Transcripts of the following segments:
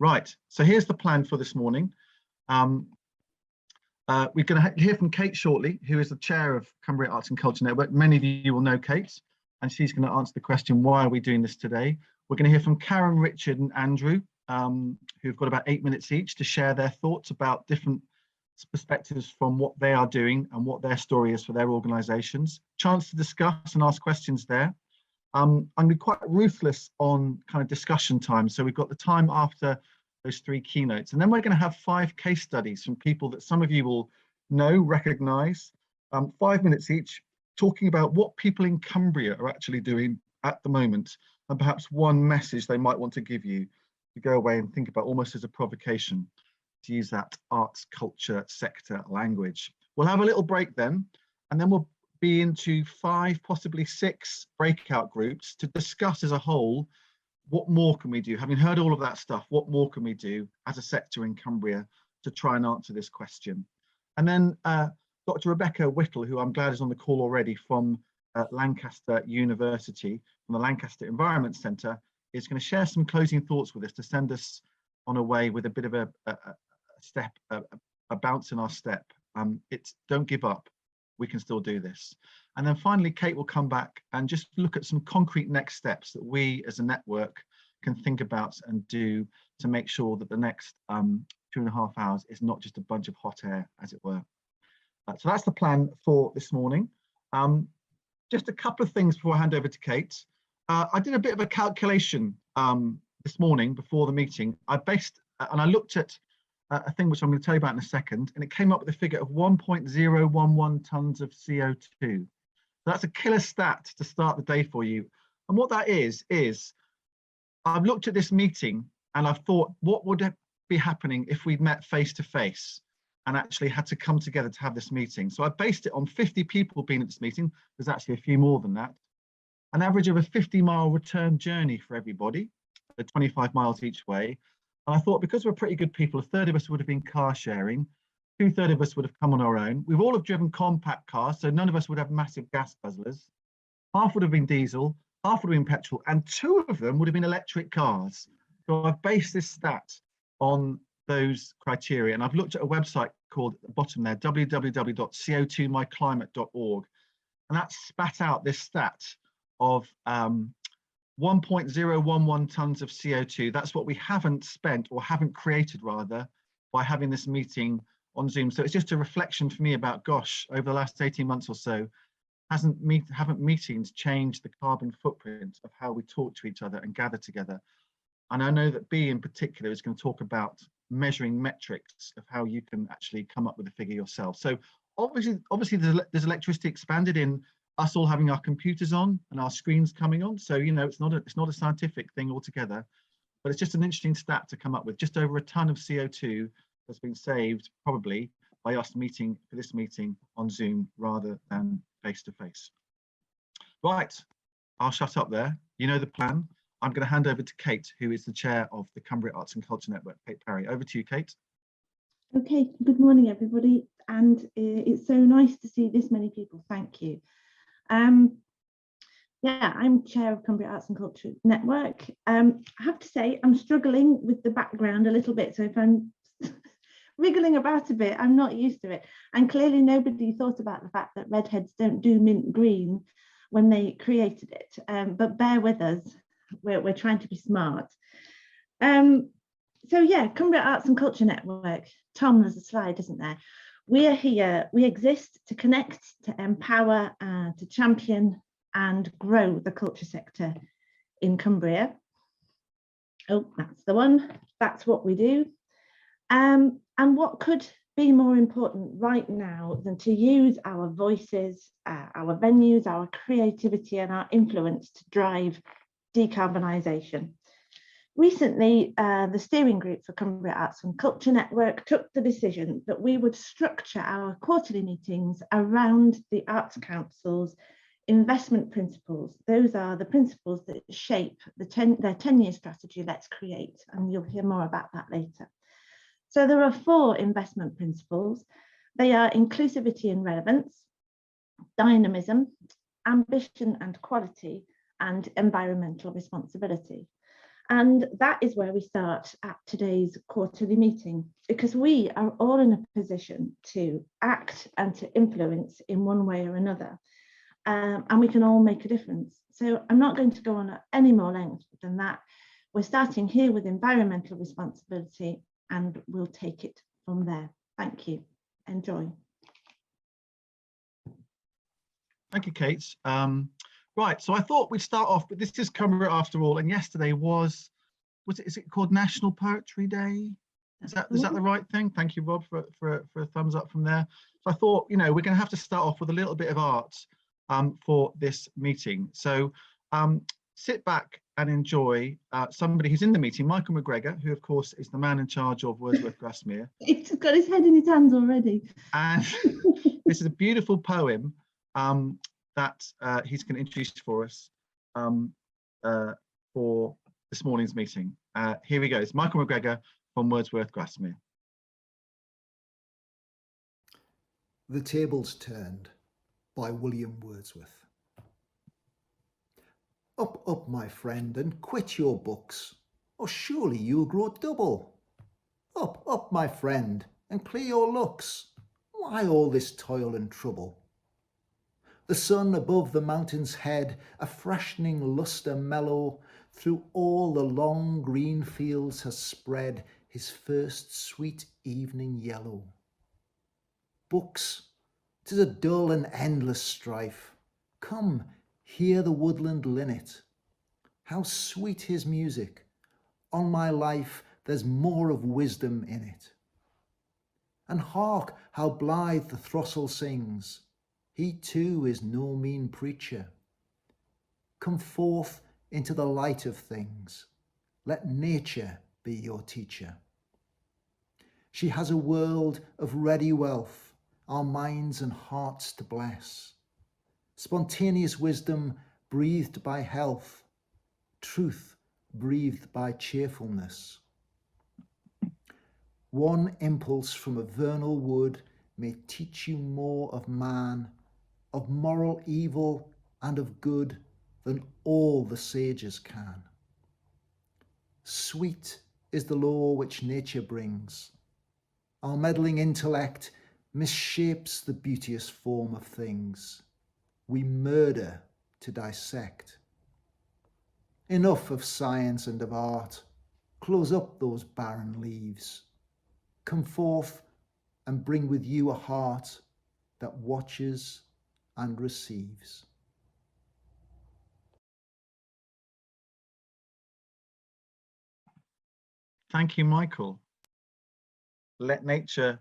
Right, so here's the plan for this morning. We're going to hear from Kate shortly, who is the chair of Cumbria Arts and Culture Network. Many of you will know Kate, and she's going to answer the question, why are we doing this today? We're going to hear from Karen, Richard and Andrew, who've got about 8 minutes each to share their thoughts about different perspectives from what they are doing and what their story is for their organisations. Chance to discuss and ask questions there. I'm going to be quite ruthless on kind of discussion time. So we've got the time after those 3 keynotes. And then we're going to have 5 case studies from people that some of you will know, recognise, 5 minutes each, talking about what people in Cumbria are actually doing at the moment, and perhaps one message they might want to give you to go away and think about, almost as a provocation, to use that arts, culture, sector language. We'll have a little break then, and then we'll be into 5, possibly 6 breakout groups to discuss as a whole, what more can we do? Having heard all of that stuff, what more can we do as a sector in Cumbria to try and answer this question? And then Dr. Rebecca Whittle, who I'm glad is on the call already from Lancaster University, from the Lancaster Environment Centre, is going to share some closing thoughts with us to send us on a way with a bit of a bounce in our step. It's don't give up. We can still do this. And then finally, Kate will come back and just look at some concrete next steps that we as a network can think about and do to make sure that the next 2.5 hours is not just a bunch of hot air, as it were. So that's the plan for this morning. Just a couple of things before I hand over to Kate. I did a bit of a calculation this morning before the meeting. I looked at a thing which I'm going to tell you about in a second, and it came up with a figure of 1.011 tons of CO2. So that's a killer stat to start the day for you. And what that is I've looked at this meeting and I've thought, what would be happening if we'd met face to face and actually had to come together to have this meeting? So I based it on 50 people being at this meeting. There's actually a few more than that. An average of a 50-mile return journey for everybody, 25 miles each way. And I thought, because we're pretty good people, 1/3 of us would have been car sharing, 2/3 of us would have come on our own. We've all have driven compact cars, so none of us would have massive gas guzzlers. Half would have been diesel, half would have been petrol, and 2 of them would have been electric cars. So I've based this stat on those criteria, and I've looked at a website called, at the bottom there, www.co2myclimate.org, and that spat out this stat of 1.011 tons of CO2. That's what we haven't spent, or haven't created rather, by having this meeting on Zoom. So it's just a reflection for me about, gosh, over the last 18 months or so, haven't meetings changed the carbon footprint of how we talk to each other and gather together? And I know that B in particular is going to talk about measuring metrics of how you can actually come up with a figure yourself. So obviously there's electricity expanded in us all having our computers on and our screens coming on. So, you know, it's not a scientific thing altogether, but it's just an interesting stat to come up with. Just over a ton of CO2 has been saved probably by us meeting for this meeting on Zoom rather than face to face. Right, I'll shut up there. You know the plan. I'm going to hand over to Kate, who is the chair of the Cumbria Arts and Culture Network. Kate Parry, over to you, Kate. Okay, good morning, everybody. And it's so nice to see this many people. Thank you. Yeah, I'm chair of Cumbria Arts and Culture Network. I have to say, I'm struggling with the background a little bit. So if I'm wriggling about a bit, I'm not used to it. And clearly nobody thought about the fact that redheads don't do mint green when they created it. But bear with us, we're trying to be smart. So yeah, Cumbria Arts and Culture Network. Tom, there's a slide, isn't there? We are here, we exist to connect, to empower, to champion and grow the culture sector in Cumbria. Oh, that's the one. That's what we do. And what could be more important right now than to use our voices, our venues, our creativity and our influence to drive decarbonisation. Recently, the steering group for Cumbria Arts and Culture Network took the decision that we would structure our quarterly meetings around the Arts Council's investment principles. Those are the principles that shape their 10-year strategy, Let's Create, and you'll hear more about that later. So there are 4 investment principles. They are inclusivity and relevance, dynamism, ambition and quality, and environmental responsibility. And that is where we start at today's quarterly meeting, because we are all in a position to act and to influence in one way or another. And we can all make a difference. So I'm not going to go on at any more length than that. We're starting here with environmental responsibility, and we'll take it from there. Thank you. Enjoy. Thank you, Kate. Right, so I thought we'd start off, but this is Cumbria after all, and yesterday is it called National Poetry Day? Is that the right thing? Thank you, Rob, for a thumbs up from there. So I thought, we're going to have to start off with a little bit of art for this meeting. So sit back and enjoy somebody who's in the meeting, Michael McGregor, who of course is the man in charge of Wordsworth Grasmere. He's got his head in his hands already. And this is a beautiful poem that he's going to introduce for us for this morning's meeting. Here he goes, Michael McGregor from Wordsworth Grasmere. The Tables Turned by William Wordsworth. Up, up, my friend, and quit your books, or surely you'll grow double. Up, up, my friend, and clear your looks. Why all this toil and trouble? The sun above the mountain's head, a freshening lustre mellow, through all the long green fields has spread his first sweet evening yellow. Books, 'tis a dull and endless strife. Come, hear the woodland linnet. How sweet his music! On my life, there's more of wisdom in it. And hark, how blithe the throstle sings. He too is no mean preacher. Come forth into the light of things. Let nature be your teacher. She has a world of ready wealth, our minds and hearts to bless. Spontaneous wisdom breathed by health, truth breathed by cheerfulness. One impulse from a vernal wood may teach you more of man, of moral evil and of good than all the sages can. Sweet is the law which nature brings. Our meddling intellect misshapes the beauteous form of things. We murder to dissect. Enough of science and of art. Close up those barren leaves. Come forth and bring with you a heart that watches and receives. Thank you, Michael. Let nature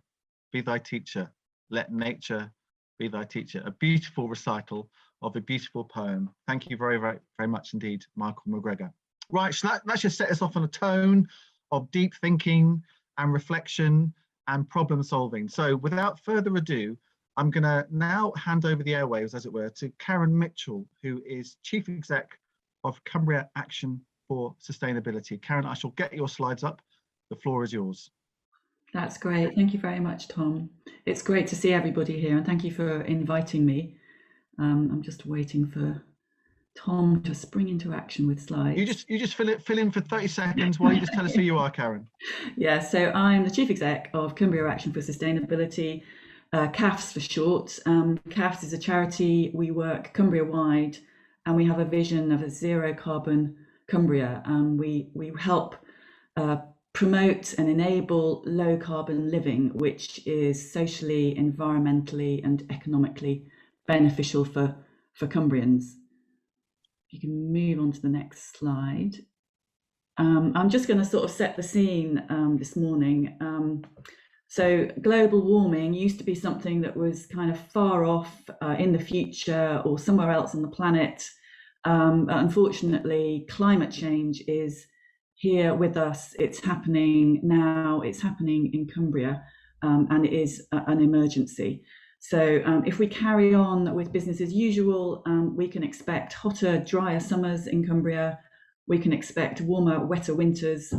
be thy teacher. Let nature be thy teacher. A beautiful recital of a beautiful poem. Thank you very, very, very much indeed, Michael McGregor. Right, so that should set us off on a tone of deep thinking and reflection and problem solving. So without further ado, I'm going to now hand over the airwaves, as it were, to Karen Mitchell, who is Chief Exec of Cumbria Action for Sustainability. Karen, I shall get your slides up. The floor is yours. That's great. Thank you very much, Tom. It's great to see everybody here, and thank you for inviting me. I'm just waiting for Tom to spring into action with slides. You just fill in for 30 seconds while you just tell us who you are, Karen. Yeah, so I'm the Chief Exec of Cumbria Action for Sustainability, CAFS for short. CAFS is a charity. We work Cumbria-wide, and we have a vision of a zero carbon Cumbria. We help promote and enable low carbon living, which is socially, environmentally and economically beneficial for Cumbrians. You can move on to the next slide. I'm just going to sort of set the scene this morning. So global warming used to be something that was kind of far off in the future or somewhere else on the planet. Unfortunately, climate change is here with us. It's happening now. It's happening in Cumbria, and it is an emergency. So if we carry on with business as usual, we can expect hotter, drier summers in Cumbria. We can expect warmer, wetter winters.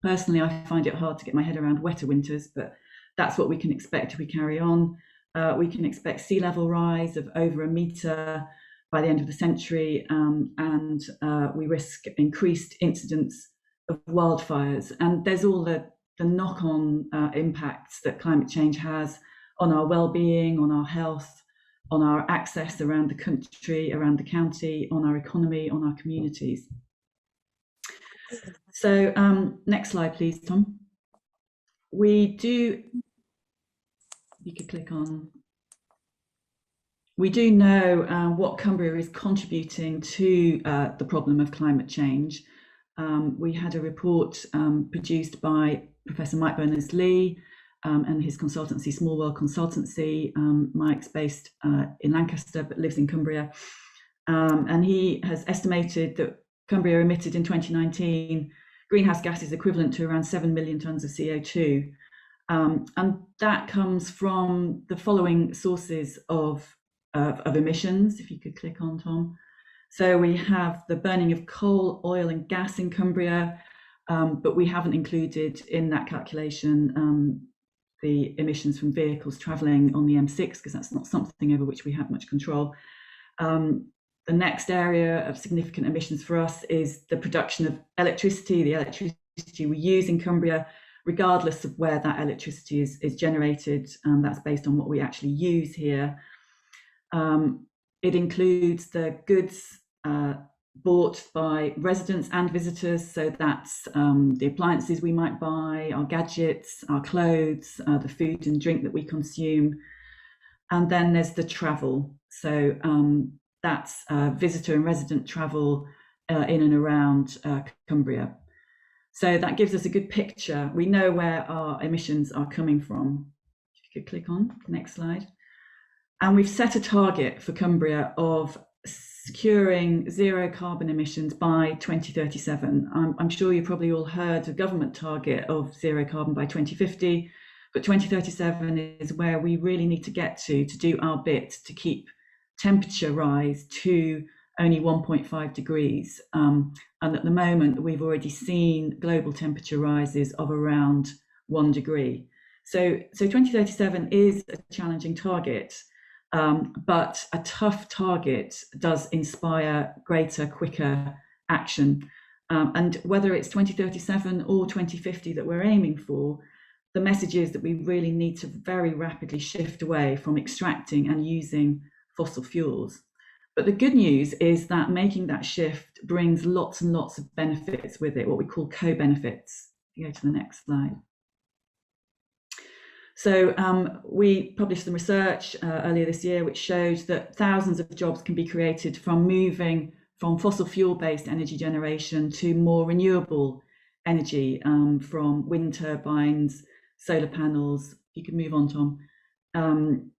Personally, I find it hard to get my head around wetter winters, but that's what we can expect if we carry on. We can expect sea level rise of over 1 metre by the end of the century, and we risk increased incidence wildfires. And there's all the knock-on impacts that climate change has on our well-being, on our health, on our access around the country, around the county, on our economy, on our communities. So next slide, please, Tom. You could click on. We do know what Cumbria is contributing to the problem of climate change. We had a report produced by Professor Mike Berners-Lee and his consultancy, Small World Consultancy. Mike's based in Lancaster but lives in Cumbria. And he has estimated that Cumbria emitted in 2019 greenhouse gases equivalent to around 7 million tonnes of CO2. And that comes from the following sources of emissions, if you could click on, Tom. So we have the burning of coal, oil and gas in Cumbria, but we haven't included in that calculation the emissions from vehicles travelling on the M6, because that's not something over which we have much control. The next area of significant emissions for us is the production of electricity, the electricity we use in Cumbria, regardless of where that electricity is generated. That's based on what we actually use here. It includes the goods bought by residents and visitors, so that's the appliances we might buy, our gadgets, our clothes, the food and drink that we consume. And then there's the travel, so that's visitor and resident travel in and around Cumbria. So that gives us a good picture. We know where our emissions are coming from. If you could click on, next slide. And we've set a target for Cumbria of securing zero carbon emissions by 2037. I'm sure you probably all heard a government target of zero carbon by 2050, but 2037 is where we really need to get to do our bit to keep temperature rise to only 1.5 degrees. And at the moment, we've already seen global temperature rises of around 1 degree. So 2037 is a challenging target. But a tough target does inspire greater, quicker action. And whether it's 2037 or 2050 that we're aiming for, the message is that we really need to very rapidly shift away from extracting and using fossil fuels. But the good news is that making that shift brings lots and lots of benefits with it, what we call co-benefits. Go to the next slide. So we published some research earlier this year which showed that thousands of jobs can be created from moving from fossil fuel-based energy generation to more renewable energy, from wind turbines, solar panels. You can move on, Tom.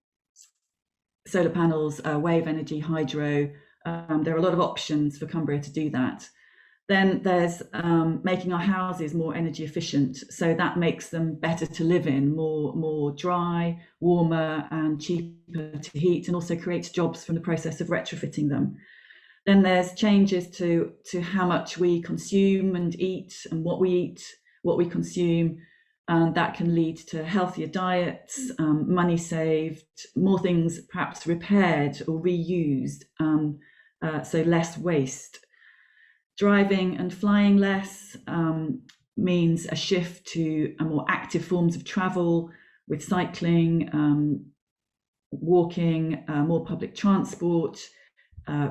Solar panels, wave energy, hydro. There are a lot of options for Cumbria to do that. Then there's making our houses more energy efficient, so that makes them better to live in, more dry, warmer and cheaper to heat, and also creates jobs from the process of retrofitting them. Then there's changes to how much we consume and eat, and what we eat, what we consume, and that can lead to healthier diets, money saved, more things perhaps repaired or reused, so less waste. Driving and flying less means a shift to a more active forms of travel, with cycling, walking, more public transport,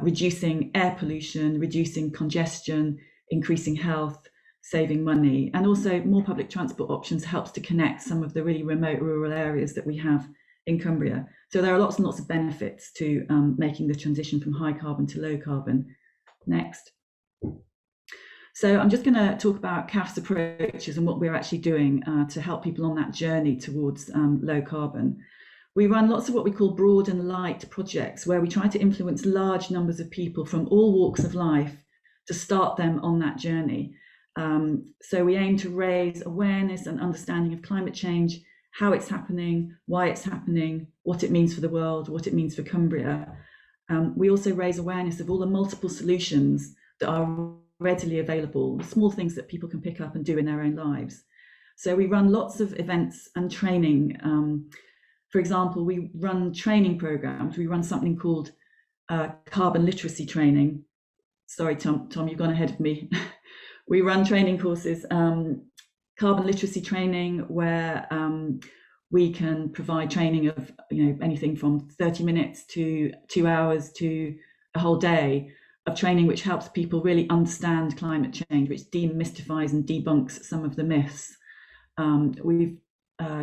reducing air pollution, reducing congestion, increasing health, saving money. And also more public transport options helps to connect some of the really remote rural areas that we have in Cumbria. So there are lots and lots of benefits to making the transition from high carbon to low carbon. Next. So I'm just going to talk about CAF's approaches and what we're actually doing to help people on that journey towards low carbon. We run lots of what we call broad and light projects, where we try to influence large numbers of people from all walks of life to start them on that journey. So we aim to raise awareness and understanding of climate change, how it's happening, why it's happening, what it means for the world, what it means for Cumbria. We also raise awareness of all the multiple solutions that are readily available, small things that people can pick up and do in their own lives. So we run lots of events and training. For example, we run training programs. We run something called carbon literacy training. Sorry, Tom, you've gone ahead of me. We run training courses, carbon literacy training, where we can provide training of anything from 30 minutes to 2 hours to a whole day of training, which helps people really understand climate change, which demystifies and debunks some of the myths. We've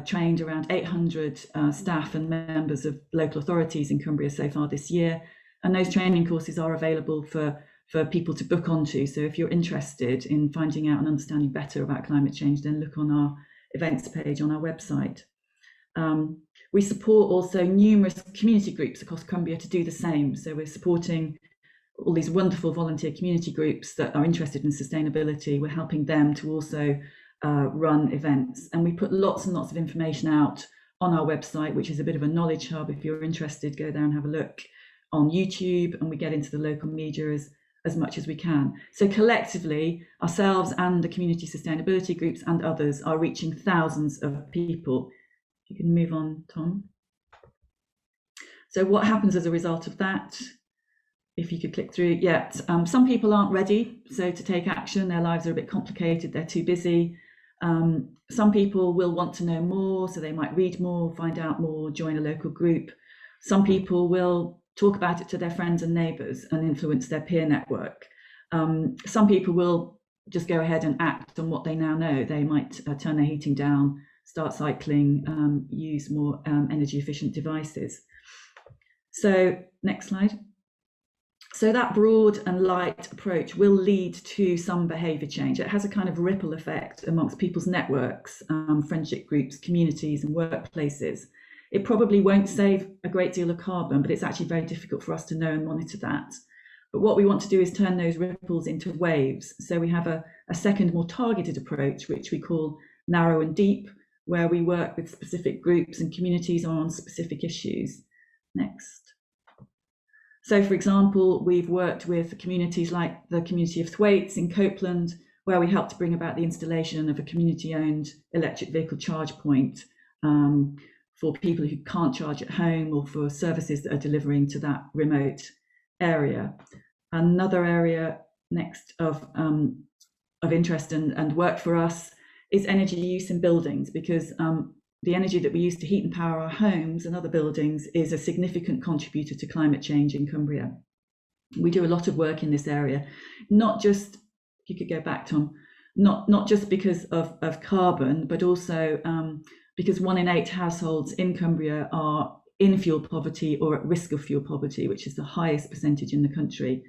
trained around 800 staff and members of local authorities in Cumbria so far this year, and those training courses are available for people to book onto. So if you're interested in finding out and understanding better about climate change, then look on our events page on our website. We support also numerous community groups across Cumbria to do the same. So we're supporting all these wonderful volunteer community groups that are interested in sustainability. We're helping them to also run events, and we put lots and lots of information out on our website, which is a bit of a knowledge hub. If you're interested, go there and have a look. On YouTube, and we get into the local media as much as we can. So collectively, ourselves and the community sustainability groups and others are reaching thousands of people. You can move on, Tom. So what happens as a result of that? If you could click through, yeah, some people aren't ready to take action. Their lives are a bit complicated, they're too busy. Some people will want to know more, so they might read more, find out more, join a local group. Some people will talk about it to their friends and neighbours and influence their peer network. Some people will just go ahead and act on what they now know. They might turn their heating down, start cycling, use more energy efficient devices. So next slide. So that broad and light approach will lead to some behaviour change. It has a kind of ripple effect amongst people's networks, friendship groups, communities and workplaces. It probably won't save a great deal of carbon, but it's actually very difficult for us to know and monitor that. But what we want to do is turn those ripples into waves. So we have a second, more targeted approach, which we call narrow and deep, where we work with specific groups and communities on specific issues. Next. So for example, we've worked with communities like the community of Thwaites in Copeland, where we helped to bring about the installation of a community-owned electric vehicle charge point for people who can't charge at home, or for services that are delivering to that remote area. Another area next of interest and work for us is energy use in buildings, because the energy that we use to heat and power our homes and other buildings is a significant contributor to climate change in Cumbria. We do a lot of work in this area, not just, if you could go back, Tom, not just because of carbon, but also because 1 in 8 households in Cumbria are in fuel poverty or at risk of fuel poverty, which is the highest percentage in the country.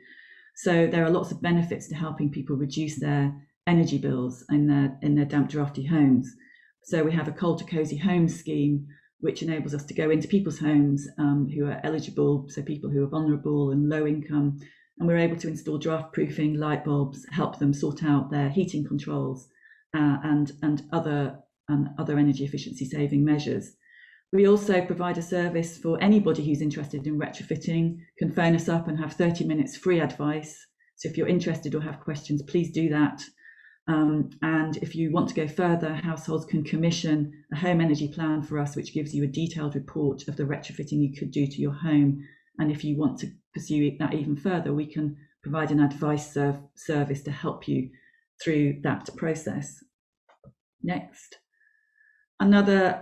So there are lots of benefits to helping people reduce their energy bills in their damp, drafty homes. So we have a cold to cosy home scheme, which enables us to go into people's homes who are eligible, so people who are vulnerable and low income, and we're able to install draft proofing light bulbs, help them sort out their heating controls and other energy efficiency saving measures. We also provide a service for anybody who's interested in retrofitting, can phone us up and have 30 minutes free advice. So if you're interested or have questions, please do that. And if you want to go further, households can commission a home energy plan for us, which gives you a detailed report of the retrofitting you could do to your home. And if you want to pursue that even further, we can provide an advice service to help you through that process. Next. Another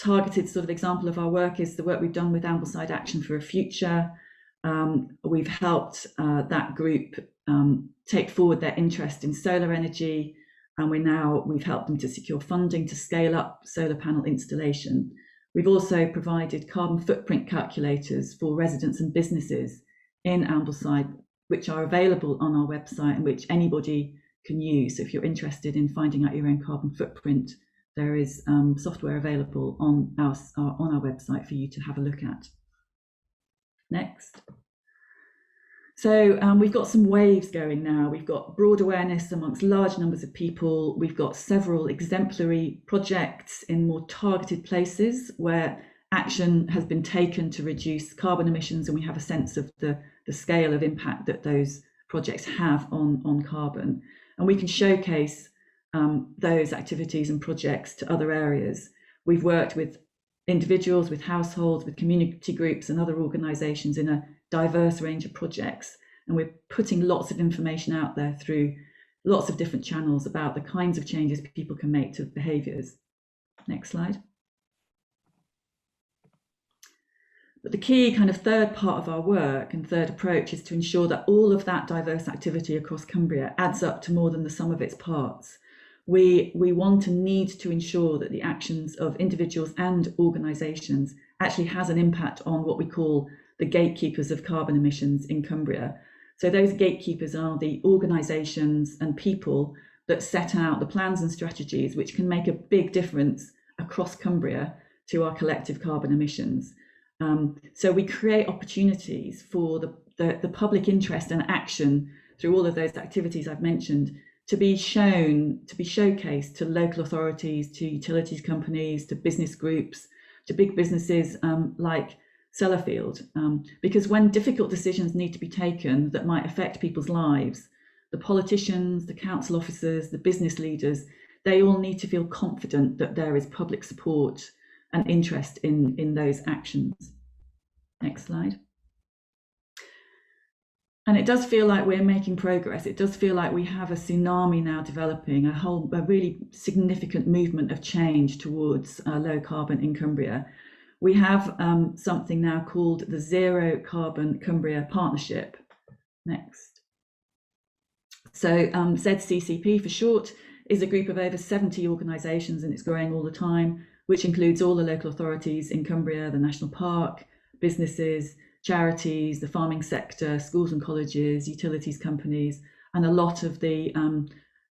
targeted sort of example of our work is the work we've done with Ambleside Action for a Future. We've helped that group take forward their interest in solar energy, and we've helped them to secure funding to scale up solar panel installation. We've also provided carbon footprint calculators for residents and businesses in Ambleside, which are available on our website and which anybody can use. So if you're interested in finding out your own carbon footprint, there is software available on our website for you to have a look at. Next. So we've got some waves going now. We've got broad awareness amongst large numbers of people. We've got several exemplary projects in more targeted places where action has been taken to reduce carbon emissions, and we have a sense of the scale of impact that those projects have on carbon. And we can showcase those activities and projects to other areas. We've worked with individuals, with households, with community groups and other organisations in a diverse range of projects, and we're putting lots of information out there through lots of different channels about the kinds of changes people can make to behaviours. Next slide. But the key kind of third part of our work and third approach is to ensure that all of that diverse activity across Cumbria adds up to more than the sum of its parts. We want and need to ensure that the actions of individuals and organisations actually has an impact on what we call the gatekeepers of carbon emissions in Cumbria. So those gatekeepers are the organisations and people that set out the plans and strategies which can make a big difference across Cumbria to our collective carbon emissions. So we create opportunities for the public interest and action through all of those activities I've mentioned to be shown, to be showcased to local authorities, to utilities companies, to business groups, to big businesses like Sellafield. Because when difficult decisions need to be taken that might affect people's lives, the politicians, the council officers, the business leaders, they all need to feel confident that there is public support and interest in those actions. Next slide. And it does feel like we're making progress. It does feel like we have a tsunami now developing, a really significant movement of change towards low carbon in Cumbria. We have something now called the Zero Carbon Cumbria Partnership. Next. So ZCCP for short is a group of over 70 organisations, and it's growing all the time, which includes all the local authorities in Cumbria, the National Park, businesses, charities, the farming sector, schools and colleges, utilities companies, and a lot of the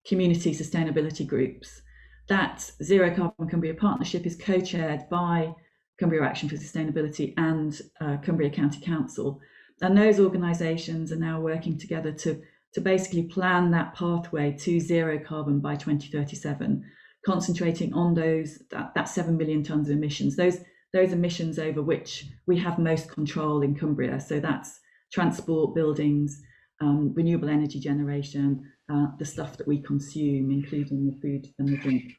community sustainability groups. That Zero Carbon Cumbria Partnership is co-chaired by Cumbria Action for Sustainability and Cumbria County Council. And those organisations are now working together to basically plan that pathway to zero carbon by 2037, concentrating on that 7 million tonnes of emissions, those emissions over which we have most control in Cumbria. So that's transport, buildings, renewable energy generation, the stuff that we consume, including the food and the drink.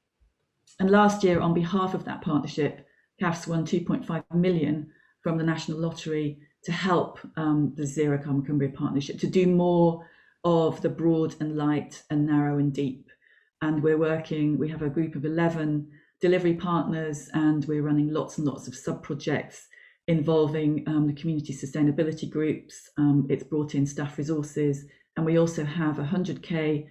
And last year, on behalf of that partnership, CAFS won 2.5 million from the National Lottery to help the Zero Carbon Cumbria Partnership to do more of the broad and light and narrow and deep. And we have a group of 11 delivery partners, and we're running lots and lots of sub-projects involving the community sustainability groups. It's brought in staff resources, and we also have a 100k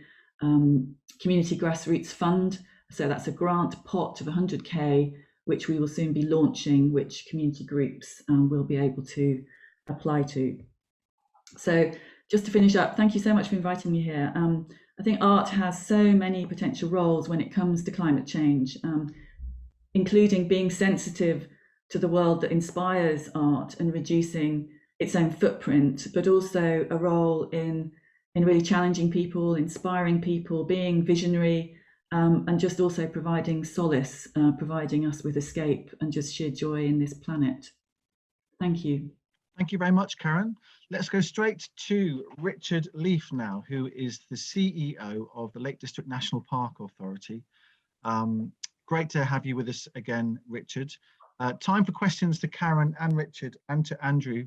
community grassroots fund. So that's a grant pot of 100k, which we will soon be launching, which community groups will be able to apply to. So just to finish up, thank you so much for inviting me here. I think art has so many potential roles when it comes to climate change, including being sensitive to the world that inspires art and reducing its own footprint, but also a role in really challenging people, inspiring people, being visionary, and just also providing solace, providing us with escape and just sheer joy in this planet. Thank you. Thank you very much, Karen. Let's go straight to Richard Leaf now, who is the CEO of the Lake District National Park Authority. Great to have you with us again, Richard. Time for questions to Karen and Richard and to Andrew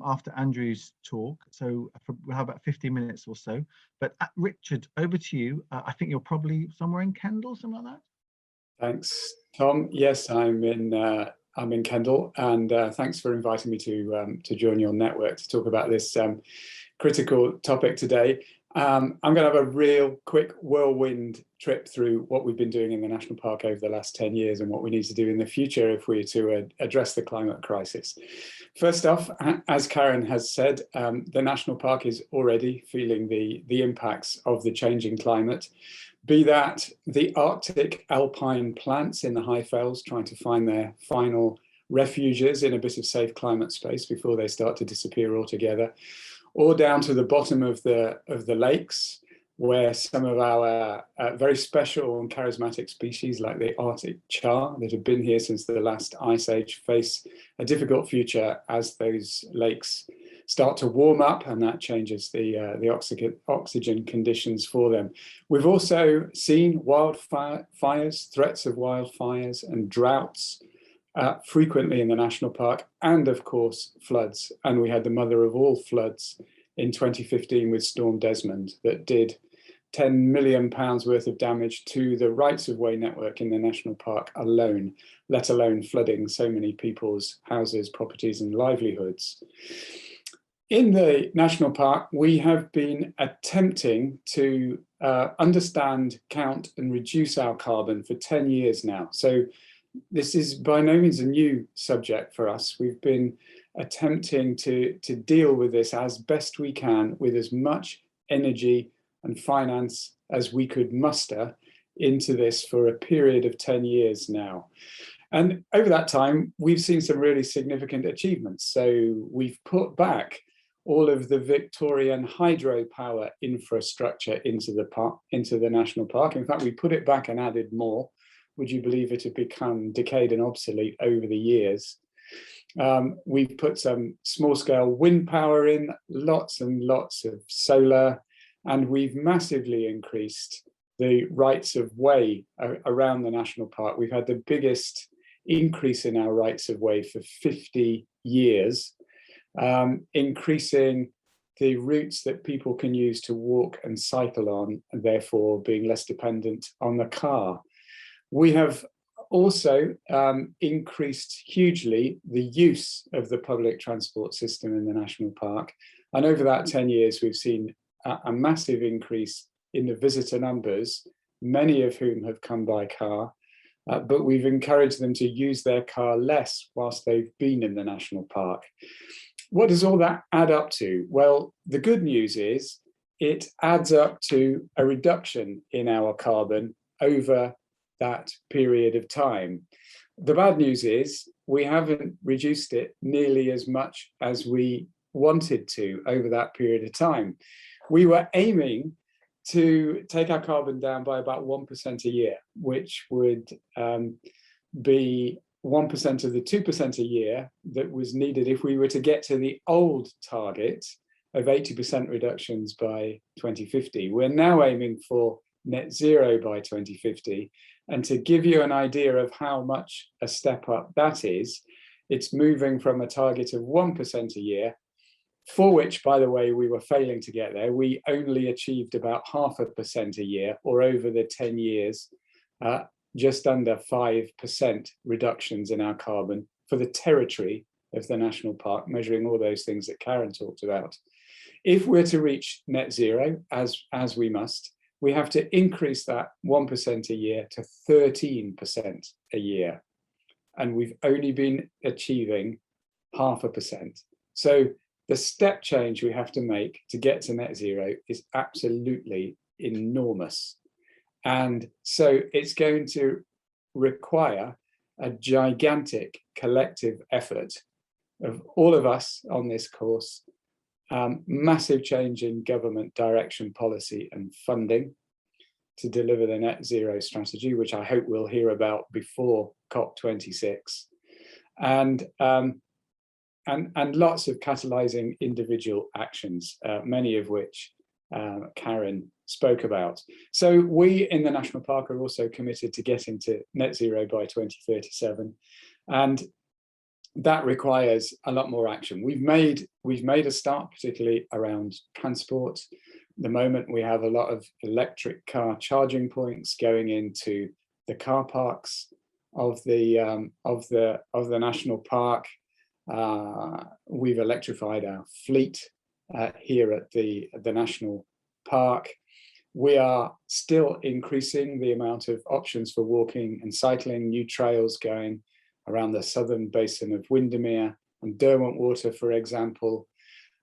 after Andrew's talk. So we'll have about 15 minutes or so. But Richard, over to you. I think you're probably somewhere in Kendal, something like that. Thanks, Tom. Yes, I'm in Kendal, and thanks for inviting me to join your network to talk about this critical topic today. I'm going to have a real quick whirlwind trip through what we've been doing in the National Park over the last 10 years and what we need to do in the future if we're to address the climate crisis. First off, as Karen has said, the National Park is already feeling the impacts of the changing climate, be that the Arctic alpine plants in the high fells trying to find their final refuges in a bit of safe climate space before they start to disappear altogether, or down to the bottom of the lakes, where some of our very special and charismatic species like the Arctic char that have been here since the last ice age face a difficult future as those lakes start to warm up, and that changes the oxygen conditions for them. We've also seen wildfires, threats of wildfires and droughts frequently in the national park, and of course floods. And we had the mother of all floods in 2015 with Storm Desmond that did £10 million worth of damage to the rights-of-way network in the national park alone, let alone flooding so many people's houses, properties and livelihoods. In the national park, we have been attempting to understand, count and reduce our carbon for 10 years now. So this is by no means a new subject for us. We've been attempting to deal with this as best we can with as much energy and finance as we could muster into this for a period of 10 years now. And over that time, we've seen some really significant achievements. So we've put back all of the Victorian hydropower infrastructure into the national park. In fact, we put it back and added more. Would you believe it had become decayed and obsolete over the years? We've put some small-scale wind power in, lots and lots of solar, and we've massively increased the rights of way around the national park. We've had the biggest increase in our rights of way for 50 years. Increasing the routes that people can use to walk and cycle on, and therefore being less dependent on the car. We have also increased hugely the use of the public transport system in the national park. And over that 10 years, we've seen a massive increase in the visitor numbers, many of whom have come by car, but we've encouraged them to use their car less whilst they've been in the national park. What does all that add up to? Well, the good news is it adds up to a reduction in our carbon over that period of time. The bad news is we haven't reduced it nearly as much as we wanted to over that period of time. We were aiming to take our carbon down by about 1% a year, which would be 1% of the 2% a year that was needed if we were to get to the old target of 80% reductions by 2050. We're now aiming for net zero by 2050. And to give you an idea of how much a step up that is, it's moving from a target of 1% a year, for which, by the way, we were failing to get there. We only achieved about 0.5% a year, or over the 10 years, just under 5% reductions in our carbon for the territory of the national park, measuring all those things that Karen talked about. If we're to reach net zero, as we must, we have to increase that 1% a year to 13% a year. And we've only been achieving 0.5%. So the step change we have to make to get to net zero is absolutely enormous. And so it's going to require a gigantic collective effort of all of us on this course, massive change in government direction, policy and funding to deliver the net zero strategy, which I hope we'll hear about before COP26, and lots of catalyzing individual actions, many of which Karen spoke about. So we in the National Park are also committed to getting to net zero by 2037. And that requires a lot more action. We've made a start, particularly around transport. At the moment, we have a lot of electric car charging points going into the car parks of the national park. We've electrified our fleet here at the national park. We are still increasing the amount of options for walking and cycling, new trails going around the southern basin of Windbeer and Derwentwater, for example,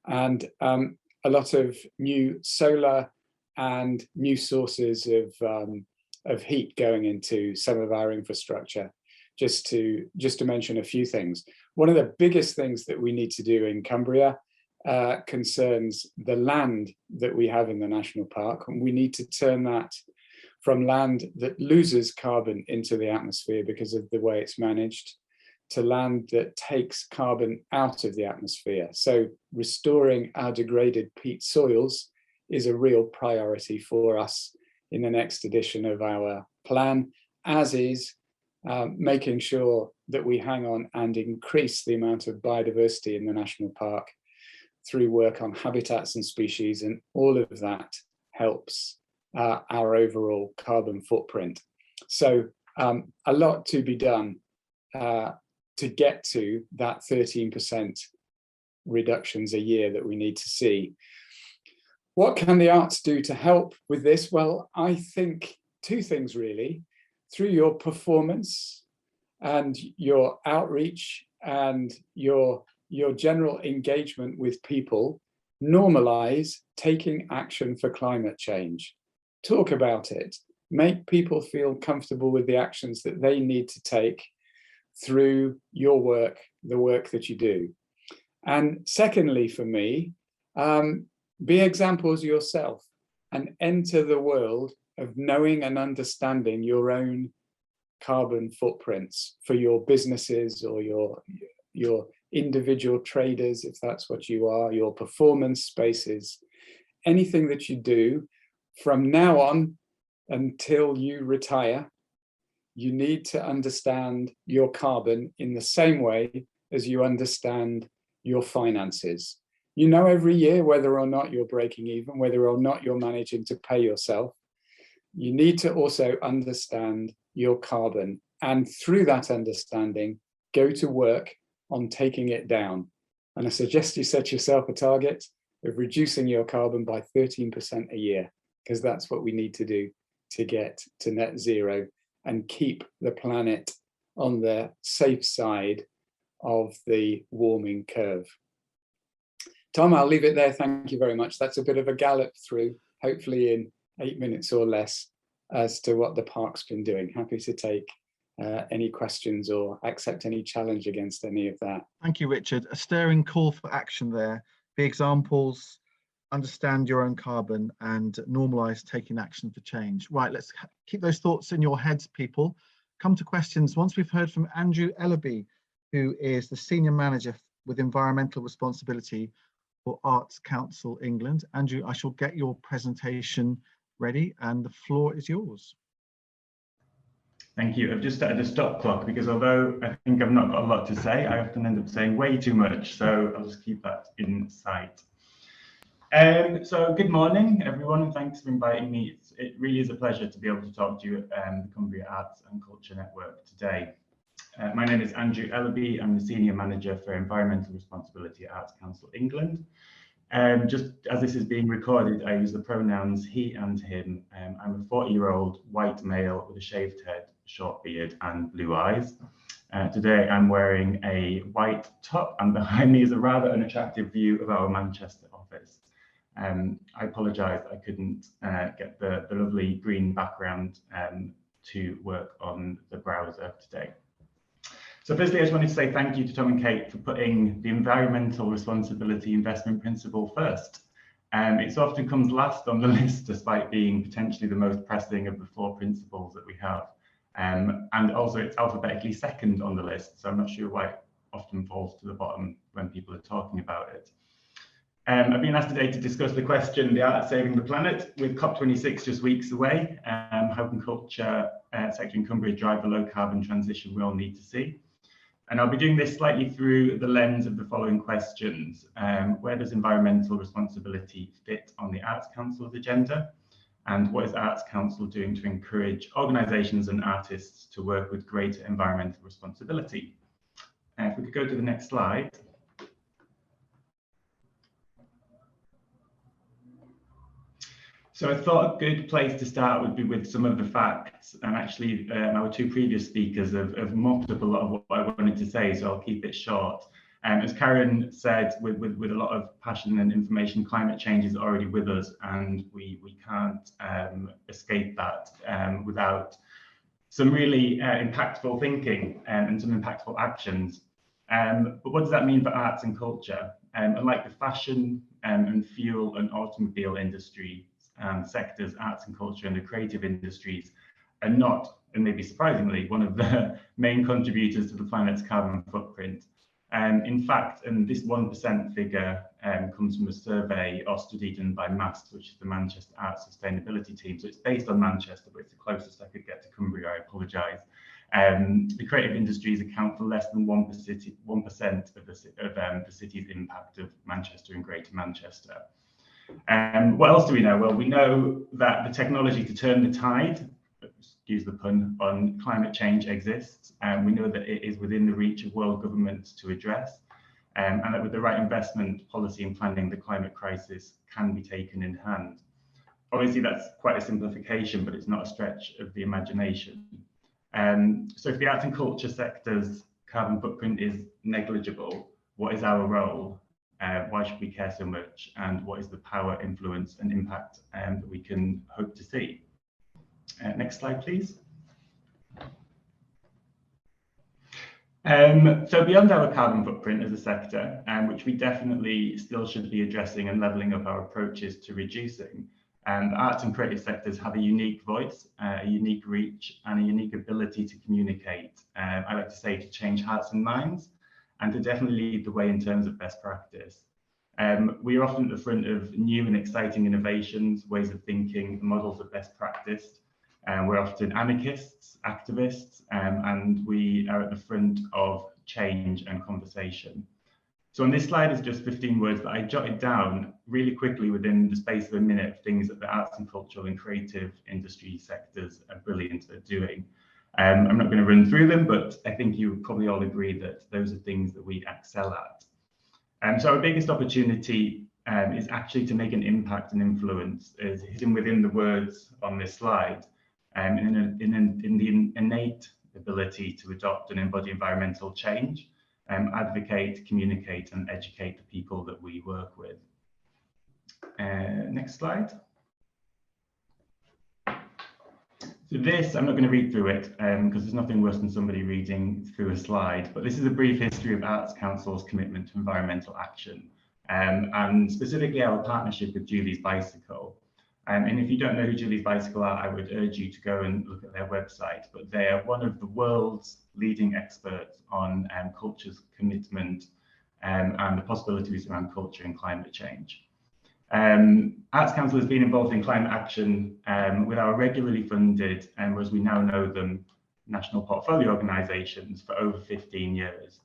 and a lot of new solar and new sources of heat going into some of our infrastructure. Just to mention a few things. One of the biggest things that we need to do in Cumbria concerns the land that we have in the national park, and we need to turn that from land that loses carbon into the atmosphere because of the way it's managed to land that takes carbon out of the atmosphere. So restoring our degraded peat soils is a real priority for us in the next edition of our plan, as is making sure that we hang on and increase the amount of biodiversity in the national park through work on habitats and species, and all of that helps our overall carbon footprint. So a lot to be done to get to that 13% reductions a year that we need to see. What can the arts do to help with this? Well, I think two things really. Through your performance and your outreach and your general engagement with people, normalize taking action for climate change. Talk about it. Make people feel comfortable with the actions that they need to take through your work, the work that you do. And secondly, for me, be examples yourself and enter the world of knowing and understanding your own carbon footprints for your businesses or your individual traders, if that's what you are, your performance spaces, anything that you do from now on until you retire, you need to understand your carbon in the same way as you understand your finances. You know every year whether or not you're breaking even, whether or not you're managing to pay yourself. You need to also understand your carbon, and through that understanding, go to work on taking it down. And I suggest you set yourself a target of reducing your carbon by 13% a year, because that's what we need to do to get to net zero and keep the planet on the safe side of the warming curve. Tom, I'll leave it there. Thank you very much. That's a bit of a gallop through, hopefully in 8 minutes or less, as to what the park's been doing. Happy to take any questions or accept any challenge against any of that. Thank you, Richard. A stirring call for action there. Be examples, understand your own carbon, and normalise taking action for change. Right, let's keep those thoughts in your heads, people. Come to questions once we've heard from Andrew Ellaby, who is the Senior Manager with Environmental Responsibility for Arts Council England. Andrew, I shall get your presentation ready and the floor is yours. Thank you. I've just started a stop clock because although I think I've not got a lot to say, I often end up saying way too much. So I'll just keep that in sight. So good morning, everyone, and thanks for inviting me. It really is a pleasure to be able to talk to you at the Cumbria Arts and Culture Network today. My name is Andrew Ellaby. I'm the Senior Manager for Environmental Responsibility at Arts Council England. Just as this is being recorded, I use the pronouns he and him. I'm a 40-year-old white male with a shaved head, short beard and blue eyes. Today I'm wearing a white top and behind me is a rather unattractive view of our Manchester office. I apologise I couldn't get the lovely green background to work on the browser today. So firstly, I just wanted to say thank you to Tom and Kate for putting the environmental responsibility investment principle first. It often comes last on the list, despite being potentially the most pressing of the 4 principles that we have. And also it's alphabetically second on the list, so I'm not sure why it often falls to the bottom when people are talking about it. I've been asked today to discuss the question, the art of saving the planet, with COP26 just weeks away. How can culture sector in Cumbria drive the low carbon transition we all need to see? And I'll be doing this slightly through the lens of the following questions. Where does environmental responsibility fit on the Arts Council's agenda? And what is Arts Council doing to encourage organisations and artists to work with greater environmental responsibility? If we could go to the next slide. So I thought a good place to start would be with some of the facts, and actually our 2 previous speakers have mopped up a lot of what I wanted to say, so I'll keep it short. As Karen said, with a lot of passion and information, climate change is already with us, and we can't escape that without some really impactful thinking and some impactful actions. But what does that mean for arts and culture? Unlike the fashion and fuel and automobile industry sectors, arts and culture and the creative industries are not, and maybe surprisingly, one of the main contributors to the planet's carbon footprint. In fact, and this 1% figure comes from a survey or study done by MAST, which is the Manchester Arts Sustainability Team. So it's based on Manchester, but it's the closest I could get to Cumbria, I apologise. The creative industries account for less than 1% of the city's impact of Manchester and Greater Manchester. What else do we know? Well, we know that the technology to turn the tide, excuse the pun, on climate change exists, and we know that it is within the reach of world governments to address, and that with the right investment, policy and planning, the climate crisis can be taken in hand. Obviously, that's quite a simplification, but it's not a stretch of the imagination. So if the arts and culture sector's carbon footprint is negligible, what is our role? Why should we care so much? And what is the power, influence and impact that we can hope to see? Next slide, please. So beyond our carbon footprint as a sector, which we definitely still should be addressing and levelling up our approaches to reducing, the arts and creative sectors have a unique voice, a unique reach and a unique ability to communicate. I like to say to change hearts and minds and to definitely lead the way in terms of best practice. We are often at the front of new and exciting innovations, ways of thinking, models of best practice. We're often anarchists, activists, and we are at the front of change and conversation. So on this slide is just 15 words that I jotted down really quickly within the space of a minute, things that the arts and cultural and creative industry sectors are brilliant at doing. I'm not going to run through them, but I think you would probably all agree that those are things that we excel at. So our biggest opportunity is actually to make an impact and influence, is hidden within the words on this slide, in the innate ability to adopt and embody environmental change, advocate, communicate and educate the people that we work with. Next slide. So this, I'm not going to read through it because there's nothing worse than somebody reading through a slide, but this is a brief history of Arts Council's commitment to environmental action, and specifically our partnership with Julie's Bicycle. And if you don't know who Julie's Bicycle are, I would urge you to go and look at their website, but they are one of the world's leading experts on culture's commitment and the possibilities around culture and climate change. Arts Council has been involved in climate action with our regularly funded, and as we now know them, national portfolio organisations for over 15 years.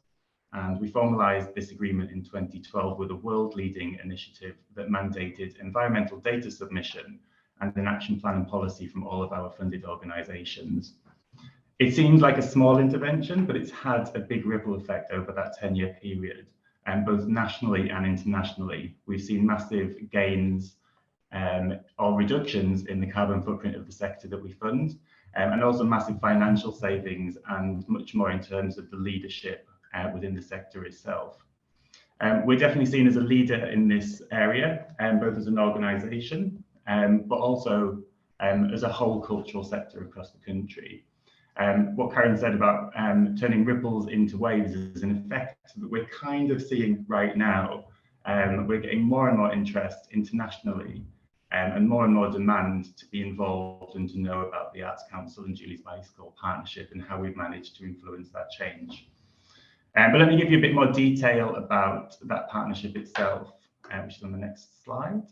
And we formalised this agreement in 2012 with a world-leading initiative that mandated environmental data submission and an action plan and policy from all of our funded organisations. It seems like a small intervention, but it's had a big ripple effect over that 10-year period. And both nationally and internationally, we've seen massive gains or reductions in the carbon footprint of the sector that we fund, and also massive financial savings and much more in terms of the leadership within the sector itself. We're definitely seen as a leader in this area, both as an organisation, but also as a whole cultural sector across the country. What Karen said about turning ripples into waves is an effect that we're kind of seeing right now. We're getting more and more interest internationally and more demand to be involved and to know about the Arts Council and Julie's Bicycle partnership and how we've managed to influence that change. But let me give you a bit more detail about that partnership itself, which is on the next slide.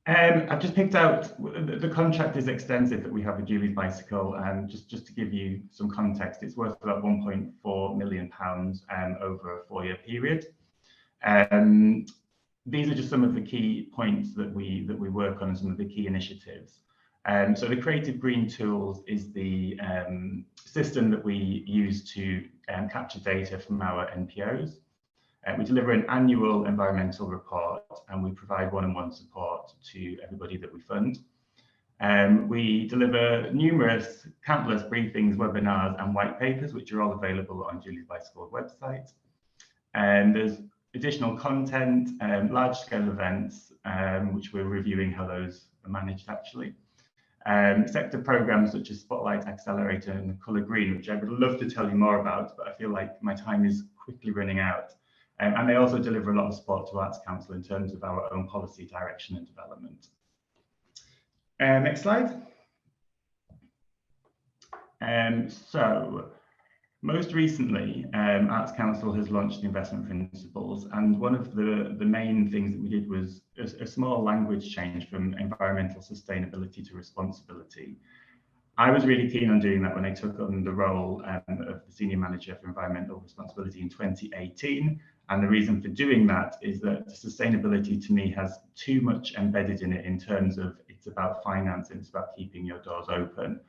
I've just picked out, the contract is extensive that we have with Julie's Bicycle, and just to give you some context, it's worth about £1.4 million over a 4-year period. These are just some of the key points that we work on and some of the key initiatives. So the Creative Green Tools is the system that we use to capture data from our NPOs. We deliver an annual environmental report and we provide one-on-one support to everybody that we fund. We deliver countless briefings, webinars and white papers, which are all available on Julie's Bicycle website. And there's additional content, large-scale events, which we're reviewing how those are managed actually. Sector programs such as Spotlight, Accelerator and Colour Green, which I would love to tell you more about, but I feel like my time is quickly running out. And they also deliver a lot of support to Arts Council in terms of our own policy direction and development. Next slide. So most recently, Arts Council has launched the investment principles, and one of the main things that we did was a small language change from environmental sustainability to responsibility. I was really keen on doing that when I took on the role of the Senior Manager for Environmental Responsibility in 2018, And the reason for doing that is that sustainability to me has too much embedded in it in terms of it's about finance and it's about keeping your doors open.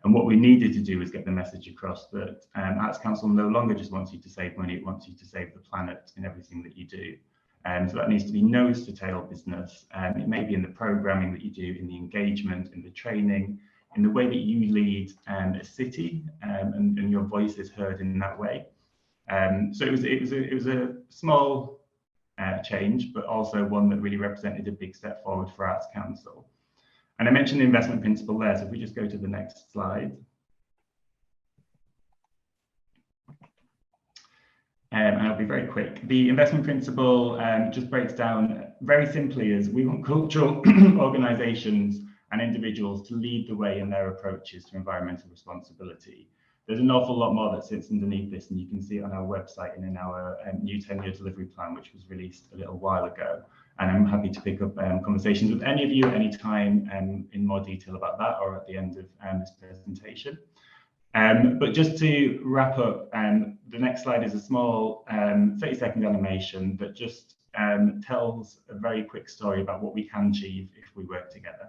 And what we needed to do was get the message across that Arts Council no longer just wants you to save money, it wants you to save the planet in everything that you do. So that needs to be nose to tail business. It may be in the programming that you do, in the engagement, in the training, in the way that you lead a city, and your voice is heard in that way. So it was a small change, but also one that really represented a big step forward for Arts Council. And I mentioned the investment principle there, so if we just go to the next slide. And I'll be very quick. The investment principle just breaks down very simply as we want cultural organisations and individuals to lead the way in their approaches to environmental responsibility. There's an awful lot more that sits underneath this, and you can see it on our website and in our new 10-year delivery plan, which was released a little while ago. And I'm happy to pick up conversations with any of you at any time in more detail about that, or at the end of this presentation. But just to wrap up, the next slide is a small 30-second animation that just tells a very quick story about what we can achieve if we work together.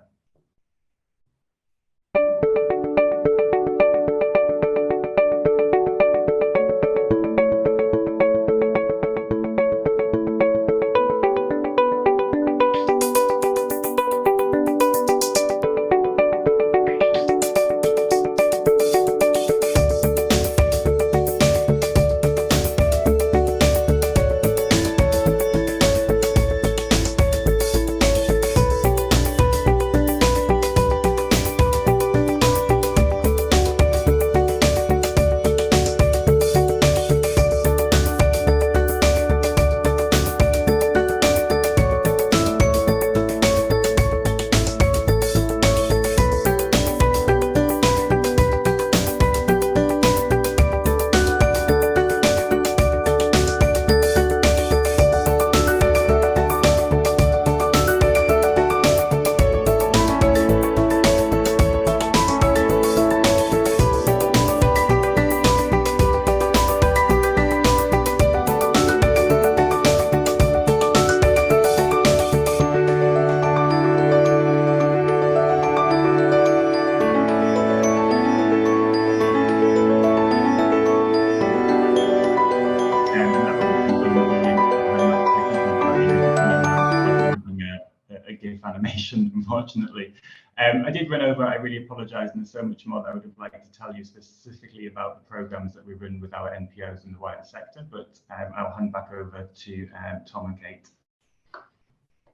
Unfortunately. I did run over, I really apologise, and there's so much more that I would have liked to tell you specifically about the programmes that we run with our NPOs in the wider sector, but I'll hand back over to Tom and Kate.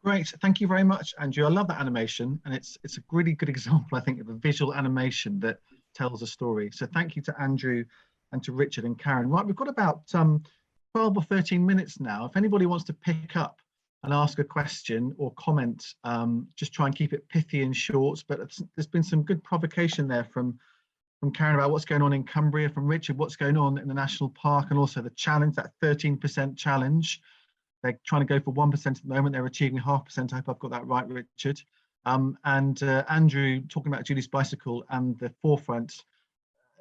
Great, thank you very much, Andrew. I love that animation, and it's a really good example, I think, of a visual animation that tells a story. So thank you to Andrew and to Richard and Karen. Right, we've got about 12 or 13 minutes now. If anybody wants to pick up and ask a question or comment, just try and keep it pithy and short, but there's been some good provocation there from Karen about what's going on in Cumbria, from Richard what's going on in the national park, and also the challenge, that 13% challenge. They're trying to go for 1% at the moment, they're achieving 0.5%. I hope I've got that right, Richard. And Andrew talking about Julie's bicycle and the forefront,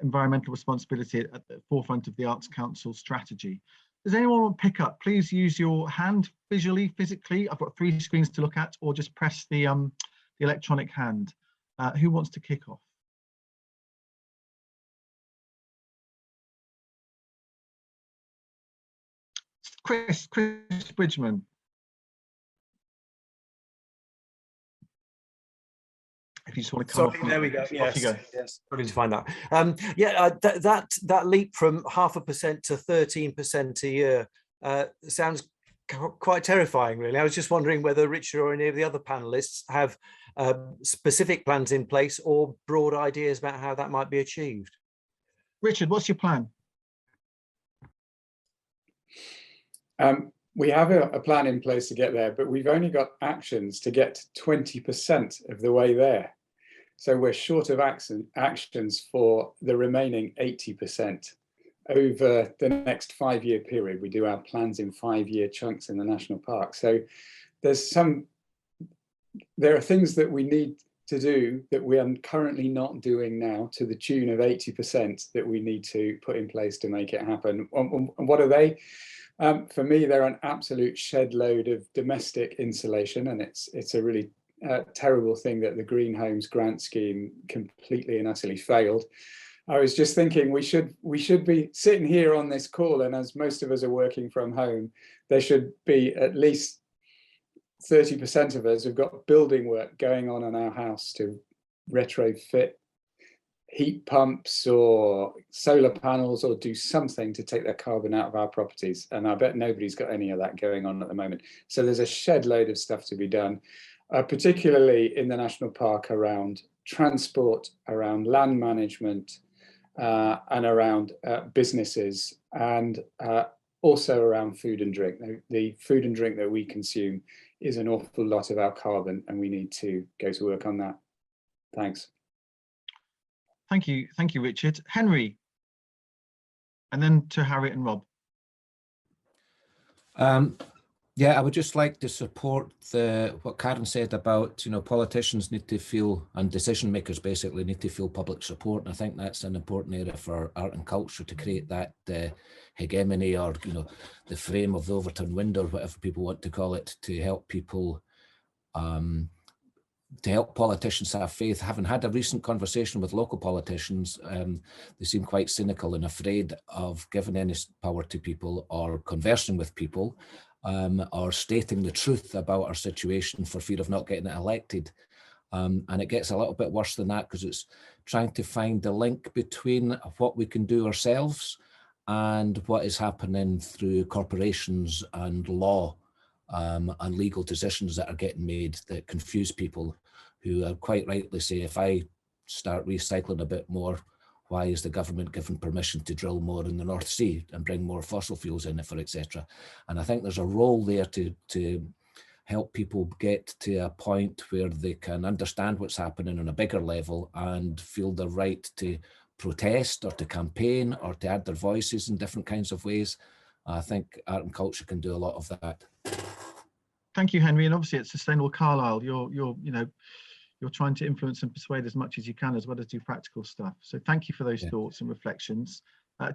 environmental responsibility at the forefront of the Arts Council strategy. Does anyone want to pick up? Please use your hand visually, physically. I've got 3 screens to look at, or just press the electronic hand. Who wants to kick off? Chris Bridgman. If you just want to come Sorry, there we go. Yes, you go. yes, ready to find that. That leap from 0.5% to 13% a year sounds quite terrifying, really. I was just wondering whether Richard or any of the other panelists have specific plans in place or broad ideas about how that might be achieved. Richard, what's your plan? We have a plan in place to get there, but we've only got actions to get 20% of the way there. So we're short of actions for the remaining 80%. Over the next 5-year period, we do our plans in 5-year chunks in the national park. So there are things that we need to do that we are currently not doing now, to the tune of 80%, that we need to put in place to make it happen. And what are they? For me, they're an absolute shed load of domestic insulation, and it's a really terrible thing that the Green Homes grant scheme completely and utterly failed. I was just thinking we should be sitting here on this call, and as most of us are working from home, there should be at least 30% of us have got building work going on our house to retrofit heat pumps or solar panels, or do something to take the carbon out of our properties. And I bet nobody's got any of that going on at the moment. So there's a shed load of stuff to be done, particularly in the national park, around transport, around land management, and around businesses, and also around food and drink. The food and drink that we consume is an awful lot of our carbon, and we need to go to work on that. Thanks. Thank you, Richard. Henry, and then to Harriet and Rob. Yeah, I would just like to support what Karen said about, politicians need to feel, and decision makers basically need to feel public support. And I think that's an important area for art and culture, to create that hegemony, or, the frame of the Overton window, or whatever people want to call it, to help people, to help politicians have faith. Having had a recent conversation with local politicians, they seem quite cynical and afraid of giving any power to people, or conversing with people, or stating the truth about our situation for fear of not getting it elected. And it gets a little bit worse than that, because it's trying to find the link between what we can do ourselves and what is happening through corporations and law, and legal decisions that are getting made that confuse people, who quite rightly say, if I start recycling a bit more, why is the government given permission to drill more in the North Sea and bring more fossil fuels in it, for etc. And I think there's a role there to help people get to a point where they can understand what's happening on a bigger level and feel the right to protest, or to campaign, or to add their voices in different kinds of ways. I think art and culture can do a lot of that. Thank you, Henry. And obviously, at Sustainable Carlisle, you're trying to influence and persuade as much as you can, as well as do practical stuff. So thank you for those thoughts and reflections.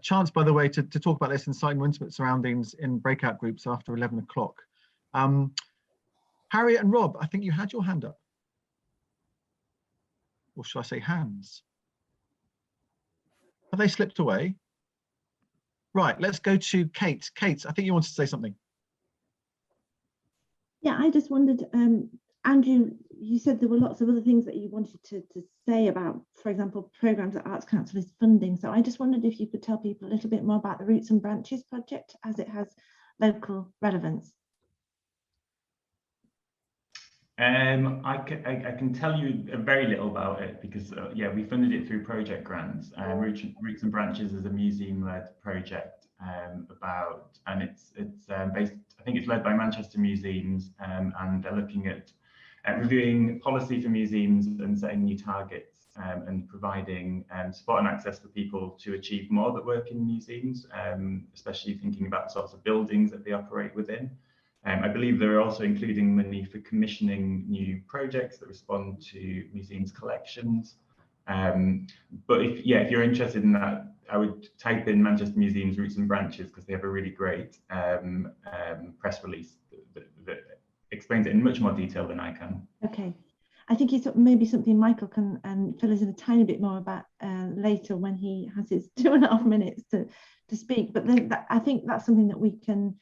Chance, by the way, to talk about this in slightly more intimate surroundings in breakout groups after 11 o'clock. Harriet and Rob, I think you had your hand up. Or should I say hands? Have they slipped away? Right, let's go to Kate. Kate, I think you wanted to say something. Yeah, I just wondered, Andrew, you said there were lots of other things that you wanted to say about, for example, programmes that Arts Council is funding. So I just wondered if you could tell people a little bit more about the Roots and Branches project, as it has local relevance. I can tell you very little about it, because yeah, we funded it through project grants. Roots and Branches is a museum-led project and it's based, I think it's led by Manchester Museums, and they're looking at reviewing policy for museums and setting new targets, and providing support and access for people to achieve more that work in museums, especially thinking about the sorts of buildings that they operate within. I believe they're also including money for commissioning new projects that respond to museums' collections. But if you're interested in that, I would type in Manchester Museums Roots and Branches, because they have a really great press release that explains it in much more detail than I can. Okay. I think it's maybe something Michael can fill us in a tiny bit more about later, when he has his 2.5 minutes to speak. But then I think that's something that we can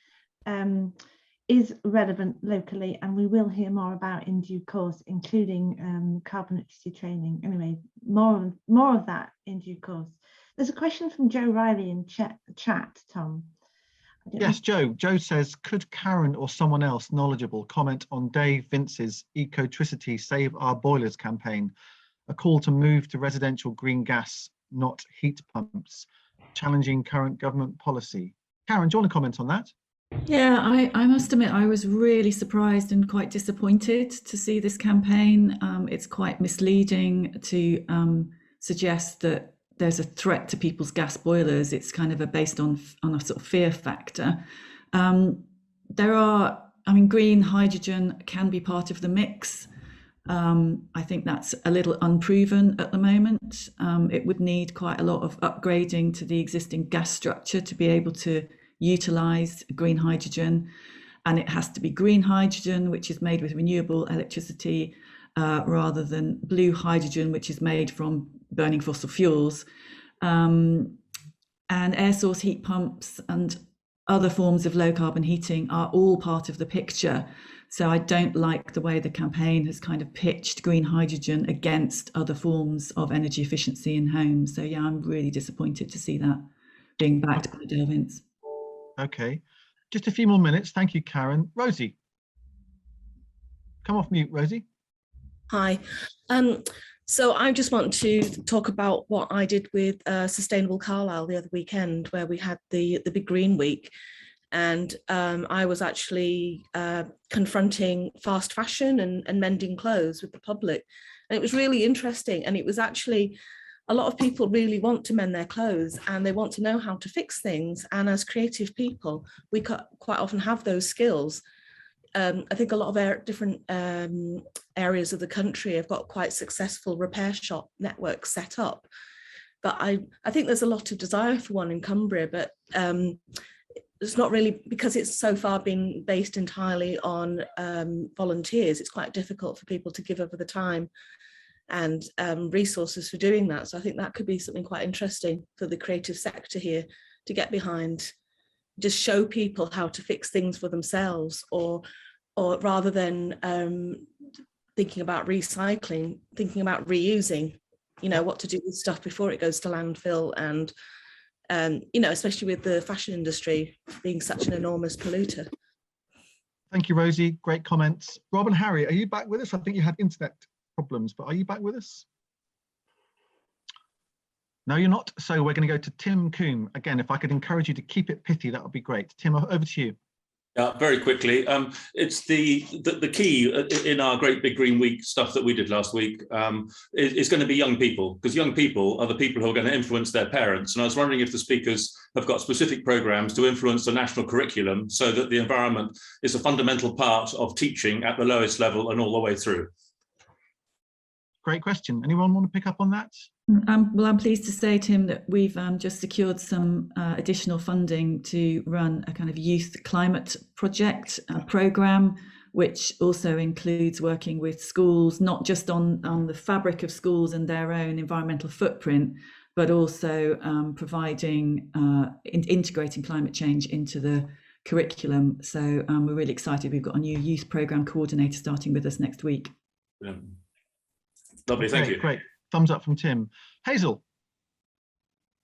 is relevant locally, and we will hear more about in due course, including carbon literacy training. Anyway, more of that in due course. There's a question from Joe Riley in chat, Tom. Yes, Joe says, could Karen or someone else knowledgeable comment on Dave Vince's Ecotricity Save Our Boilers campaign, a call to move to residential green gas, not heat pumps, challenging current government policy? Karen, do you want to comment on that? Yeah, I must admit, I was really surprised and quite disappointed to see this campaign. It's quite misleading to suggest that there's a threat to people's gas boilers. It's kind of based on a sort of fear factor. Green hydrogen can be part of the mix. I think that's a little unproven at the moment. It would need quite a lot of upgrading to the existing gas structure to be able to utilise green hydrogen. And it has to be green hydrogen, which is made with renewable electricity, rather than blue hydrogen, which is made from burning fossil fuels. And air source heat pumps and other forms of low carbon heating are all part of the picture. So I don't like the way the campaign has kind of pitched green hydrogen against other forms of energy efficiency in homes. So yeah, I'm really disappointed to see that being backed by Delvin's. Okay, just a few more minutes. Thank you, Karen. Rosie, come off mute, Rosie. Hi. So I just want to talk about what I did with Sustainable Carlisle the other weekend, where we had the Big Green Week. And I was actually confronting fast fashion and mending clothes with the public. And it was really interesting. And it was actually, a lot of people really want to mend their clothes and they want to know how to fix things. And as creative people, we quite often have those skills. I think a lot of different areas of the country have got quite successful repair shop networks set up. But I think there's a lot of desire for one in Cumbria, but it's not really, because it's so far been based entirely on volunteers. It's quite difficult for people to give over the time and resources for doing that. So I think that could be something quite interesting for the creative sector here to get behind. Just show people how to fix things for themselves, or rather than thinking about recycling, thinking about reusing, you know, what to do with stuff before it goes to landfill. And you know, especially with the fashion industry being such an enormous polluter. Thank you, Rosie. Great comments. Rob and Harry, are you back with us? I think you had internet problems, but are you back with us? No, you're not. So we're going to go to Tim Coombe. Again, if I could encourage you to keep it pithy, that would be great. Tim, over to you. Very quickly, it's the key in our Great Big Green Week stuff that we did last week is going to be young people, because young people are the people who are going to influence their parents. And I was wondering if the speakers have got specific programs to influence the national curriculum so that the environment is a fundamental part of teaching at the lowest level and all the way through. Great question. Anyone want to pick up on that? Well, I'm pleased to say, Tim, that we've just secured some additional funding to run a kind of youth climate project programme, which also includes working with schools, not just on the fabric of schools and their own environmental footprint, but also providing, integrating climate change into the curriculum. So we're really excited. We've got a new youth programme coordinator starting with us next week. Yeah. Lovely, thank you. Great. Thumbs up from Tim. Hazel.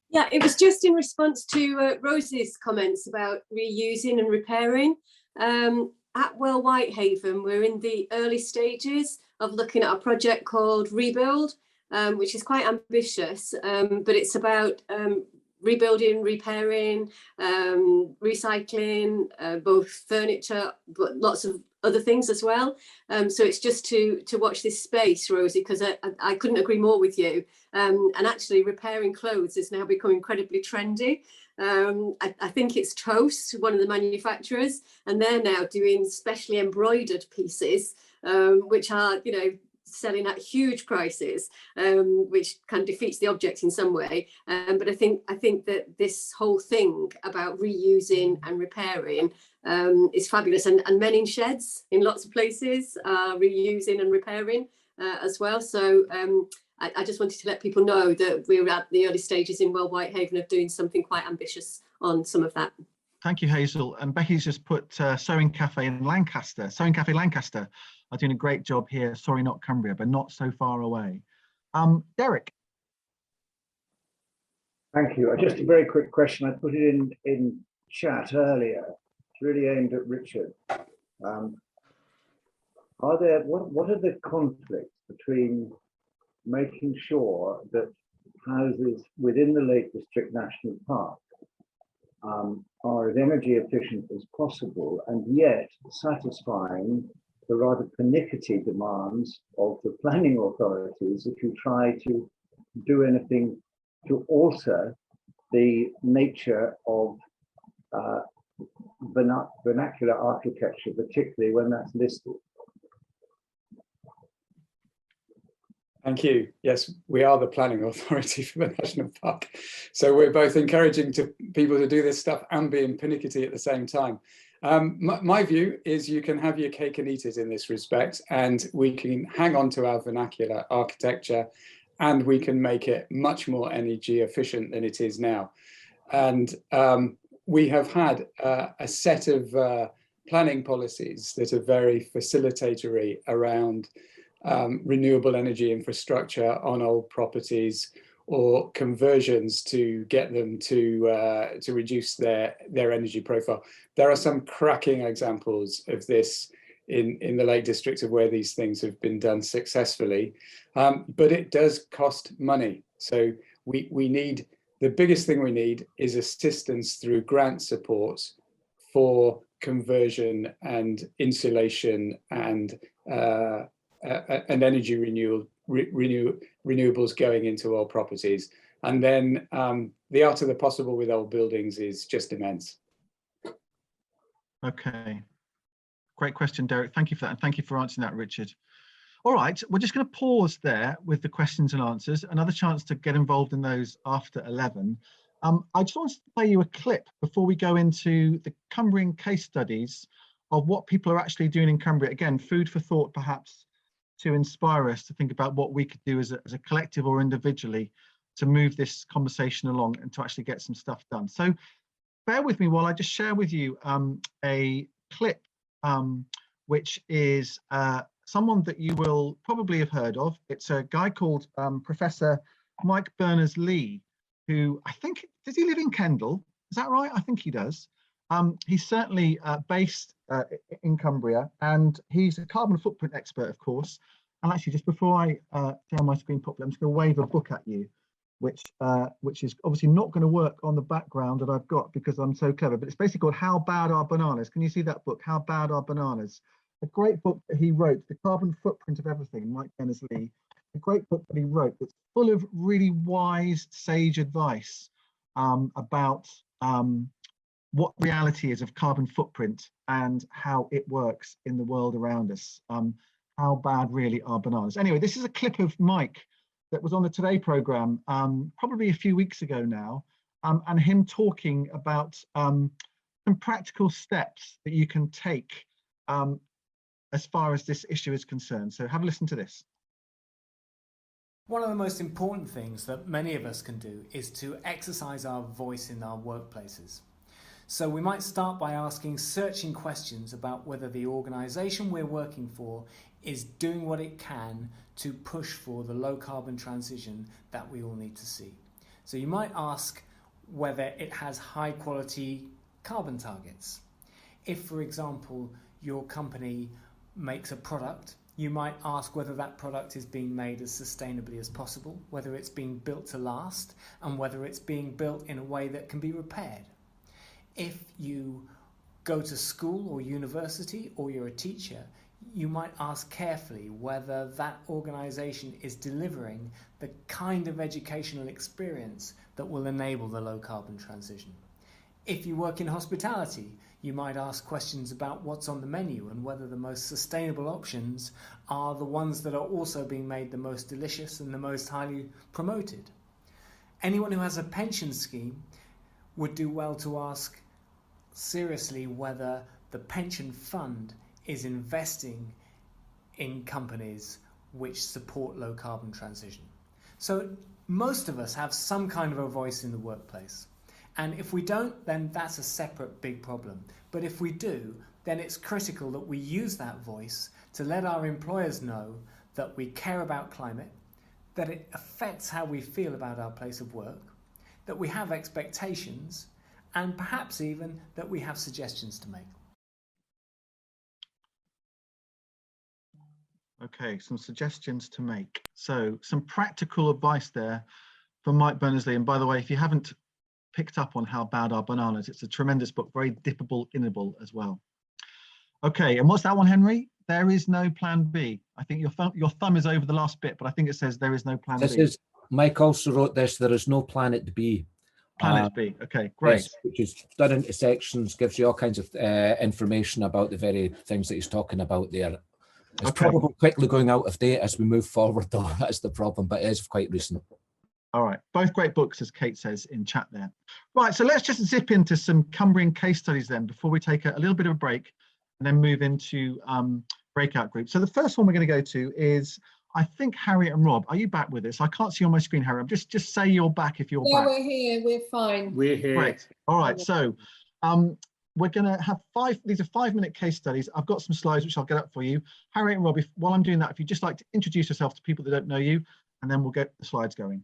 Yeah, it was just in response to Rosie's comments about reusing and repairing. At Well Whitehaven, we're in the early stages of looking at a project called Rebuild, which is quite ambitious, but it's about rebuilding, repairing, recycling, both furniture, but lots of other things as well. So it's just to watch this space, Rosie, because I couldn't agree more with you. And actually repairing clothes is now becoming incredibly trendy. I think it's Toast, one of the manufacturers, and they're now doing specially embroidered pieces, which are, you know, selling at huge prices, which kind of defeats the object in some way. But I think that this whole thing about reusing and repairing is fabulous, and men in sheds in lots of places are reusing and repairing as well. So I just wanted to let people know that we're at the early stages in Well Whitehaven of doing something quite ambitious on some of that. Thank you, Hazel. And Becky's just put Sewing Cafe in Lancaster. Sewing Cafe Lancaster are doing a great job here. Sorry, not Cumbria, but not so far away. Derek. Thank you. Just a very quick question. I put it in chat earlier. It's really aimed at Richard. What are the conflicts between making sure that houses within the Lake District National Park are as energy efficient as possible, and yet satisfying the rather pernickety demands of the planning authorities if you try to do anything to alter the nature of vernacular architecture, particularly when that's listed? Thank you. Yes, we are the planning authority for the national park. So we're both encouraging people to do this stuff and being pernickety at the same time. My view is you can have your cake and eat it in this respect, and we can hang on to our vernacular architecture, and we can make it much more energy efficient than it is now. And we have had a set of planning policies that are very facilitatory around renewable energy infrastructure on old properties, or conversions to get them to reduce their energy profile. There are some cracking examples of this in the Lake District of where these things have been done successfully, but it does cost money. So we need, the biggest thing we need is assistance through grant support for conversion and insulation and energy renewables going into old properties. And then the art of the possible with old buildings is just immense. Okay, great question, Derek. Thank you for that, and thank you for answering that, Richard. All right, we're just going to pause there with the questions and answers. Another chance to get involved in those after 11. I just wanted to play you a clip before we go into the Cumbrian case studies of what people are actually doing in Cumbria. Again, food for thought, perhaps, to inspire us to think about what we could do as a collective or individually to move this conversation along and to actually get some stuff done. So bear with me while I just share with you a clip, which is someone that you will probably have heard of. It's a guy called Professor Mike Berners-Lee, who I think, does he live in Kendal? Is that right? I think he does. He's certainly based in Cumbria, and he's a carbon footprint expert, of course. And actually, just before I share my screen properly, I'm just going to wave a book at you, which is obviously not going to work on the background that I've got because I'm so clever. But it's basically called How Bad Are Bananas? Can you see that book, How Bad Are Bananas? A great book that he wrote, The Carbon Footprint of Everything, Mike Berners-Lee. A great book that he wrote that's full of really wise, sage advice about what reality is of carbon footprint and how it works in the world around us. How bad really are bananas? Anyway, this is a clip of Mike that was on the Today programme probably a few weeks ago now, and him talking about some practical steps that you can take as far as this issue is concerned. So have a listen to this. One of the most important things that many of us can do is to exercise our voice in our workplaces. So we might start by asking searching questions about whether the organisation we're working for is doing what it can to push for the low carbon transition that we all need to see. So you might ask whether it has high quality carbon targets. If, for example, your company makes a product, you might ask whether that product is being made as sustainably as possible, whether it's being built to last, and whether it's being built in a way that can be repaired. If you go to school or university or you're a teacher, you might ask carefully whether that organisation is delivering the kind of educational experience that will enable the low carbon transition. If you work in hospitality, you might ask questions about what's on the menu and whether the most sustainable options are the ones that are also being made the most delicious and the most highly promoted. Anyone who has a pension scheme would do well to ask seriously whether the pension fund is investing in companies which support low carbon transition. So most of us have some kind of a voice in the workplace. And if we don't, then that's a separate big problem. But if we do, then it's critical that we use that voice to let our employers know that we care about climate, that it affects how we feel about our place of work, that we have expectations, and perhaps even that we have suggestions to make. Okay, some suggestions to make. So some practical advice there from Mike Berners-Lee. And by the way, if you haven't picked up on How Bad Are Bananas, it's a tremendous book, very dippable, innable as well. Okay, and what's that one, Henry? There is no plan B. I think your thumb is over the last bit, but I think it says there is no plan This B. is, Mike also wrote this, there is no planet B. Planet B, okay, great. Yes, which is done into sections, gives you all kinds of information about the very things that he's talking about there. It's Okay. probably quickly going out of date as we move forward, though. That's the problem, but it is quite recent. All right, both great books, as Kate says in chat there. Right, so let's just zip into some Cumbrian case studies then before we take a little bit of a break and then move into breakout groups. So the first one we're going to go to is, I think, Harriet and Rob. Are you back with us? I can't see on my screen, Harriet. Just say you're back if you're back. We're here. We're fine. We're here. Great. All right, so we're going to have these are 5-minute case studies. I've got some slides which I'll get up for you. Harriet and Rob, while I'm doing that, if you'd just like to introduce yourself to people that don't know you, and then we'll get the slides going.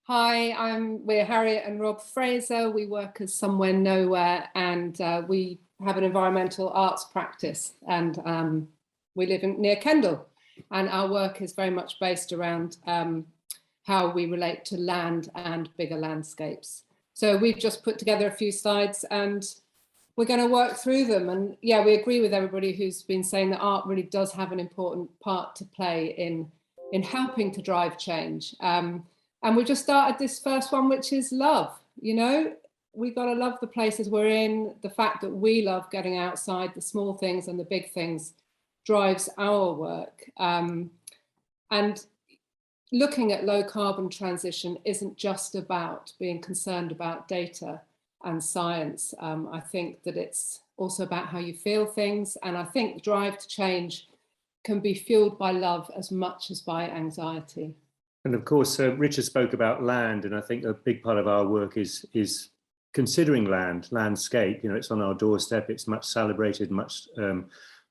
Hi, we're Harriet and Rob Fraser. We work as Somewhere Nowhere, and we have an environmental arts practice, and we live near Kendal, and our work is very much based around how we relate to land and bigger landscapes. So we've just put together a few slides and we're going to work through them. And yeah, we agree with everybody who's been saying that art really does have an important part to play in helping to drive change. And we just started this first one, which is love. You know, we got to love the places we're in. The fact that we love getting outside, the small things and the big things drives our work. And looking at low carbon transition isn't just about being concerned about data and science. I think that it's also about how you feel things. And I think the drive to change can be fueled by love as much as by anxiety. And of course, Richard spoke about land, and I think a big part of our work is considering landscape. You know, it's on our doorstep, it's much celebrated, much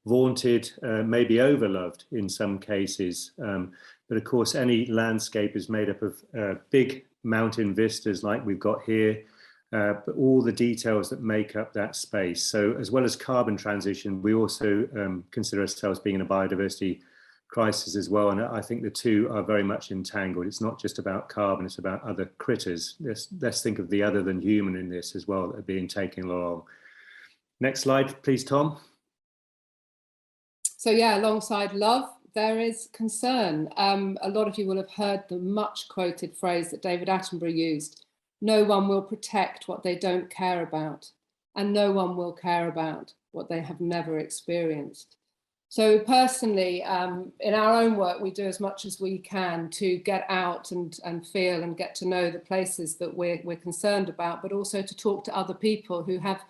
vaunted, maybe overloved in some cases. But of course, any landscape is made up of big mountain vistas like we've got here, but all the details that make up that space. So as well as carbon transition, we also consider ourselves being in a biodiversity crisis as well. And I think the two are very much entangled. It's not just about carbon, it's about other critters. Let's think of the other than human in this as well that are being taken along. Next slide, please, Tom. So yeah, alongside love, there is concern. A lot of you will have heard the much quoted phrase that David Attenborough used: no one will protect what they don't care about, and no one will care about what they have never experienced. So personally, in our own work, we do as much as we can to get out and feel and get to know the places that we're concerned about, but also to talk to other people who have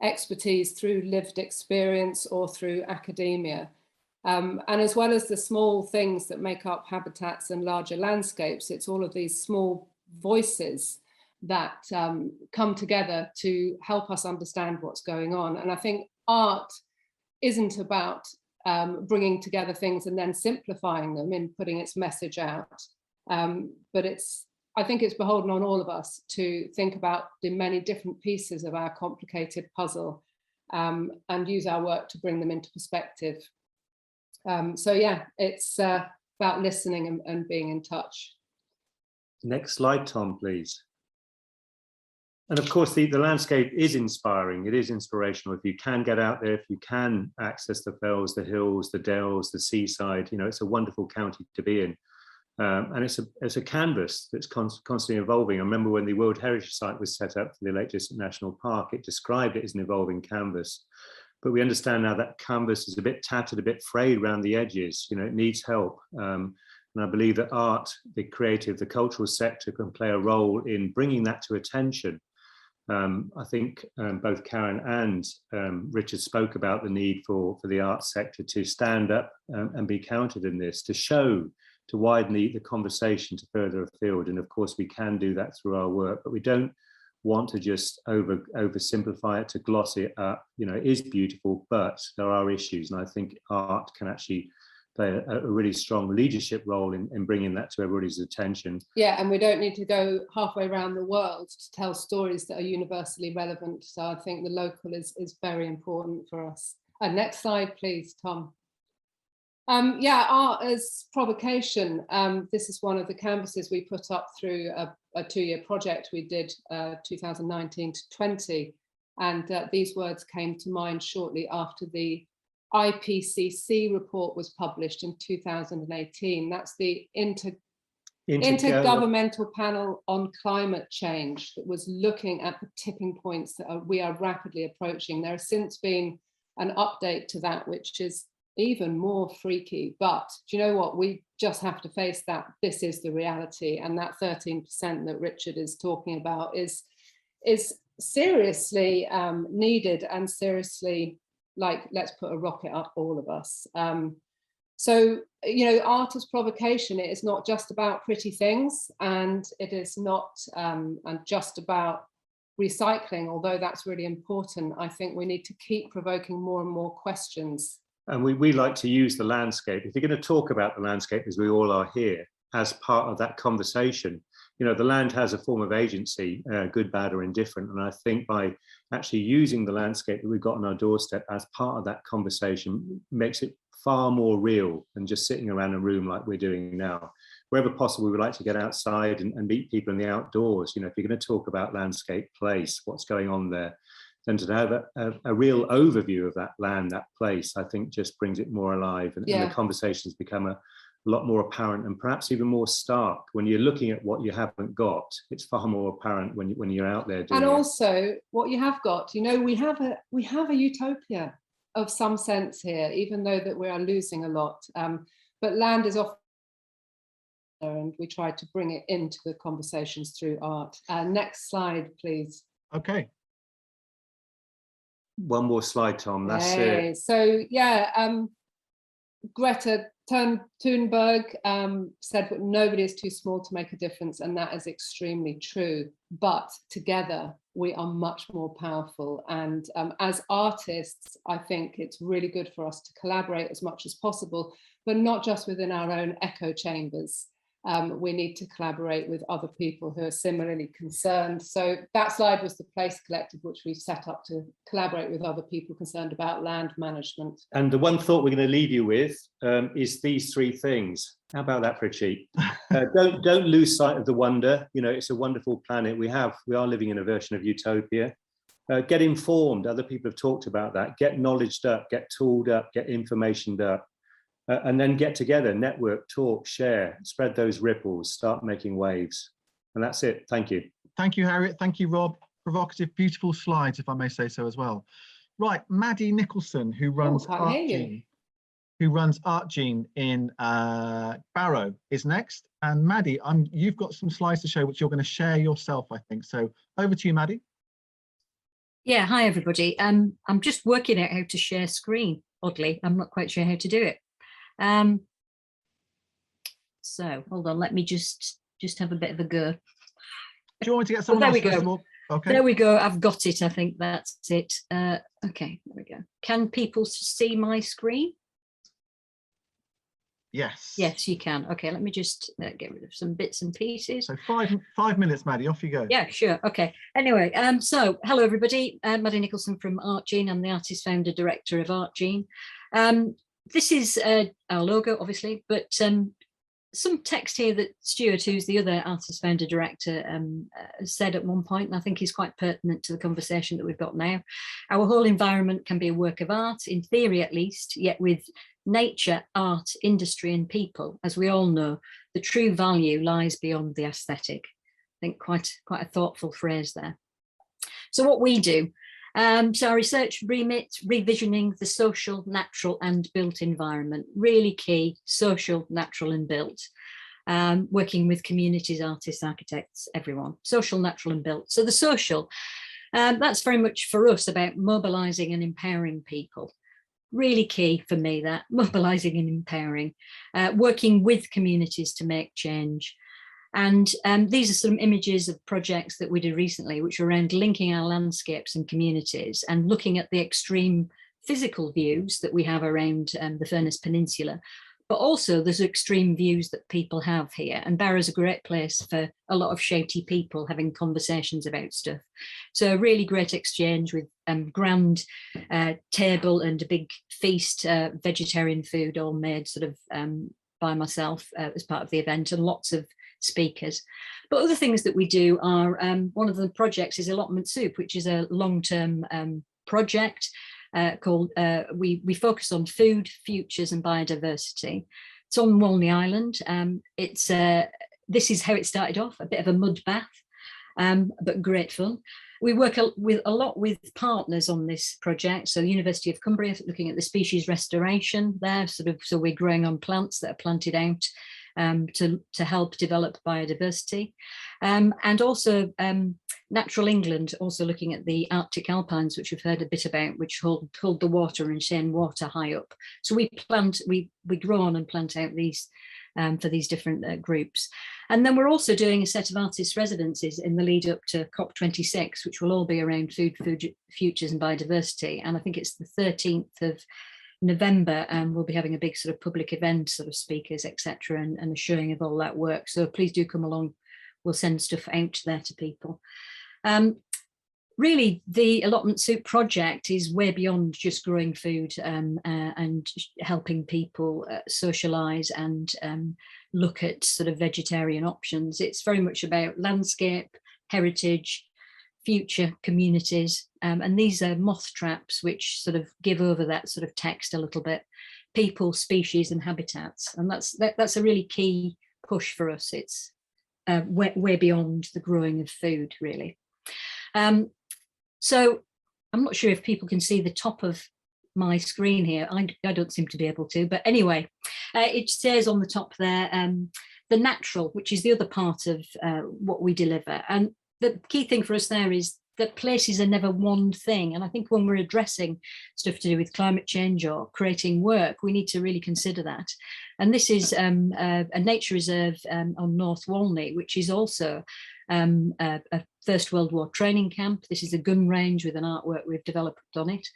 expertise through lived experience or through academia. And as well as the small things that make up habitats and larger landscapes, it's all of these small voices that come together to help us understand what's going on. And I think art isn't about bringing together things and then simplifying them in putting its message out. But I think it's beholden on all of us to think about the many different pieces of our complicated puzzle and use our work to bring them into perspective. So yeah, it's about listening and being in touch. Next slide, Tom, please. And of course, the landscape is inspiring. It is inspirational. If you can get out there, if you can access the fells, the hills, the dales, the seaside, you know, it's a wonderful county to be in. And it's a canvas that's constantly evolving. I remember when the World Heritage Site was set up for the Lake District National Park, it described it as an evolving canvas. But we understand now that canvas is a bit tattered, a bit frayed around the edges. You know, it needs help. And I believe that art, the creative, the cultural sector can play a role in bringing that to attention. I think both Karen and Richard spoke about the need for the arts sector to stand up and be counted in this, to widen the conversation to further afield. And of course, we can do that through our work, but we don't want to just oversimplify it, to gloss it up. You know, it is beautiful, but there are issues. And I think art can actually play a really strong leadership role in bringing that to everybody's attention. Yeah, and we don't need to go halfway around the world to tell stories that are universally relevant. So I think the local is very important for us. Next slide, please, Tom. Yeah, art as provocation. This is one of the canvases we put up through a 2-year project we did 2019 to 20. And these words came to mind shortly after the IPCC report was published in 2018. That's the Intergovernmental Panel on Climate Change that was looking at the tipping points that we are rapidly approaching. There has since been an update to that, which is even more freaky. But do you know what? We just have to face that. This is the reality. And that 13% that Richard is talking about is seriously needed, and seriously, like, let's put a rocket up, all of us. So, you know, art as provocation, it is not just about pretty things, and it is not just about recycling, although that's really important. I think we need to keep provoking more and more questions. And we like to use the landscape, if you're going to talk about the landscape, as we all are here, as part of that conversation. You know, the land has a form of agency, good, bad, or indifferent. And I think by actually using the landscape that we've got on our doorstep as part of that conversation makes it far more real than just sitting around a room like we're doing now. Wherever possible, we would like to get outside and meet people in the outdoors. You know, if you're going to talk about landscape, place, what's going on there, then to have a real overview of that land, that place, I think just brings it more alive, and the conversations become a lot more apparent, and perhaps even more stark. When you're looking at what you haven't got, it's far more apparent when you're out there doing and it. Also what you have got, you know, we have a utopia of some sense here, even though that we are losing a lot, but land is often, and we try to bring it into the conversations through art. Next slide, please. Okay. One more slide, Tom, that's it. So yeah, Greta Thunberg said that nobody is too small to make a difference, and that is extremely true. But together we are much more powerful. And as artists, I think it's really good for us to collaborate as much as possible, but not just within our own echo chambers. We need to collaborate with other people who are similarly concerned. So that slide was the Place Collective, which we set up to collaborate with other people concerned about land management. And the one thought we're going to leave you with is these three things. How about that for a cheat? Don't lose sight of the wonder. You know, it's a wonderful planet. We are living in a version of utopia. Get informed. Other people have talked about that. Get knowledged up, get tooled up, get informationed up. And then get together, network, talk, share, spread those ripples, start making waves. And that's it. Thank you. Thank you, Harriet. Thank you, Rob. Provocative, beautiful slides, if I may say so as well. Right, Maddie Nicholson, who runs ArtGene in Barrow, is next. And Maddie, you've got some slides to show, which you're going to share yourself, I think. So over to you, Maddie. Yeah, hi, everybody. I'm just working out how to share screen, oddly. I'm not quite sure how to do it. So hold on, let me just have a bit of a go. Do you want me to get someone else first of all? Okay. There we go. I've got it. I think that's it. Okay, there we go. Can people see my screen? Yes. Yes, you can. Okay, let me just get rid of some bits and pieces. So five minutes, Maddie, off you go. Yeah, sure. Okay. Anyway, so hello everybody. Maddie Nicholson from ArtGene. I'm the artist founder director of ArtGene. This is our logo, obviously, but some text here that Stuart, who's the other artist founder director, said at one point, and I think is quite pertinent to the conversation that we've got now. Our whole environment can be a work of art, in theory at least, yet with nature, art, industry and people, as we all know, the true value lies beyond the aesthetic. I think quite a thoughtful phrase there. So what we do, so our research remit, revisioning the social, natural and built environment, really key, social, natural and built. Working with communities, artists, architects, everyone, social, natural and built. So the social, that's very much for us about mobilising and empowering people. Really key for me, that mobilising and empowering, working with communities to make change. And these are some images of projects that we did recently, which are around linking our landscapes and communities and looking at the extreme physical views that we have around the Furness Peninsula, but also there's extreme views that people have here. And Barrow's a great place for a lot of shouty people having conversations about stuff. So a really great exchange with grand table and a big feast, vegetarian food all made sort of by myself as part of the event, and lots of speakers. But other things that we do are, one of the projects is Allotment Soup, which is a long-term project called, we focus on food, futures and biodiversity. It's on Walney Island. This is how it started off, a bit of a mud bath, but great fun. We work with a lot with partners on this project. So University of Cumbria, looking at the species restoration there, so we're growing on plants that are planted out to help develop biodiversity. And also Natural England, also looking at the Arctic alpines, which we've heard a bit about, which hold the water and send water high up. So we grow on and plant out these for these different groups. And then we're also doing a set of artist residencies in the lead up to COP26, which will all be around food futures and biodiversity. And I think it's the 13th of November, and we'll be having a big sort of public event, sort of speakers, etc., and a showing of all that work. So please do come along. We'll send stuff out there to people. Really, the Allotment Soup project is way beyond just growing food and helping people socialise and look at sort of vegetarian options. It's very much about landscape, heritage, future communities, and these are moth traps which sort of give over that sort of text a little bit. People, species, and habitats, and that's a really key push for us. It's way beyond the growing of food, really. So I'm not sure if people can see the top of my screen here. I don't seem to be able to, but anyway, it says on the top there, the natural, which is the other part of what we deliver. And the key thing for us there is that places are never one thing. And I think when we're addressing stuff to do with climate change or creating work, we need to really consider that. And this is a nature reserve on North Walney, which is also a First World War training camp. This is a gun range with an artwork we've developed on it.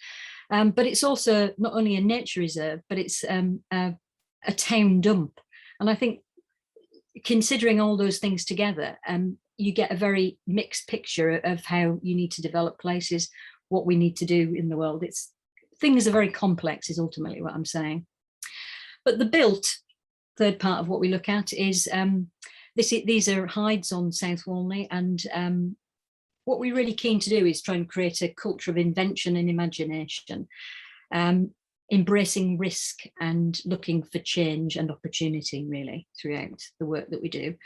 But it's also not only a nature reserve, but it's a town dump. And I think considering all those things together, you get a very mixed picture of how you need to develop places, what we need to do in the world. Things are very complex is ultimately what I'm saying. But the built, third part of what we look at is, these are hides on South Walney, and what we're really keen to do is try and create a culture of invention and imagination, embracing risk and looking for change and opportunity really throughout the work that we do.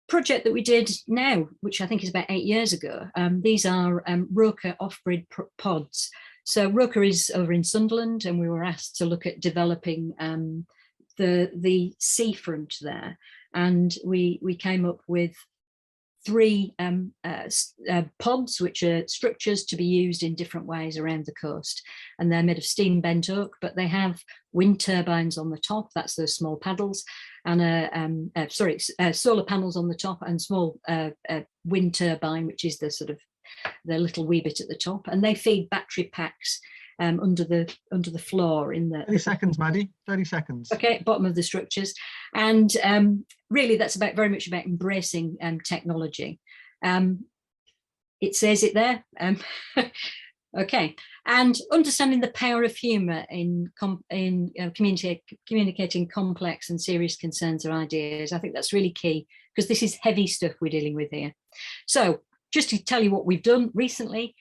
Project that we did now, which I think is about 8 years ago, these are Roker off-grid pods. So Roker is over in Sunderland, and we were asked to look at developing the seafront there. And we came up with 3 pods, which are structures to be used in different ways around the coast. And they're made of steam bent oak, but they have wind turbines on the top, that's those small paddles, and solar panels on the top, and small wind turbine, which is the sort of the little wee bit at the top, and they feed battery packs under the floor in the 30 seconds, Maddie, 30 seconds. Okay, bottom of the structures. And really that's very much about embracing technology. It says it there. Okay, and understanding the power of humour in communicating complex and serious concerns or ideas. I think that's really key, because this is heavy stuff we're dealing with here. So just to tell you what we've done recently,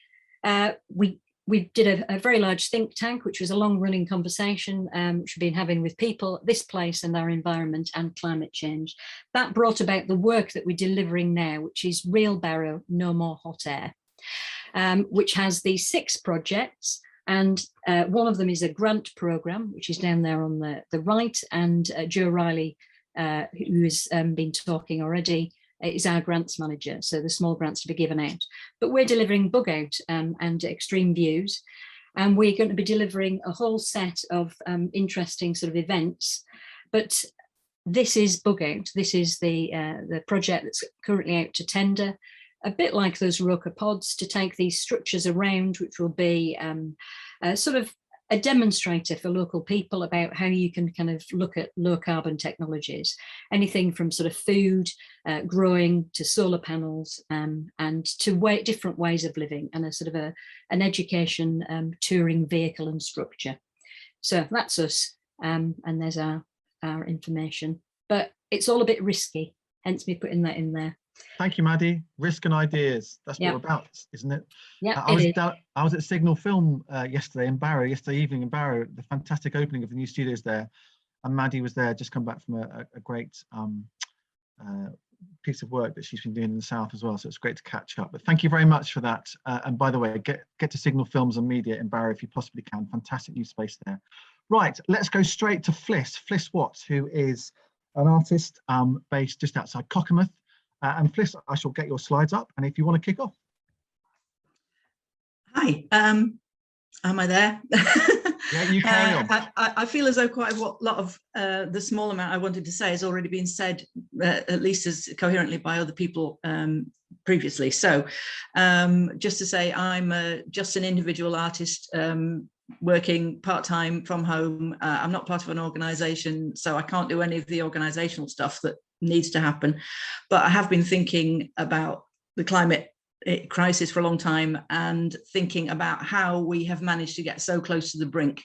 we did a very large think tank, which was a long-running conversation which we've been having with people, this place and our environment and climate change. That brought about the work that we're delivering now, which is Real Barrow, No More Hot Air, which has these 6 projects. And one of them is a grant programme, which is down there on the right. And Joe Riley, who has been talking already, is our grants manager, so the small grants to be given out. But we're delivering Bug Out and Extreme Views, and we're going to be delivering a whole set of interesting sort of events. But this is Bug Out. This is the project that's currently out to tender, a bit like those Roker pods, to take these structures around, which will be sort of a demonstrator for local people about how you can kind of look at low carbon technologies, anything from sort of food, growing, to solar panels, and to different ways of living, and a sort of an education touring vehicle and structure. So that's us, and there's our information, but it's all a bit risky, hence me putting that in there. Thank you, Maddie. Risk and ideas. That's what we're about, isn't it? Yeah, I was at Signal Film yesterday evening in Barrow, the fantastic opening of the new studios there. And Maddie was there, just come back from a great piece of work that she's been doing in the South as well. So it's great to catch up. But thank you very much for that. And by the way, get to Signal Films and Media in Barrow if you possibly can. Fantastic new space there. Right, let's go straight to Fliss Watts, who is an artist based just outside Cockermouth. And Fliss, I shall get your slides up, and if you want to kick off. Hi, am I there? Yeah, you carry on. I feel as though quite a lot of the small amount I wanted to say has already been said, at least as coherently by other people previously. So just to say, I'm just an individual artist working part-time from home. I'm not part of an organisation, so I can't do any of the organisational stuff that needs to happen. But I have been thinking about the climate crisis for a long time and thinking about how we have managed to get so close to the brink,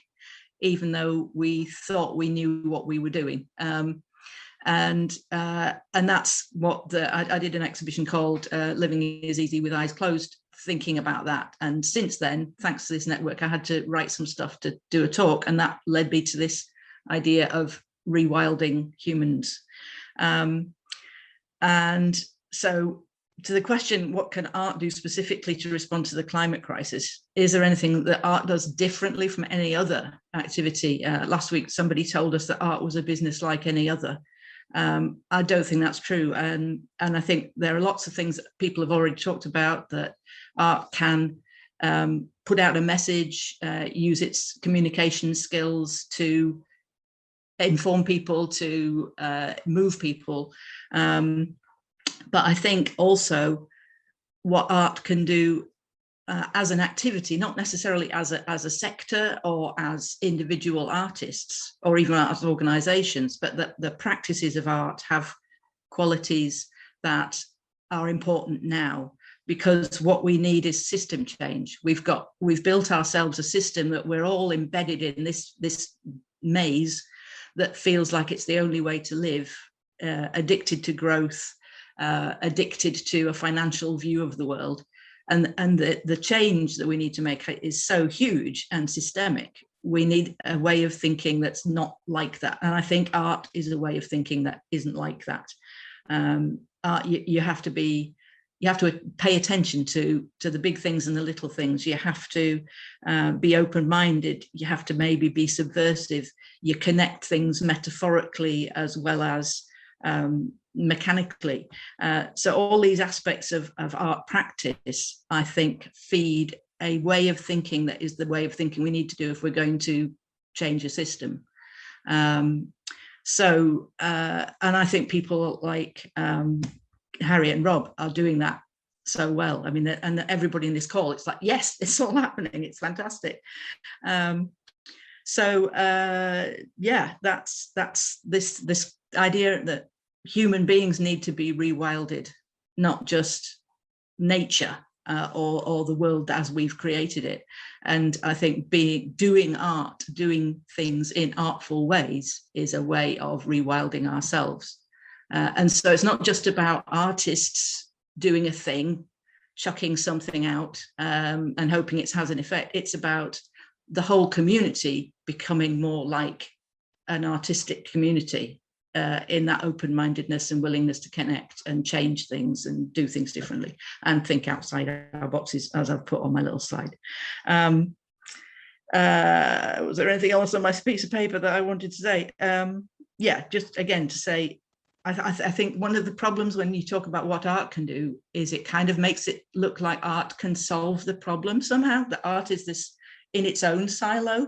even though we thought we knew what we were doing. And that's what I did an exhibition called Living is Easy with Eyes Closed, thinking about that. And since then, thanks to this network, I had to write some stuff to do a talk, and that led me to this idea of rewilding humans. And so to the question, what can art do specifically to respond to the climate crisis? Is there anything that art does differently from any other activity? Last week, somebody told us that art was a business like any other. I don't think that's true. And I think there are lots of things that people have already talked about, that art can put out a message, use its communication skills to inform people, to move people. But I think also what art can do as an activity, not necessarily as a sector or as individual artists or even as organizations, but that the practices of art have qualities that are important now, because what we need is system change. We've built ourselves a system that we're all embedded in, this maze that feels like it's the only way to live, addicted to growth, addicted to a financial view of the world. And the change that we need to make is so huge and systemic. We need a way of thinking that's not like that. And I think art is a way of thinking that isn't like that. Art, you have to pay attention to the big things and the little things. You have to be open-minded. You have to maybe be subversive. You connect things metaphorically as well as mechanically. So all these aspects of art practice, I think, feed a way of thinking that is the way of thinking we need to do if we're going to change a system. And I think people like Harry and Rob are doing that so well. I mean, and everybody in this call, it's like, yes, it's all happening. It's fantastic. Yeah, that's this idea that human beings need to be rewilded, not just nature or the world as we've created it. And I think doing art, doing things in artful ways is a way of rewilding ourselves. And so it's not just about artists doing a thing, chucking something out and hoping it has an effect. It's about the whole community becoming more like an artistic community in that open-mindedness and willingness to connect and change things and do things differently and think outside our boxes, as I've put on my little slide. Was there anything else on my piece of paper that I wanted to say? Yeah, just again to say, I think one of the problems when you talk about what art can do is it kind of makes it look like art can solve the problem somehow, that art is this in its own silo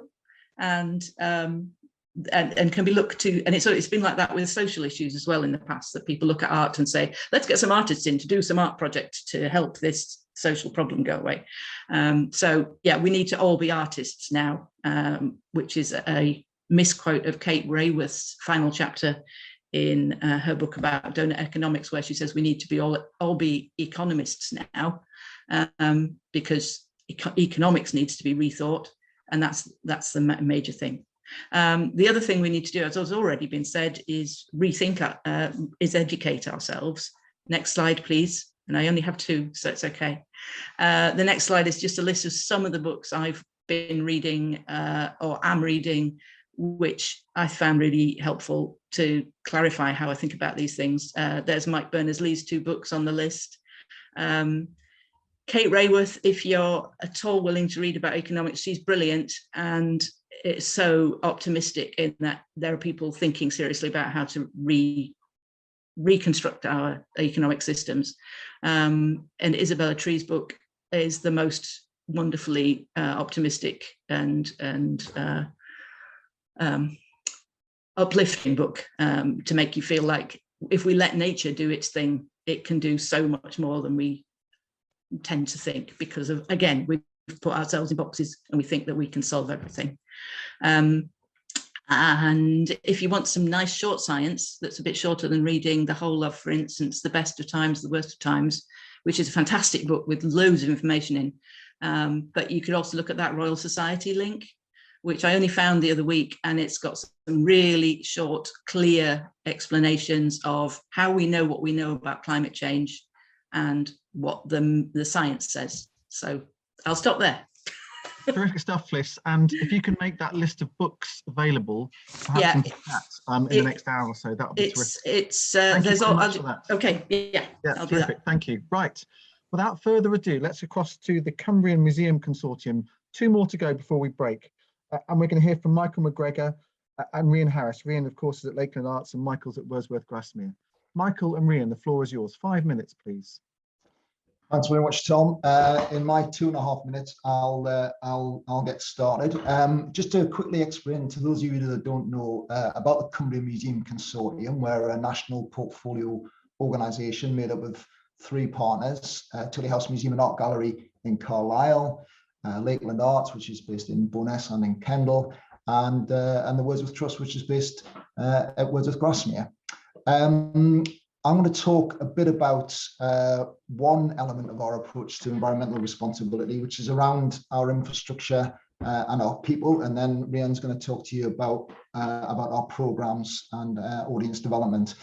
and can be looked to, and it's been like that with social issues as well in the past, that people look at art and say, let's get some artists in to do some art project to help this social problem go away. So yeah, we need to all be artists now, which is a misquote of Kate Raworth's final chapter in her book about donut economics, where she says we need to be all be economists now, because economics needs to be rethought, and that's the major thing. The other thing we need to do, as has already been said, is rethink, is educate ourselves. Next slide, please. And I only have 2, so it's okay. The next slide is just a list of some of the books I've been reading or am reading which I found really helpful to clarify how I think about these things. There's Mike Berners-Lee's 2 books on the list. Kate Rayworth, if you're at all willing to read about economics, she's brilliant, and it's so optimistic in that there are people thinking seriously about how to reconstruct our economic systems. And Isabella Tree's book is the most wonderfully optimistic and uplifting book, to make you feel like if we let nature do its thing, it can do so much more than we tend to think, because of, again, we've put ourselves in boxes and we think that we can solve everything. And if you want some nice short science that's a bit shorter than reading the whole of, for instance, The Best of Times, The Worst of Times, which is a fantastic book with loads of information in, but you could also look at that Royal Society link, which I only found the other week, and it's got some really short, clear explanations of how we know what we know about climate change and what the science says. So I'll stop there. Terrific stuff, Fliss. And if you can make that list of books available, perhaps in chat in the next hour or so, that would be terrific. There's all for that. Okay, yeah, I'll do terrific. that. Thank you. Right, without further ado, let's across to the Cumbrian Museum Consortium. 2 more to go before we break, and we're going to hear from Michael McGregor and Rhian Harris. Rhian, of course, is at Lakeland Arts, and Michael's at Wordsworth Grasmere. Michael and Rhian, the floor is yours. 5 minutes, please. Thanks very much, Tom. In my 2.5 minutes, I'll get started. Just to quickly explain to those of you that don't know about the Cumbria Museum Consortium, we're a national portfolio organisation made up of 3 partners: Tully House Museum and Art Gallery in Carlisle, Lakeland Arts, which is based in Bowness and in Kendal, and the Wordsworth Trust, which is based at Wordsworth Grasmere. I'm going to talk a bit about one element of our approach to environmental responsibility, which is around our infrastructure and our people, and then Rhian's going to talk to you about our programs and audience development.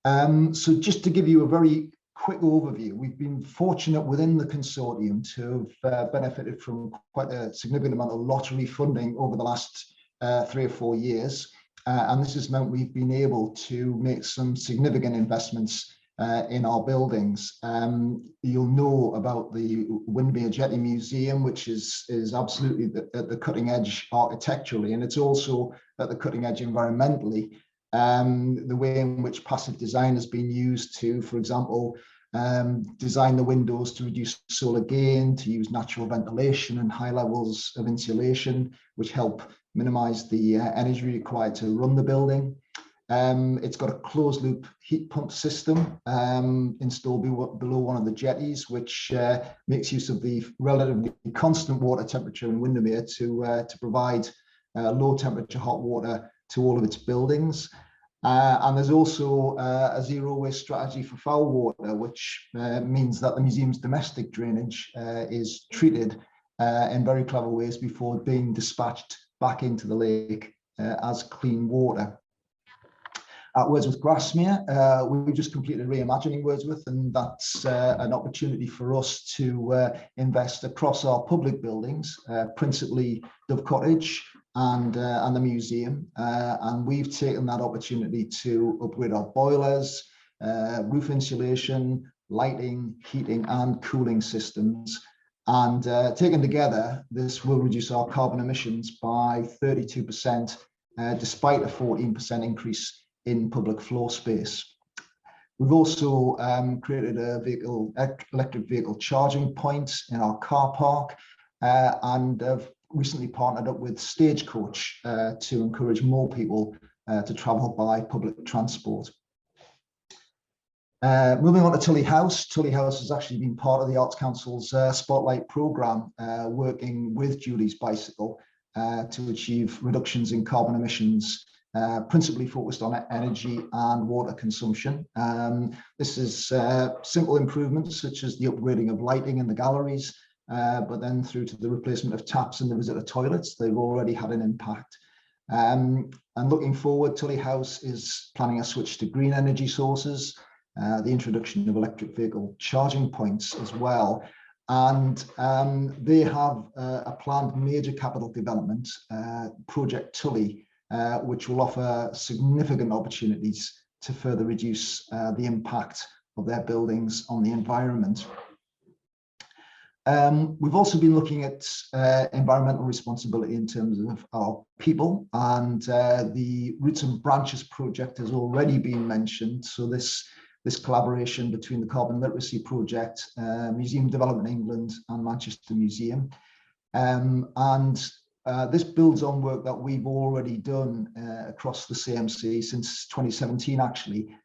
So just to give you a very quick overview, we've been fortunate within the consortium to have benefited from quite a significant amount of lottery funding over the last 3 or 4 years. And this has meant we've been able to make some significant investments in our buildings. You'll know about the Windbeer Jetty Museum, which is absolutely at the cutting edge architecturally, and it's also at the cutting edge environmentally. The way in which passive design has been used to, for example, design the windows to reduce solar gain, to use natural ventilation and high levels of insulation, which help minimize the energy required to run the building. It's got a closed loop heat pump system installed below one of the jetties, which makes use of the relatively constant water temperature in Windermere to provide low temperature hot water to all of its buildings. And there's also a zero waste strategy for foul water, which means that the museum's domestic drainage is treated in very clever ways before being dispatched back into the lake as clean water. At Wordsworth Grasmere, we just completed reimagining Wordsworth, and that's an opportunity for us to invest across our public buildings, principally Dove Cottage and the museum. And we've taken that opportunity to upgrade our boilers, roof insulation, lighting, heating and cooling systems. And taken together, this will reduce our carbon emissions by 32%, despite a 14% increase in public floor space. We've also created a electric vehicle charging point in our car park, and have recently partnered up with Stagecoach to encourage more people to travel by public transport. Moving on to Tully House. Tully House has actually been part of the Arts Council's Spotlight programme, working with Julie's Bicycle to achieve reductions in carbon emissions, principally focused on energy and water consumption. This is simple improvements such as the upgrading of lighting in the galleries, but then through to the replacement of taps in the visitor toilets. They've already had an impact. And looking forward, Tully House is planning a switch to green energy sources, the introduction of electric vehicle charging points as well. And they have a planned major capital development, Project Tully, which will offer significant opportunities to further reduce the impact of their buildings on the environment. We've also been looking at environmental responsibility in terms of our people, and the Roots and Branches project has already been mentioned. So this collaboration between the Carbon Literacy Project, Museum Development England and Manchester Museum. This builds on work that we've already done across the CMC since 2017, actually,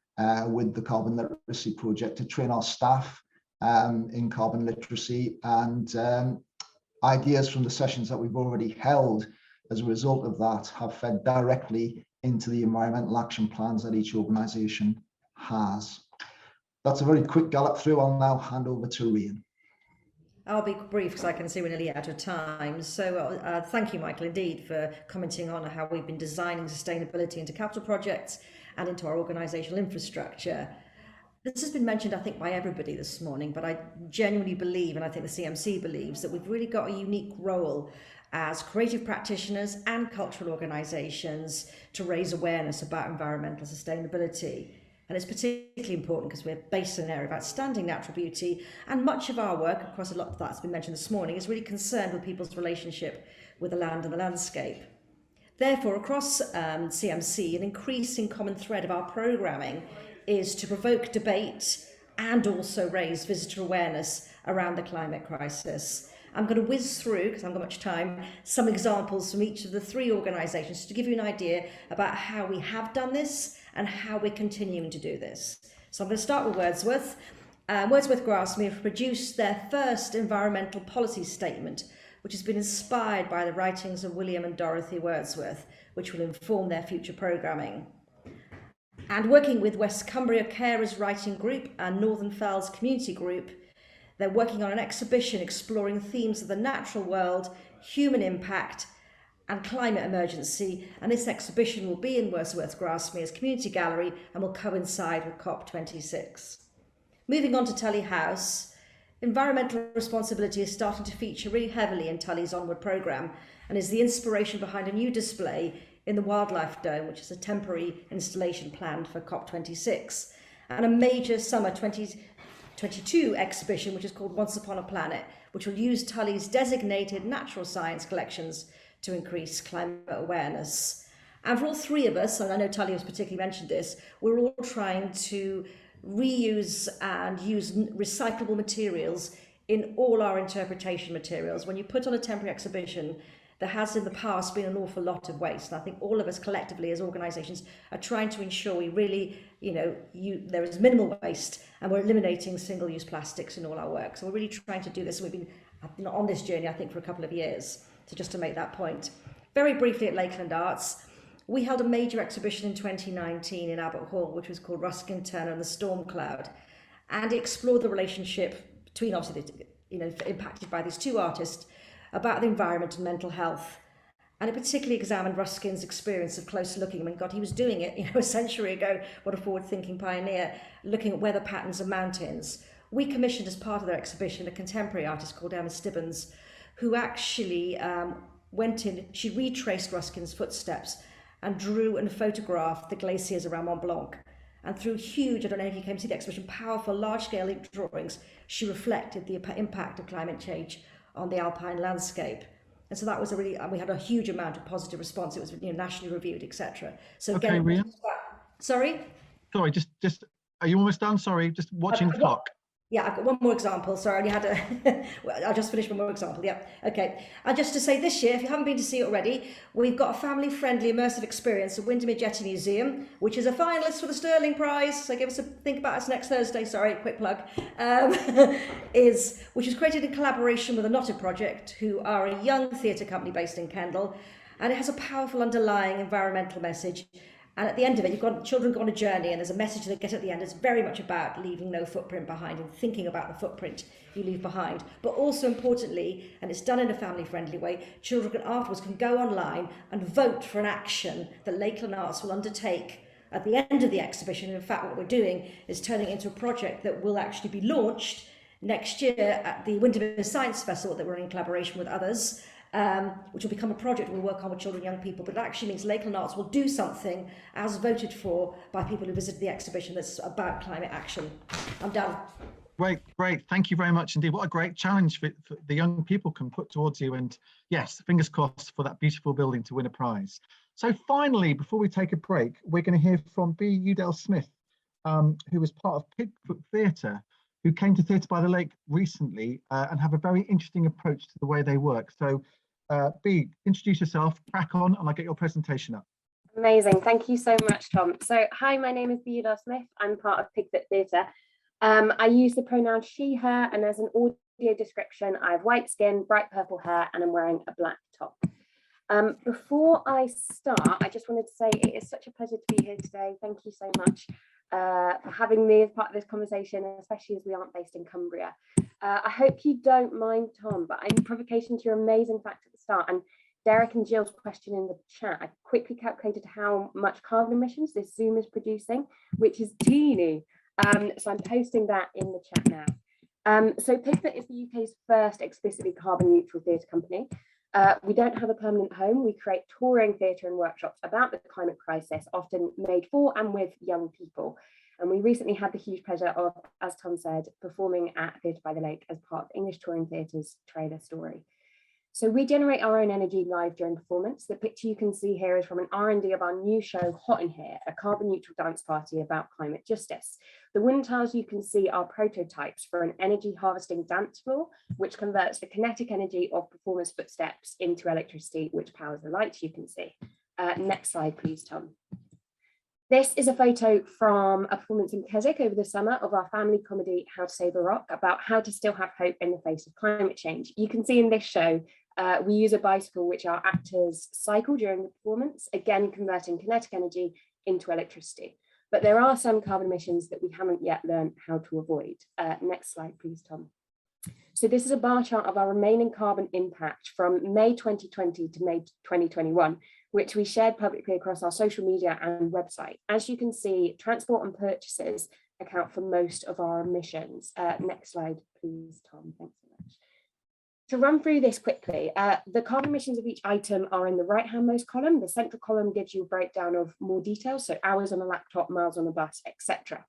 with the Carbon Literacy Project to train our staff in carbon literacy, and ideas from the sessions that we've already held as a result of that have fed directly into the environmental action plans that each organisation has. That's a very quick gallop through. I'll now hand over to Rian. I'll be brief because I can see we're nearly out of time. So thank you, Michael, indeed, for commenting on how we've been designing sustainability into capital projects and into our organisational infrastructure. This has been mentioned, I think, by everybody this morning, but I genuinely believe, and I think the CMC believes, that we've really got a unique role as creative practitioners and cultural organisations to raise awareness about environmental sustainability. And it's particularly important because we're based in an area of outstanding natural beauty, and much of our work, across a lot of that's been mentioned this morning, is really concerned with people's relationship with the land and the landscape. Therefore, across CMC, an increasing common thread of our programming is to provoke debate and also raise visitor awareness around the climate crisis. I'm going to whiz through, because I haven't got much time, some examples from each of the three organisations to give you an idea about how we have done this and how we're continuing to do this. So I'm going to start with Wordsworth. Wordsworth Grasmere have produced their first environmental policy statement, which has been inspired by the writings of William and Dorothy Wordsworth, which will inform their future programming. And working with West Cumbria Carers Writing Group and Northern Fells Community Group, they're working on an exhibition exploring themes of the natural world, human impact and climate emergency, and this exhibition will be in Wordsworth Grasmere's Community Gallery and will coincide with COP26. Moving on to Tully House, environmental responsibility is starting to feature really heavily in Tully's Onward programme and is the inspiration behind a new display in the Wildlife Dome, which is a temporary installation planned for COP26, and a major summer 2022 exhibition, which is called Once Upon a Planet, which will use Tully's designated natural science collections to increase climate awareness. And for all three of us, and I know Tully has particularly mentioned this, we're all trying to reuse and use recyclable materials in all our interpretation materials. When you put on a temporary exhibition, there has in the past been an awful lot of waste. And I think all of us collectively as organisations are trying to ensure we really, there is minimal waste and we're eliminating single-use plastics in all our work. So we're really trying to do this. We've been on this journey, I think, for a couple of years. So just to make that point. Very briefly at Lakeland Arts, we held a major exhibition in 2019 in Abbott Hall, which was called Ruskin Turner and the Storm Cloud. And it explored the relationship between, obviously, impacted by these two artists, about the environment and mental health. And it particularly examined Ruskin's experience of close looking. I mean, God, he was doing it, a century ago. What a forward-thinking pioneer, looking at weather patterns of mountains. We commissioned as part of their exhibition a contemporary artist called Emma Stibbons, who actually went in, she retraced Ruskin's footsteps and drew and photographed the glaciers around Mont Blanc. And through huge, I don't know if you came to see the exhibition, powerful large-scale ink drawings, she reflected the impact of climate change on the alpine landscape. And so that was we had a huge amount of positive response. It was nationally reviewed, etc. So again, okay, Rian. Sorry, just are you almost done? Sorry, just watching the clock. Yeah, I've got one more example. Sorry, I only had I'll just finish one more example. Yeah, okay. And just to say, this year, if you haven't been to see it already, we've got a family-friendly immersive experience at Windbeer Jetty Museum, which is a finalist for the Sterling Prize. So give us a think about us next Thursday. Sorry, quick plug. Which is created in collaboration with the Knotted Project, who are a young theatre company based in Kendal, and it has a powerful underlying environmental message. And at the end of it, you've got children go on a journey, and there's a message they get at the end. It's very much about leaving no footprint behind and thinking about the footprint you leave behind. But also importantly, and it's done in a family-friendly way, children afterwards can go online and vote for an action that Lakeland Arts will undertake at the end of the exhibition. In fact, what we're doing is turning it into a project that will actually be launched next year at the Windbeer Science Festival that we're in collaboration with others. which will become a project we'll work on with children and young people, but it actually means Lakeland Arts will do something as voted for by people who visited the exhibition that's about climate action. I'm done. Great. Thank you very much indeed. What a great challenge for the young people can put towards you. And yes, fingers crossed for that beautiful building to win a prize. So finally, before we take a break, we're going to hear from B. Udell Smith, who was part of Pigfoot Theatre, who came to Theatre by the Lake recently and have a very interesting approach to the way they work. So B, introduce yourself, crack on, and I'll get your presentation up. Amazing. Thank you so much, Tom. So hi, my name is B. Udell Smith. I'm part of Pigfoot Theatre. I use the pronoun she, her, and as an audio description, I have white skin, bright purple hair, and I'm wearing a black top. Before I start, I just wanted to say it is such a pleasure to be here today. Thank you so much for having me as part of this conversation, especially as we aren't based in Cumbria. I hope you don't mind, Tom, but in provocation to your amazing fact at the start, and Derek and Jill's question in the chat, I quickly calculated how much carbon emissions this Zoom is producing, which is teeny. So I'm posting that in the chat now. So Pigfoot is the UK's first explicitly carbon neutral theatre company. We don't have a permanent home. We create touring theatre and workshops about the climate crisis, often made for and with young people. And we recently had the huge pleasure of, as Tom said, performing at Theatre by the Lake as part of English Touring Theatre's trailer story. So we generate our own energy live during performance. The picture you can see here is from an R&D of our new show, Hot in Here, a carbon neutral dance party about climate justice. The wind tiles you can see are prototypes for an energy harvesting dance floor, which converts the kinetic energy of performers' footsteps into electricity, which powers the lights you can see. Next slide, please, Tom. This is a photo from a performance in Keswick over the summer of our family comedy, How to Save a Rock, about how to still have hope in the face of climate change. You can see in this show, we use a bicycle which our actors cycle during the performance, again converting kinetic energy into electricity. But there are some carbon emissions that we haven't yet learned how to avoid. Next slide, please, Tom. So this is a bar chart of our remaining carbon impact from May 2020 to May 2021, which we shared publicly across our social media and website. As you can see, transport and purchases account for most of our emissions. Next slide, please, Tom. Thanks so much. To run through this quickly, the carbon emissions of each item are in the right-handmost column. The central column gives you a breakdown of more details, so hours on a laptop, miles on a bus, etc.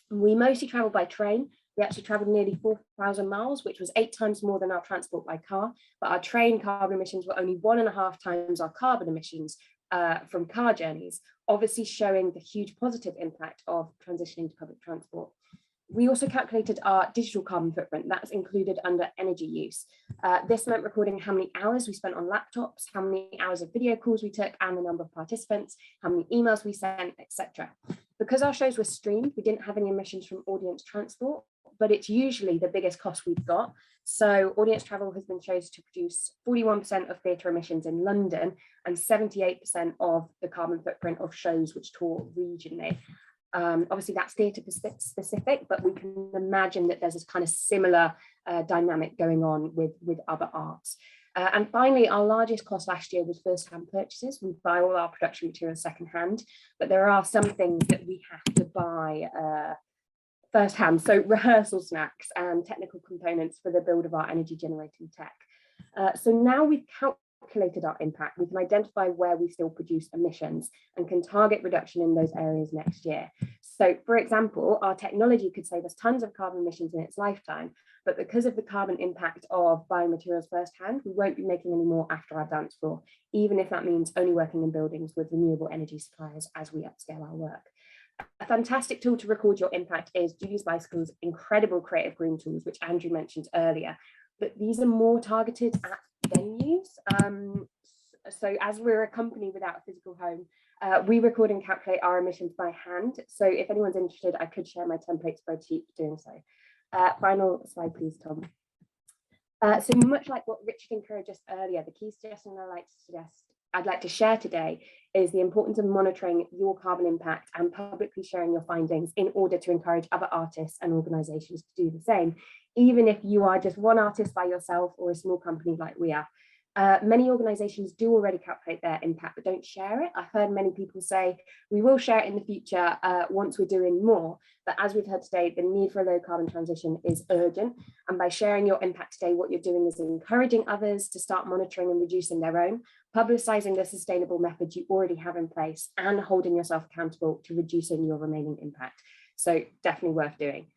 We mostly travel by train. We actually traveled nearly 4,000 miles, which was 8 times more than our transport by car, but our train carbon emissions were only 1.5 times our carbon emissions from car journeys, obviously showing the huge positive impact of transitioning to public transport. We also calculated our digital carbon footprint. That's included under energy use. This meant recording how many hours we spent on laptops, how many hours of video calls we took, and the number of participants, how many emails we sent, etc. Because our shows were streamed, we didn't have any emissions from audience transport, but it's usually the biggest cost we've got. So audience travel has been chosen to produce 41% of theatre emissions in London and 78% of the carbon footprint of shows which tour regionally. Obviously that's theatre specific, but we can imagine that there's this kind of similar dynamic going on with other arts. And finally, our largest cost last year was first-hand purchases. We buy all our production materials second-hand, but there are some things that we have to buy first-hand, so rehearsal snacks and technical components for the build of our energy generating tech. So now we've calculated our impact, we can identify where we still produce emissions and can target reduction in those areas next year. So for example, our technology could save us tons of carbon emissions in its lifetime, but because of the carbon impact of buying materials firsthand, we won't be making any more after our dance floor, even if that means only working in buildings with renewable energy suppliers as we upscale our work. A fantastic tool to record your impact is Julie's Bicycle's incredible creative green tools, which Andrew mentioned earlier, but these are more targeted at venues. So as we're a company without a physical home, we record and calculate our emissions by hand. So if anyone's interested, I could share my template spreadsheet for doing so. Final slide, please, Tom. So much like what Richard encouraged us earlier, the key suggestion I'd like to share today is the importance of monitoring your carbon impact and publicly sharing your findings in order to encourage other artists and organisations to do the same, even if you are just one artist by yourself or a small company like we are. Many organisations do already calculate their impact but don't share it. I've heard many people say we will share it in the future once we're doing more, but as we've heard today, the need for a low carbon transition is urgent, and by sharing your impact today, what you're doing is encouraging others to start monitoring and reducing their own, publicising the sustainable methods you already have in place, and holding yourself accountable to reducing your remaining impact. So definitely worth doing.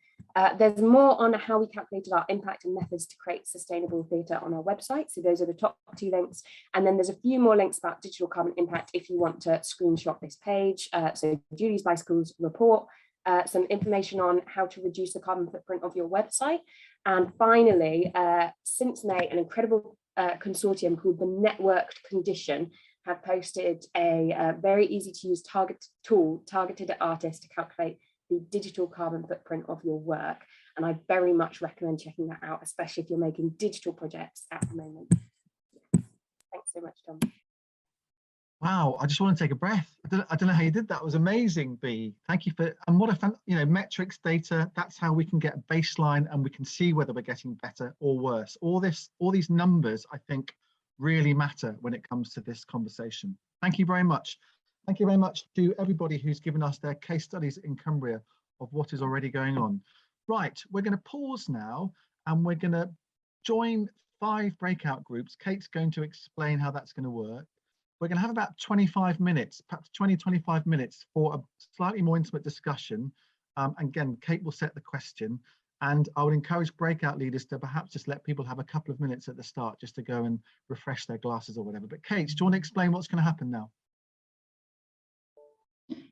There's more on how we calculated our impact and methods to create sustainable theatre on our website. So those are the top 2 links. And then there's a few more links about digital carbon impact if you want to screenshot this page. So Julie's Bicycles report, some information on how to reduce the carbon footprint of your website. And finally, since May, an incredible consortium called the Networked Condition have posted a very easy to use tool targeted at artists to calculate the digital carbon footprint of your work, and I very much recommend checking that out, especially if you're making digital projects at the moment. Thanks so much, Tom. Wow, I just want to take a breath. I don't know how you did that. It was amazing, B. Thank you for, and what a fan, metrics, data, that's how we can get a baseline and we can see whether we're getting better or worse. All these numbers, I think, really matter when it comes to this conversation. Thank you very much. Thank you very much to everybody who's given us their case studies in Cumbria of what is already going on. Right, we're going to pause now and we're going to join 5 breakout groups. Kate's going to explain how that's going to work. We're going to have about 25 minutes, perhaps 20-25 minutes for a slightly more intimate discussion. Again, Kate will set the question, and I would encourage breakout leaders to perhaps just let people have a couple of minutes at the start just to go and refresh their glasses or whatever. But Kate, do you want to explain what's going to happen now?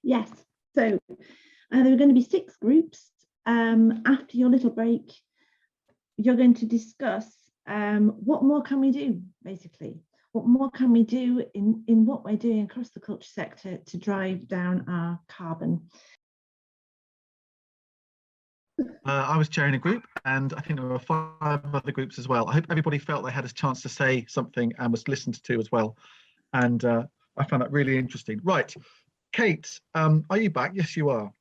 Yes, so there are going to be 6 groups. After your little break, you're going to discuss what more can we do, basically. What more can we do in what we're doing across the culture sector to drive down our carbon? I was chairing a group, and I think there were 5 other groups as well. I hope everybody felt they had a chance to say something and was listened to as well. And I found that really interesting. Right. Kate, are you back? Yes, you are.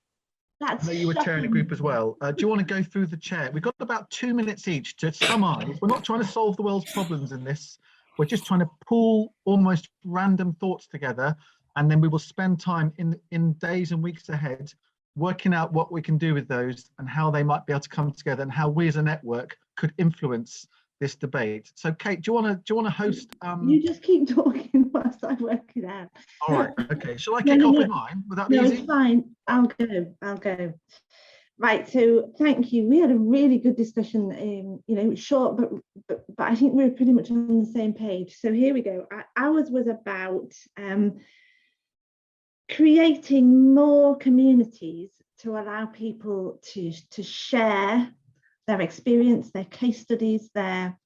I know you were chairing a group as well. Do you want to go through the chair? We've got about 2 minutes each to summarise. We're not trying to solve the world's problems in this. We're just trying to pull almost random thoughts together, and then we will spend time in days and weeks ahead working out what we can do with those and how they might be able to come together and how we as a network could influence this debate. So Kate, do you want to host? You just keep talking whilst I work it out. All right, okay. Shall I kick off with mine? Would that be easy? It's fine. I'll go. Right, so thank you. We had a really good discussion, short, but I think we were pretty much on the same page. So here we go. Ours was about creating more communities to allow people to share their experience, their case studies, their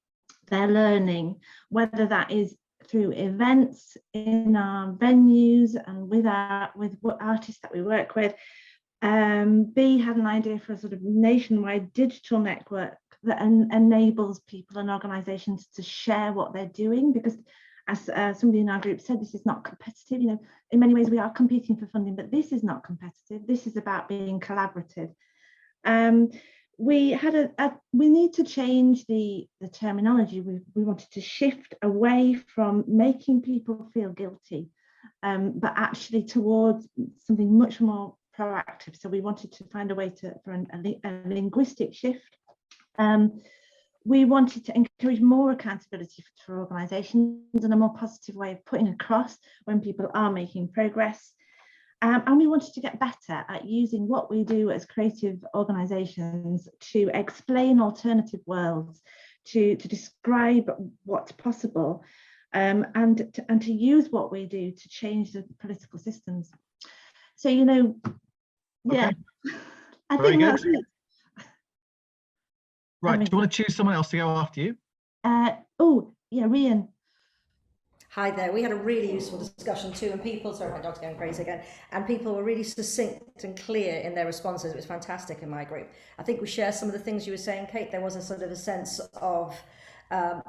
learning, whether that is through events in our venues and with what artists that we work with. B had an idea for a sort of nationwide digital network that enables people and organisations to share what they're doing, because as somebody in our group said, this is not competitive. In many ways we are competing for funding, but this is not competitive. This is about being collaborative. We need to change the terminology. We wanted to shift away from making people feel guilty, but actually towards something much more proactive. So we wanted to find a way for a linguistic shift. We wanted to encourage more accountability for organisations and a more positive way of putting across when people are making progress. And we wanted to get better at using what we do as creative organisations to explain alternative worlds, to describe what's possible, and to use what we do to change the political systems. So, yeah, I think that's it. Right, do you want to choose someone else to go after you? Oh, yeah, Rian. Hi there. We had a really useful discussion too, and people, sorry, my dog's going crazy again, and people were really succinct and clear in their responses. It was fantastic in my group. I think we share some of the things you were saying, Kate. There was a sort of a sense of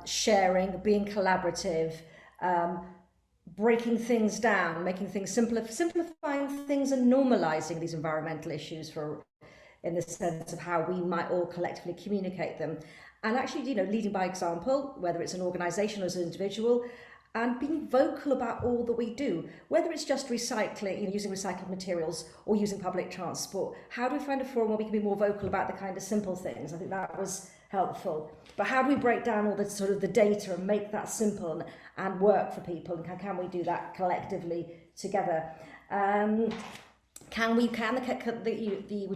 sharing, being collaborative, breaking things down, making things simpler, simplifying things and normalizing these environmental issues in the sense of how we might all collectively communicate them. and actually, leading by example, whether it's an organisation or as an individual, and being vocal about all that we do, whether it's just recycling, using recycled materials or using public transport. How do we find a forum where we can be more vocal about the kind of simple things? I think that was helpful. But how do we break down all the sort of the data and make that simple and work for people? And can we do that collectively together? We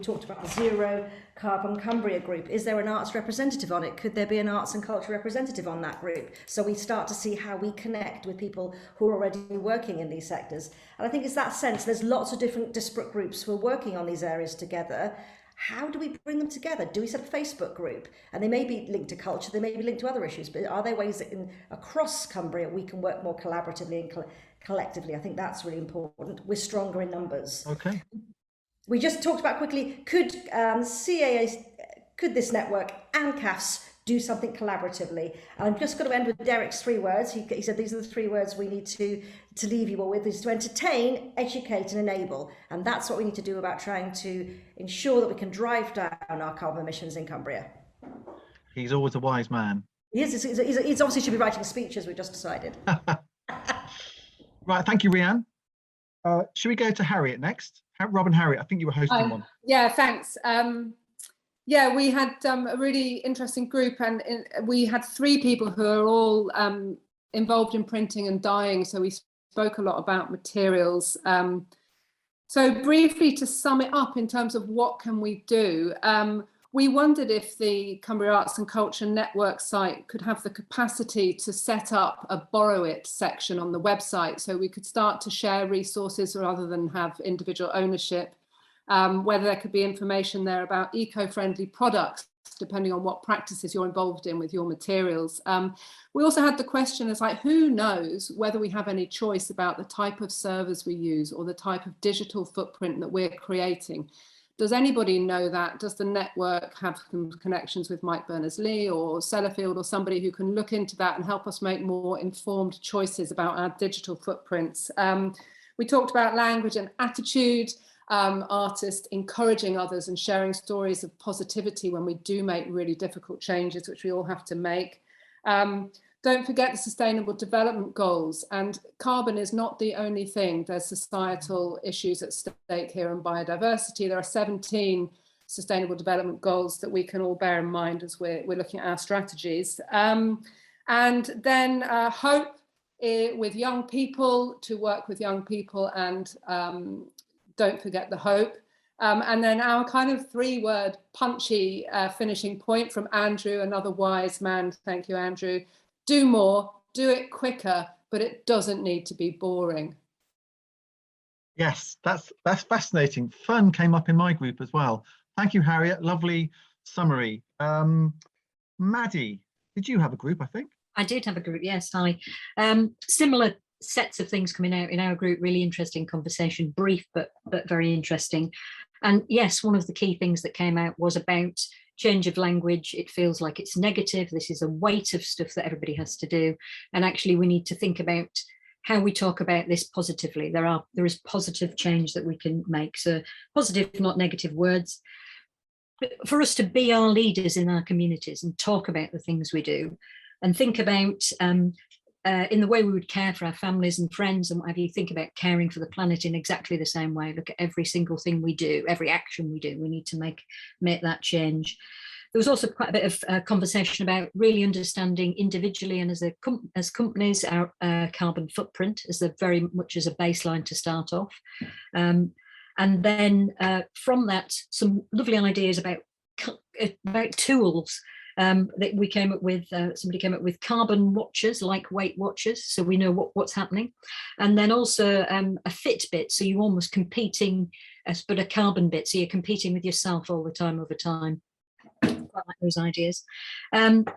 talked about the zero carbon Cumbria group. Is there an arts representative on it? Could there be an arts and culture representative on that group? So we start to see how we connect with people who are already working in these sectors. And I think it's that sense, there's lots of different disparate groups who are working on these areas together. How do we bring them together? Do we set a Facebook group? And they may be linked to culture, they may be linked to other issues, but are there ways that across Cumbria we can work more collaboratively and collectively? I think that's really important. We're stronger in numbers. Okay. We just talked about quickly, could this network and CAFS do something collaboratively? And I'm just going to end with Derek's 3 words. He said these are the 3 words we need to leave you all with, is to entertain, educate and enable. And that's what we need to do about trying to ensure that we can drive down our carbon emissions in Cumbria. He's always a wise man. He is. He's obviously should be writing speeches, we just decided. Right, thank you, Rhiann. Should we go to Harriet next? Rob and Harriet, I think you were hosting one. Yeah, thanks. Yeah, we had a really interesting group, and we had 3 people who are all involved in printing and dyeing, so we spoke a lot about materials. So briefly, to sum it up in terms of what can we do, we wondered if the Cumbria Arts and Culture Network site could have the capacity to set up a borrow it section on the website, so we could start to share resources rather than have individual ownership, whether there could be information there about eco-friendly products, depending on what practices you're involved in with your materials. We also had the question as who knows whether we have any choice about the type of servers we use or the type of digital footprint that we're creating. Does anybody know that? Does the network have connections with Mike Berners-Lee or Sellafield or somebody who can look into that and help us make more informed choices about our digital footprints? We talked about language and attitude, artists encouraging others and sharing stories of positivity when we do make really difficult changes, which we all have to make. Don't forget the Sustainable Development Goals, and carbon is not the only thing. There's societal issues at stake here and biodiversity. There are 17 Sustainable Development Goals that we can all bear in mind as we're looking at our strategies. And then hope with young people, to work with young people, and don't forget the hope. And then our kind of 3-word punchy finishing point from Andrew, another wise man. Thank you, Andrew. Do more, do it quicker, but it doesn't need to be boring. Yes, that's fascinating. Fun came up in my group as well. Thank you, Harriet. Lovely summary. Maddie, did you have a group, I think? I did have a group, yes. Similar sets of things coming out in our group, really interesting conversation, brief but very interesting. And yes, one of the key things that came out was about change of language. It feels like it's negative. This is a weight of stuff that everybody has to do. And actually we need to think about how we talk about this positively. There is positive change that we can make. So positive, not negative words. But for us to be our leaders in our communities and talk about the things we do and think about in the way we would care for our families and friends and whatever, you think about caring for the planet in exactly the same way. Look at every single thing we do, every action we do. We need to make that change. There was also quite a bit of conversation about really understanding individually and as companies our carbon footprint as very much as a baseline to start off. And then from that, some lovely ideas about tools that we came up with. Somebody came up with carbon watches, lightweight watches, so we know what's happening. And then also a Fitbit, so you're almost competing, but a carbon bit, so you're competing with yourself all the time over time. Quite like those ideas. And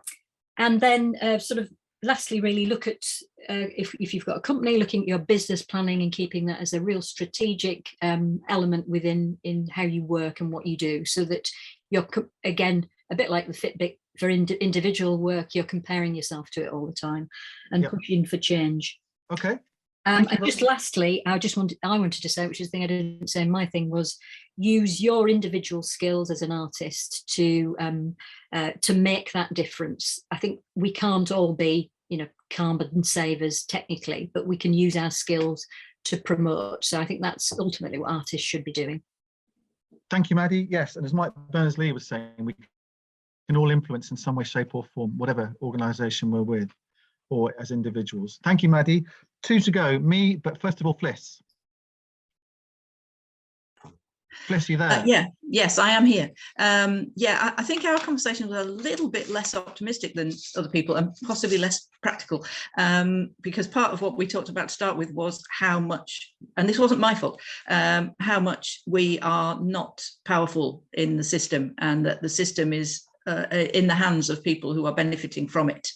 then sort of lastly, really look at if you've got a company, looking at your business planning and keeping that as a real strategic element within how you work and what you do, so that you're, again, a bit like the Fitbit for individual work, you're comparing yourself to it all the time and pushing for change. Okay, And just lastly, I wanted to say, which is the thing I didn't say, my thing was use your individual skills as an artist to make that difference. I think we can't all be, carbon savers technically, but we can use our skills to promote. So I think that's ultimately what artists should be doing. Thank you, Maddie. Yes, and as Mike Berners-Lee was saying, we can all influence in some way, shape or form, whatever organisation we're with or as individuals. Thank you, Maddie. 2 to go, me, but first of all, Fliss. Fliss, you there? Yes, I am here. I think our conversation was a little bit less optimistic than other people and possibly less practical, because part of what we talked about to start with was how much, and this wasn't my fault, how much we are not powerful in the system, and that the system is in the hands of people who are benefiting from it.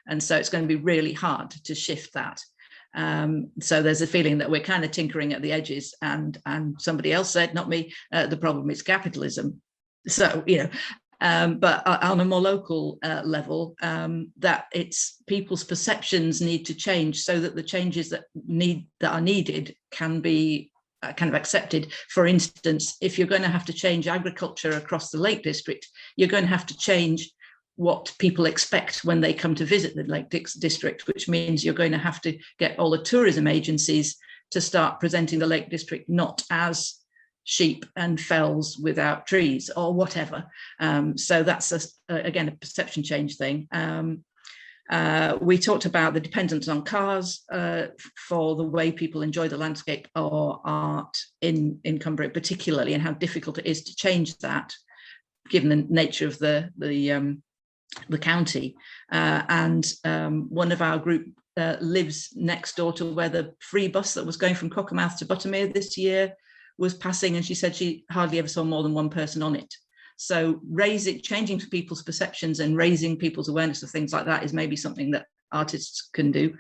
And so it's going to be really hard to shift that. So there's a feeling that we're kind of tinkering at the edges, and somebody else said, not me, the problem is capitalism. So, but on a more local level, that it's people's perceptions need to change so that the changes that are needed can be kind of accepted. For instance, if you're going to have to change agriculture across the Lake District, you're going to have to change what people expect when they come to visit the Lake District, which means you're going to have to get all the tourism agencies to start presenting the Lake District not as sheep and fells without trees or whatever. So that's, again, a perception change thing. We talked about the dependence on cars for the way people enjoy the landscape or art in Cumbria particularly, and how difficult it is to change that given the nature of the county. One of our group lives next door to where the free bus that was going from Cockermouth to Buttermere this year was passing, and she said she hardly ever saw more than one person on it. So changing people's perceptions and raising people's awareness of things like that is maybe something that artists can do.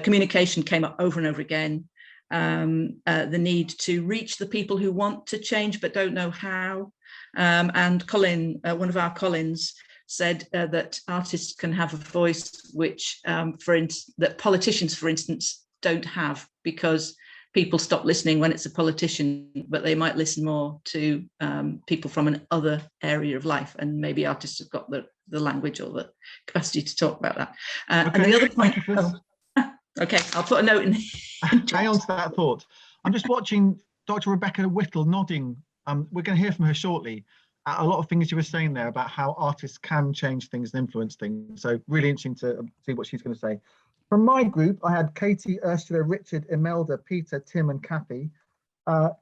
Communication came up over and over again. The need to reach the people who want to change but don't know how. And Colin, one of our Collins, said that artists can have a voice which, that politicians, for instance, don't have, because people stop listening when it's a politician, but they might listen more to people from another area of life, and maybe artists have got the language or the capacity to talk about that. Okay, and the other point, okay, I'll put a note in. Hang on to that thought. I'm just watching Dr. Rebecca Whittle nodding. We're going to hear from her shortly. A lot of things you were saying there about how artists can change things and influence things. So really interesting to see what she's going to say. From my group, I had Katie, Ursula, Richard, Imelda, Peter, Tim and Kathy.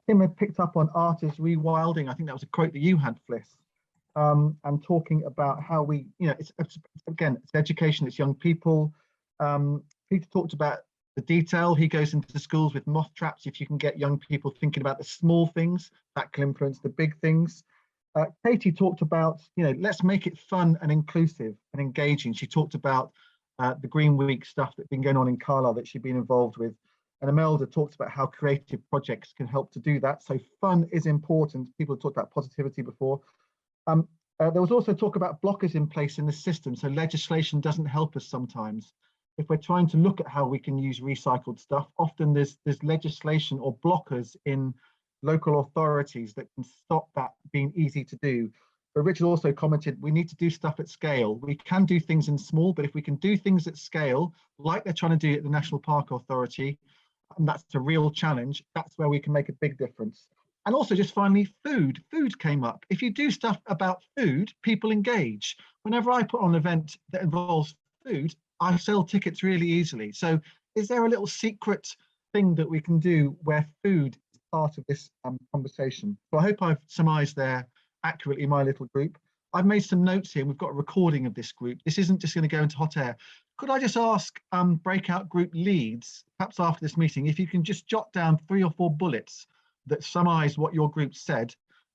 Tim had picked up on artist rewilding. I think that was a quote that you had, Fliss, and talking about how we, it's education, it's young people. Peter talked about the detail. He goes into schools with moth traps. If you can get young people thinking about the small things, that can influence the big things. Katie talked about, let's make it fun and inclusive and engaging. She talked about the Green Week stuff that's been going on in Carlisle that she'd been involved with. And Imelda talked about how creative projects can help to do that. So fun is important. People have talked about positivity before. There was also talk about blockers in place in the system. So legislation doesn't help us sometimes. If we're trying to look at how we can use recycled stuff, often there's legislation or blockers in local authorities that can stop that being easy to do. But Richard also commented, we need to do stuff at scale. We can do things in small, but if we can do things at scale, like they're trying to do at the National Park Authority, and that's a real challenge, that's where we can make a big difference. And also just finally, food came up. If you do stuff about food, people engage. Whenever I put on an event that involves food, I sell tickets really easily. So is there a little secret thing that we can do where food is part of this conversation? So I hope I've surmised there accurately my little group. I've made some notes here. We've got a recording of this group. This isn't just going to go into hot air. Could I just ask breakout group leads, perhaps after this meeting, if you can just jot down 3 or 4 bullets that summarize what your group said,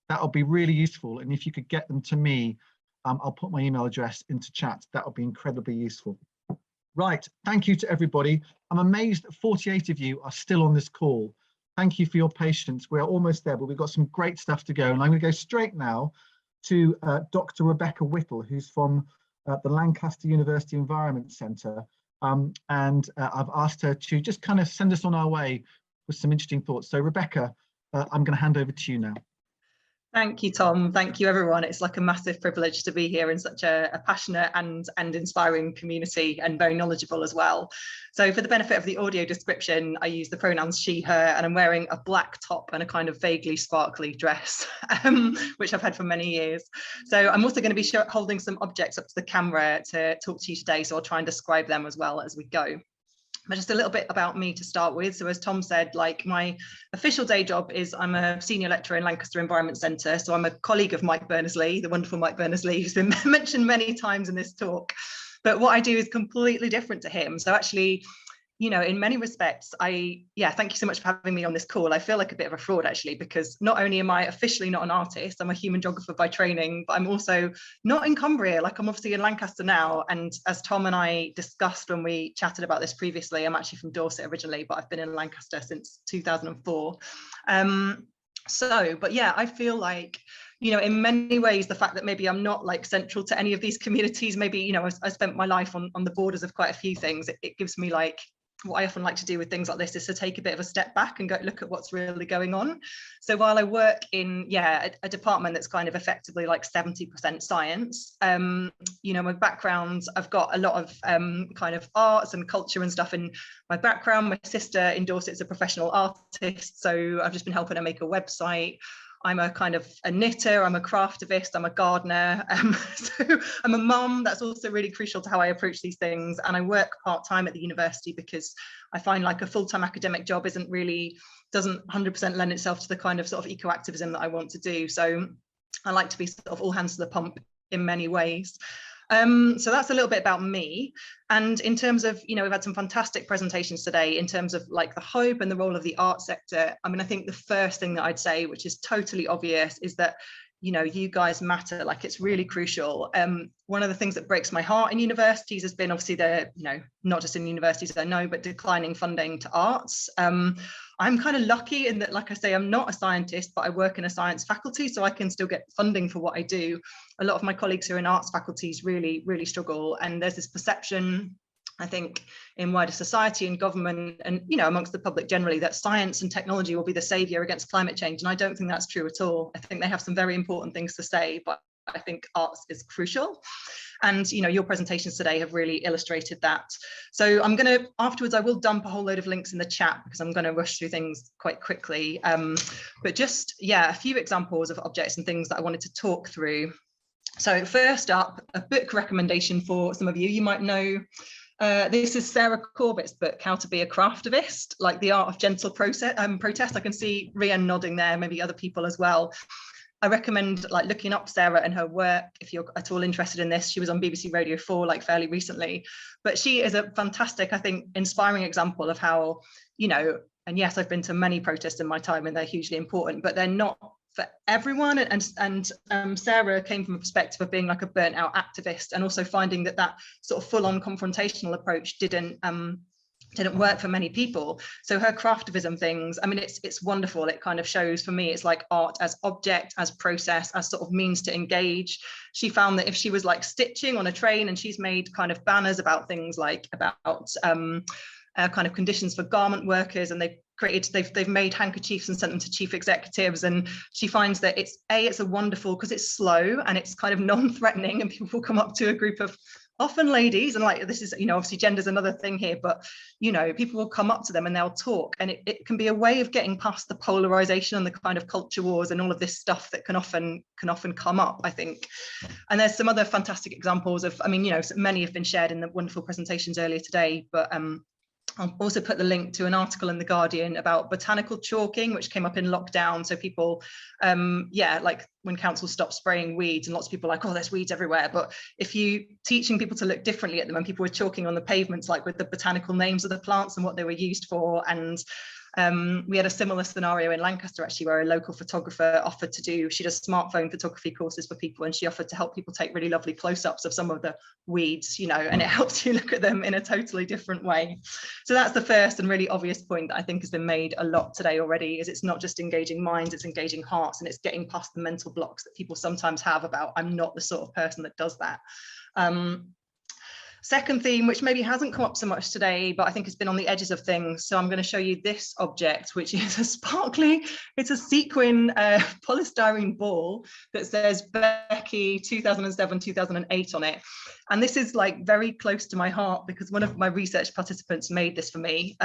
that'll be really useful. And if you could get them to me, I'll put my email address into chat. That'll be incredibly useful. Right, thank you to everybody. I'm amazed that 48 of you are still on this call. Thank you for your patience. We're almost there, but we've got some great stuff to go. And I'm going to go straight now to Dr. Rebecca Whittle, who's from the Lancaster University Environment Centre. and I've asked her to just kind of send us on our way with some interesting thoughts. So Rebecca, I'm going to hand over to you now. Thank you, Tom. Thank you, everyone. It's like a massive privilege to be here in such a passionate and inspiring community, and very knowledgeable as well. So for the benefit of the audio description, I use the pronouns she, her, and I'm wearing a black top and a kind of vaguely sparkly dress, which I've had for many years. So I'm also going to be holding some objects up to the camera to talk to you today, so I'll try and describe them as well as we go. But just a little bit about me to start with. So as Tom said, like my official day job is I'm a senior lecturer in Lancaster Environment Centre. So I'm a colleague of Mike Berners-Lee, the wonderful Mike Berners-Lee, who's been mentioned many times in this talk. But what I do is completely different to him. So actually, you know, in many respects, thank you so much for having me on this call. I feel like a bit of a fraud, actually, because not only am I officially not an artist, I'm a human geographer by training, but I'm also not in Cumbria. Like, I'm obviously in Lancaster now. And as Tom and I discussed when we chatted about this previously, I'm actually from Dorset originally, but I've been in Lancaster since 2004. But yeah, I feel like, you know, in many ways, the fact that maybe I'm not like central to any of these communities, maybe, you know, I spent my life on the borders of quite a few things. It gives me like, what I often like to do with things like this is to take a bit of a step back and go look at what's really going on. So while I work in a department that's kind of effectively like 70% science, you know, my background, I've got a lot of kind of arts and culture and stuff in my background. My sister in Dorset is a professional artist, so I've just been helping her make a website. I'm a kind of a knitter, I'm a craftivist, I'm a gardener. So I'm a mum. That's also really crucial to how I approach these things. And I work part-time at the university because I find like a full-time academic job doesn't 100% lend itself to the kind of sort of eco-activism that I want to do. So I like to be sort of all hands to the pump in many ways. So that's a little bit about me. And in terms of, you know, we've had some fantastic presentations today in terms of like the hope and the role of the art sector. I mean, I think the first thing that I'd say, which is totally obvious, is that, you know, you guys matter. Like, it's really crucial. One of the things that breaks my heart in universities has been obviously you know, not just in universities I know, but declining funding to arts. I'm kind of lucky in that, like I say, I'm not a scientist, but I work in a science faculty, so I can still get funding for what I do. A lot of my colleagues who are in arts faculties really, really struggle. And there's this perception, I think, in wider society and government and, you know, amongst the public generally, that science and technology will be the savior against climate change. And I don't think that's true at all. I think they have some very important things to say, but I think arts is crucial. And, you know, your presentations today have really illustrated that. So I'm going to, afterwards, I will dump a whole load of links in the chat because I'm going to rush through things quite quickly. But just, a few examples of objects and things that I wanted to talk through. So first up, a book recommendation for some of you. You might know, this is Sarah Corbett's book, How to Be a Craftivist, like the art of gentle protest. I can see Rhian nodding there, maybe other people as well. I recommend like looking up Sarah and her work if you're at all interested in this. She was on BBC Radio 4 like fairly recently, but she is a fantastic, I think, inspiring example of how, you know, and yes, I've been to many protests in my time and they're hugely important, but they're not for everyone. And Sarah came from a perspective of being like a burnt out activist and also finding that sort of full on confrontational approach didn't work for many people. So her craftivism things, I mean, it's wonderful. It kind of shows, for me, it's like art as object, as process, as sort of means to engage. She found that if she was like stitching on a train, and she's made kind of banners about things like about kind of conditions for garment workers, and they've made handkerchiefs and sent them to chief executives, and she finds that it's a wonderful, because it's slow and it's kind of non-threatening, and people will come up to a group of often ladies, and like, this is, you know, obviously gender's another thing here, but, you know, people will come up to them and they'll talk, and it can be a way of getting past the polarization and the kind of culture wars and all of this stuff that can often come up, I think. And there's some other fantastic examples of, I mean, you know, many have been shared in the wonderful presentations earlier today, but I'll also put the link to an article in The Guardian about botanical chalking, which came up in lockdown. So people, like when councils stop spraying weeds, and lots of people are like, oh, there's weeds everywhere. But if you teaching people to look differently at them, and people were chalking on the pavements, like with the botanical names of the plants and what they were used for. And we had a similar scenario in Lancaster, actually, where a local photographer offered to do, she does smartphone photography courses for people, and she offered to help people take really lovely close-ups of some of the weeds, you know, and it helps you look at them in a totally different way. So that's the first and really obvious point that I think has been made a lot today already, is it's not just engaging minds, it's engaging hearts, and it's getting past the mental blocks that people sometimes have about, I'm not the sort of person that does that. Second theme, which maybe hasn't come up so much today, but I think it's been on the edges of things. So I'm going to show you this object, which is a sparkly, it's a sequin polystyrene ball that says Becky 2007, 2008 on it. And this is like very close to my heart because one of my research participants made this for me.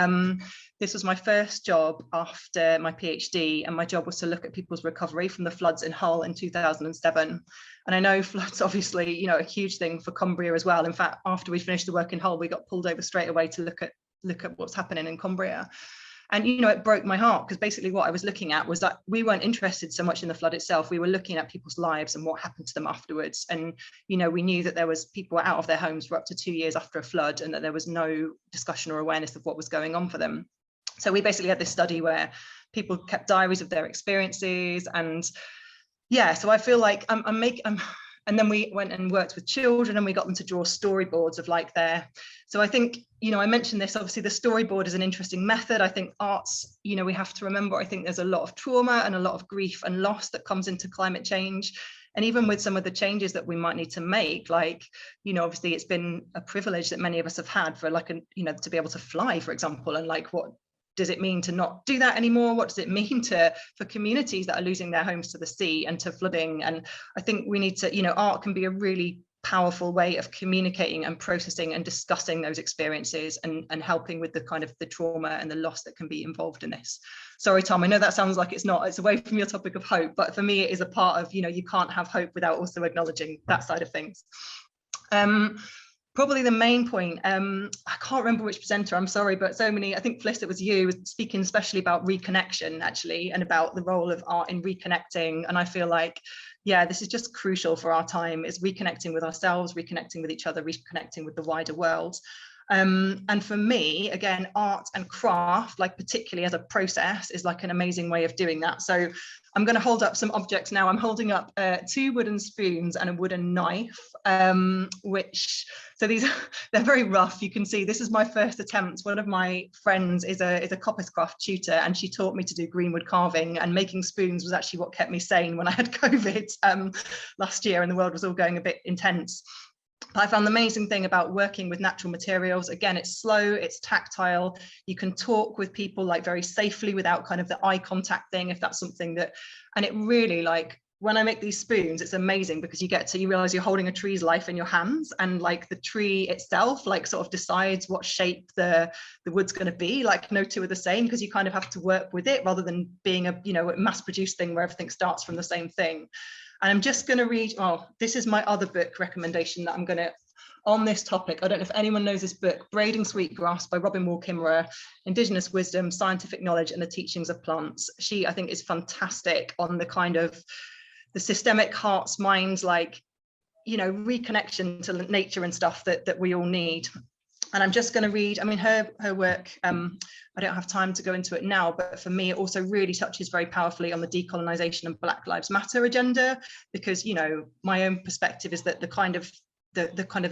This was my first job after my PhD, and my job was to look at people's recovery from the floods in Hull in 2007. And I know floods, obviously, you know, a huge thing for Cumbria as well. In fact, after we finished the work in Hull, we got pulled over straight away to look at what's happening in Cumbria. And, you know, it broke my heart because basically what I was looking at was that we weren't interested so much in the flood itself. We were looking at people's lives and what happened to them afterwards. And, you know, we knew that there was people out of their homes for up to 2 years after a flood and that there was no discussion or awareness of what was going on for them. So we basically had this study where people kept diaries of their experiences. And yeah, so I feel like and then we went and worked with children and we got them to draw storyboards of like so I think, you know, I mentioned this, obviously the storyboard is an interesting method. I think arts, you know, we have to remember, I think there's a lot of trauma and a lot of grief and loss that comes into climate change. And even with some of the changes that we might need to make, like, you know, obviously it's been a privilege that many of us have had for like, you know, to be able to fly, for example, and like, what does it mean to not do that anymore? What does it mean for communities that are losing their homes to the sea and to flooding? And I think we need to, you know, art can be a really powerful way of communicating and processing and discussing those experiences and helping with the kind of the trauma and the loss that can be involved in this. Sorry, Tom, I know that sounds like it's away from your topic of hope, but for me, it is a part of, you know, you can't have hope without also acknowledging that side of things. Probably the main point, I can't remember which presenter, I'm sorry, but so many, I think Fliss, it was you, was speaking especially about reconnection actually, and about the role of art in reconnecting. And I feel like, yeah, this is just crucial for our time, is reconnecting with ourselves, reconnecting with each other, reconnecting with the wider world. And for me, again, art and craft, like particularly as a process, is like an amazing way of doing that. So I'm going to hold up some objects now. I'm holding up 2 wooden spoons and a wooden knife, so these, they're very rough. You can see this is my first attempt. One of my friends is a coppice craft tutor, and she taught me to do greenwood carving, and making spoons was actually what kept me sane when I had COVID last year and the world was all going a bit intense. But I found the amazing thing about working with natural materials, again, it's slow, it's tactile, you can talk with people like very safely without kind of the eye contact thing, if that's something that, and it really, like, when I make these spoons, it's amazing because you realize you're holding a tree's life in your hands, and like the tree itself, like sort of decides what shape the wood's going to be. Like no two are the same because you kind of have to work with it rather than being a, you know, mass produced thing where everything starts from the same thing. And I'm just going to read, this is my other book recommendation that I'm going to, on this topic. I don't know if anyone knows this book, Braiding Sweetgrass by Robin Wall Kimmerer, Indigenous Wisdom, Scientific Knowledge and the Teachings of Plants. She, I think, is fantastic on the kind of the systemic hearts, minds, like, you know, reconnection to nature and stuff that we all need. And I'm just going to read, I mean, her work, I don't have time to go into it now, but for me, it also really touches very powerfully on the decolonization and Black Lives Matter agenda, because, you know, my own perspective is that the kind of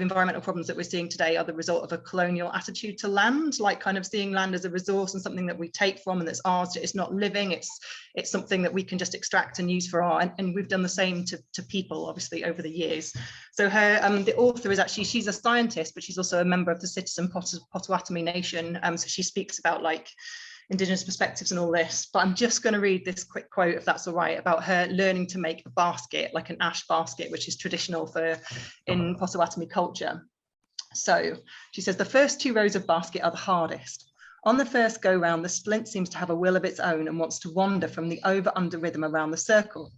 environmental problems that we're seeing today are the result of a colonial attitude to land, like kind of seeing land as a resource and something that we take from and that's ours. It's not living, it's something that we can just extract and use for art. And we've done the same to people, obviously, over the years. So her, the author is actually, she's a scientist, but she's also a member of the Citizen Potawatomi Nation. So she speaks about like Indigenous perspectives and all this, but I'm just going to read this quick quote, if that's all right, about her learning to make a basket, like an ash basket, which is traditional in Potawatomi culture. So she says, the first 2 rows of basket are the hardest. On the first go round, the splint seems to have a will of its own and wants to wander from the over-under rhythm around the circle.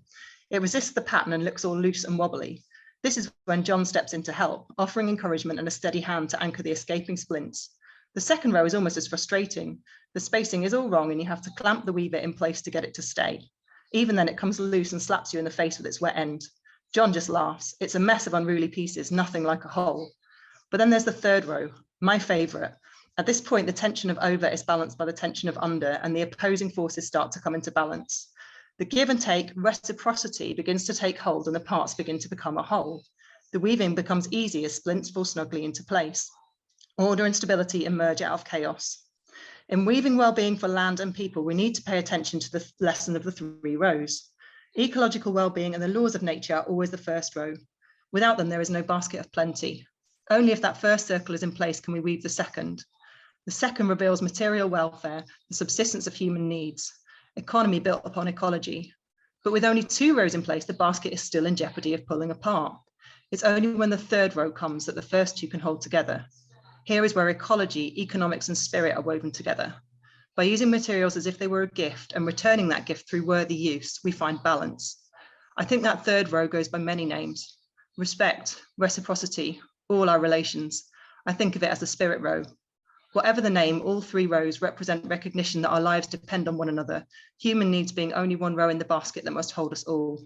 It resists the pattern and looks all loose and wobbly. This is when John steps in to help, offering encouragement and a steady hand to anchor the escaping splints. The second row is almost as frustrating. The spacing is all wrong and you have to clamp the weaver in place to get it to stay. Even then it comes loose and slaps you in the face with its wet end. John just laughs. It's a mess of unruly pieces, nothing like a whole. But then there's the third row, my favourite. At this point, the tension of over is balanced by the tension of under, and the opposing forces start to come into balance. The give and take, reciprocity begins to take hold and the parts begin to become a whole. The weaving becomes easy as splints fall snugly into place. Order and stability emerge out of chaos. In weaving well-being for land and people, we need to pay attention to the lesson of the 3 rows. Ecological well-being and the laws of nature are always the first row. Without them, there is no basket of plenty. Only if that first circle is in place can we weave the second. The second reveals material welfare, the subsistence of human needs, economy built upon ecology. But with only 2 rows in place, the basket is still in jeopardy of pulling apart. It's only when the third row comes that the first 2 can hold together. Here is where ecology, economics, and spirit are woven together. By using materials as if they were a gift and returning that gift through worthy use, we find balance. I think that third row goes by many names: respect, reciprocity, all our relations. I think of it as the spirit row. Whatever the name, all 3 rows represent recognition that our lives depend on one another, human needs being only one row in the basket that must hold us all.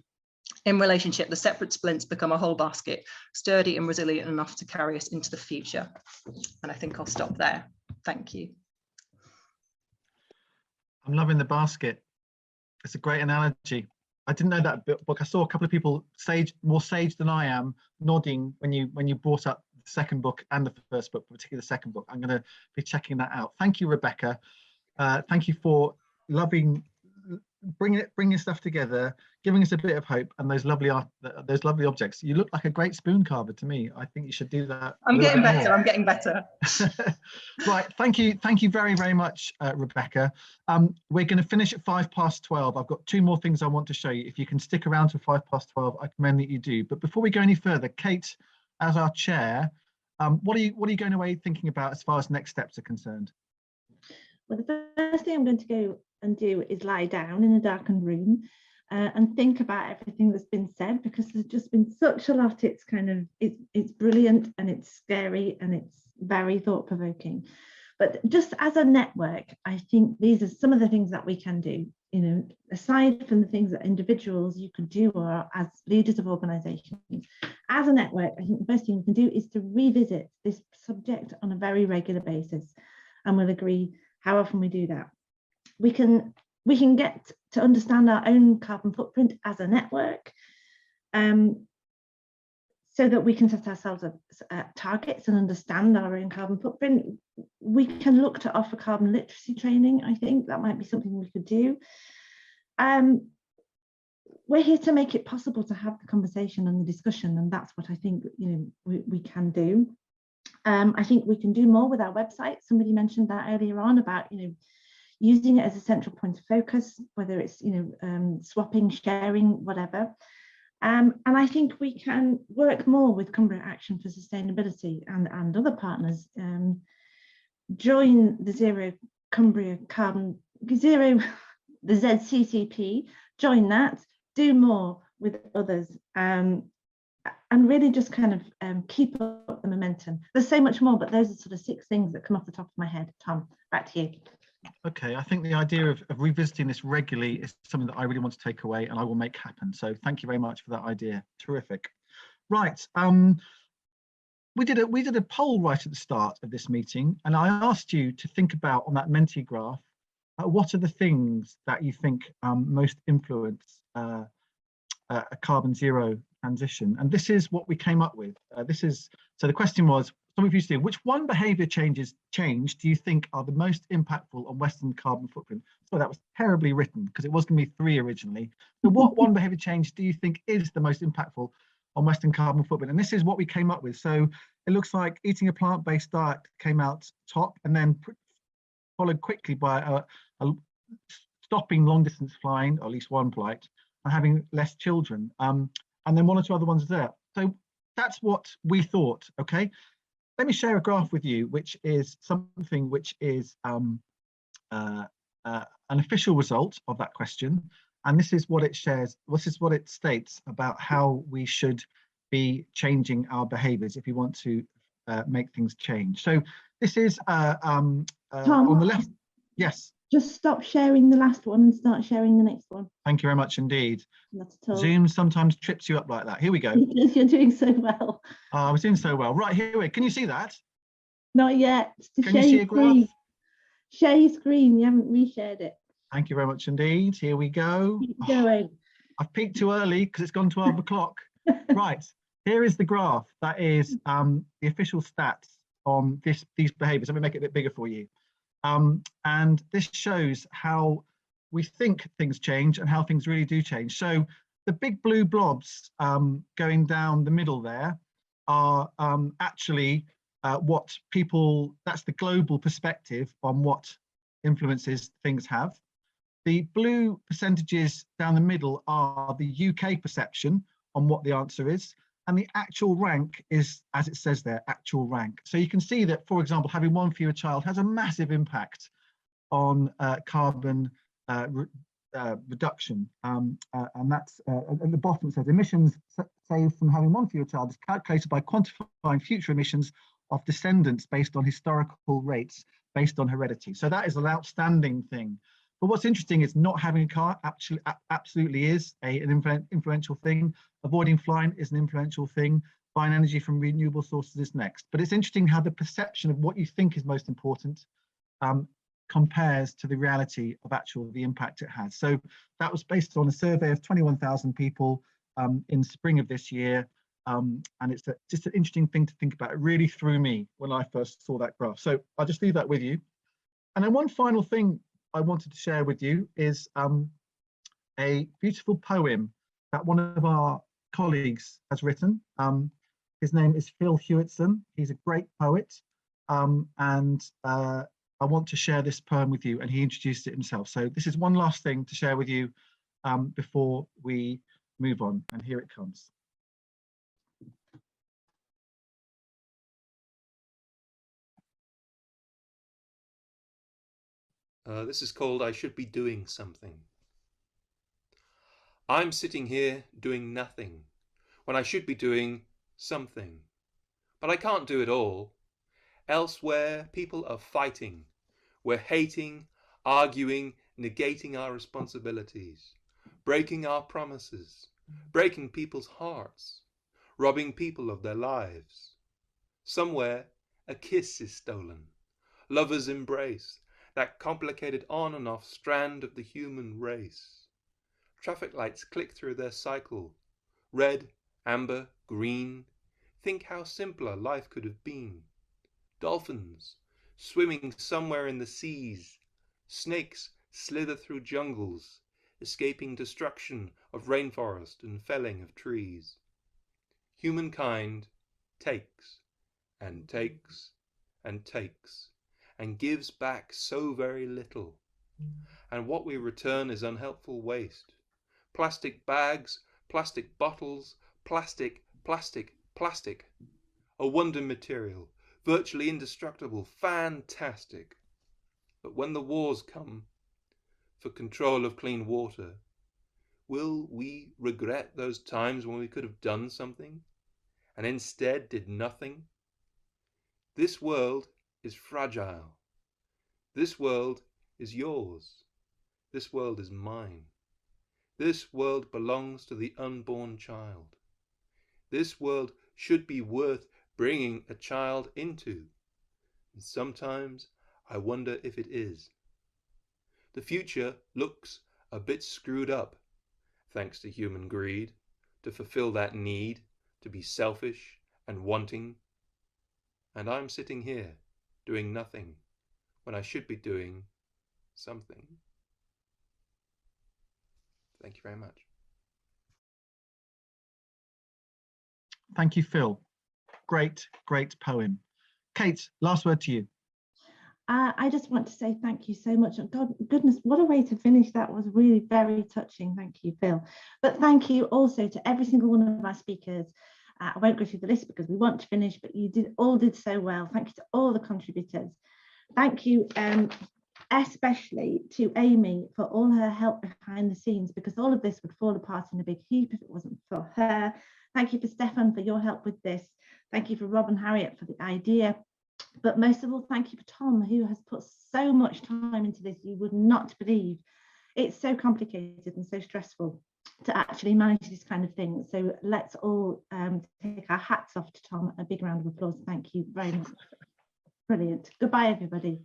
In relationship, the separate splints become a whole basket, sturdy and resilient enough to carry us into the future. And I think I'll stop there. Thank you. I'm loving the basket. It's a great analogy. I didn't know that book. I saw a couple of people more sage than I am nodding when you brought up the second book and the first book, particularly the second book. I'm going to be checking that out. Thank you, Rebecca. Thank you for bringing stuff together, giving us a bit of hope, and those lovely objects. You look like a great spoon carver to me. I think you should do that. I'm getting better. I'm getting better. Right. Thank you very, very much, Rebecca. We're going to finish at 12:05. I've got 2 more things I want to show you. If you can stick around to 12:05, I commend that you do. But before we go any further, Kate, as our chair, what are you going away thinking about as far as next steps are concerned? Well, the first thing I'm going to go and do is lie down in a darkened room and think about everything that's been said, because there's just been such a lot. It's it's brilliant, and it's scary, and it's very thought-provoking. But just as a network, I think these are some of the things that we can do, aside from the things that individuals you could do or as leaders of organizations. As a network, I think the best thing we can do is to revisit this subject on a very regular basis, and we'll agree how often we do that. We can get to understand our own carbon footprint as a network, so that we can set ourselves targets and understand our own carbon footprint. We can look to offer carbon literacy training. I think that might be something we could do. We're here to make it possible to have the conversation and the discussion, and that's what I think we can do. I think we can do more with our website. Somebody mentioned that earlier on about using it as a central point of focus, whether it's swapping, sharing, whatever. And I think we can work more with Cumbria Action for Sustainability and other partners. Join the the ZCCP, join that, do more with others, and really just kind of keep up the momentum. There's so much more, but those are sort of 6 things that come off the top of my head. Tom, back to you. Okay, I think the idea of revisiting this regularly is something that I really want to take away, and I will make happen. So thank you very much for that idea. Terrific. Right. We did a poll right at the start of this meeting, and I asked you to think about, on that Menti graph, what are the things that you think most influence a carbon zero transition, and this is what we came up with. So the question was, some of you said, which one behaviour change do you think are the most impactful on Western carbon footprint? So that was terribly written, because it was going to be 3 originally. So what one behaviour change do you think is the most impactful on Western carbon footprint? And this is what we came up with. So it looks like eating a plant-based diet came out top, and then followed quickly by stopping long-distance flying, or at least one flight, and having less children. And then 1 or 2 other ones there. So that's what we thought. Okay. Let me share a graph with you, which is something which is an official result of that question. And this is what it shares. This is what it states about how we should be changing our behaviours if we want to make things change. So this is Tom, on the left. Yes. Just stop sharing the last one and start sharing the next one. Thank you very much indeed. Not at all. Zoom sometimes trips you up like that. Here we go. You're doing so well. I was doing so well. Right, here we go. Can you see that? Not yet. Can you see a graph? Share your screen. You haven't reshared it. Thank you very much indeed. Here we go. Keep going. I've peaked too early because it's gone 12 o'clock. Right, here is the graph. That is the official stats on these behaviours. Let me make it a bit bigger for you. And this shows how we think things change and how things really do change. So the big blue blobs going down the middle there are actually what people, that's the global perspective on what influences things have. The blue percentages down the middle are the UK perception on what the answer is, and the actual rank is, as it says there, actual rank. So you can see that, for example, having one fewer child has a massive impact on carbon reduction, and that's at the bottom it says emissions saved from having one fewer child is calculated by quantifying future emissions of descendants based on historical rates based on heredity. So that is an outstanding thing. But what's interesting is not having a car actually absolutely is an influential thing. Avoiding flying is an influential thing. Buying energy from renewable sources is next. But it's interesting how the perception of what you think is most important compares to the reality of the impact it has. So that was based on a survey of 21,000 people in spring of this year. And it's just an interesting thing to think about. It really threw me when I first saw that graph. So I'll just leave that with you. And then one final thing I wanted to share with you is a beautiful poem that one of our colleagues has written. His name is Phil Hewitson. He's a great poet, and I want to share this poem with you, and he introduced it himself. So this is one last thing to share with you before we move on, and here it comes. This is called I Should Be Doing Something. I'm sitting here doing nothing when I should be doing something. But I can't do it all. Elsewhere, people are fighting. We're hating, arguing, negating our responsibilities, breaking our promises, breaking people's hearts, robbing people of their lives. Somewhere, a kiss is stolen. Lovers embrace, that complicated on and off strand of the human race. Traffic lights click through their cycle. Red, amber, green. Think how simpler life could have been. Dolphins swimming somewhere in the seas. Snakes slither through jungles, escaping destruction of rainforest and felling of trees. Humankind takes and takes and takes, and gives back so very little. And what we return is unhelpful waste. Plastic bags, plastic bottles, plastic, plastic, plastic. A wonder material, virtually indestructible, fantastic. But when the wars come for control of clean water, will we regret those times when we could have done something and instead did nothing? This world is fragile. This world is yours. This world is mine. This world belongs to the unborn child. This world should be worth bringing a child into. And sometimes I wonder if it is. The future looks a bit screwed up, thanks to human greed, to fulfill that need, to be selfish and wanting. And I'm sitting here, doing nothing, when I should be doing something. Thank you very much. Thank you, Phil. Great, great poem. Kate, last word to you. I just want to say thank you so much. God, goodness, what a way to finish. That was really very touching. Thank you, Phil. But thank you also to every single one of our speakers. I won't go through the list because we want to finish, but you all did so well. Thank you to all the contributors. Thank you especially to Amy for all her help behind the scenes, because all of this would fall apart in a big heap if it wasn't for her. Thank you for Stefan for your help with this. Thank you for Rob and Harriet for the idea. But most of all, thank you for Tom, who has put so much time into this. You would not believe. It's so complicated and so stressful to actually manage this kind of thing. So let's all take our hats off to Tom. A big round of applause. Thank you very much. Brilliant. Goodbye, everybody.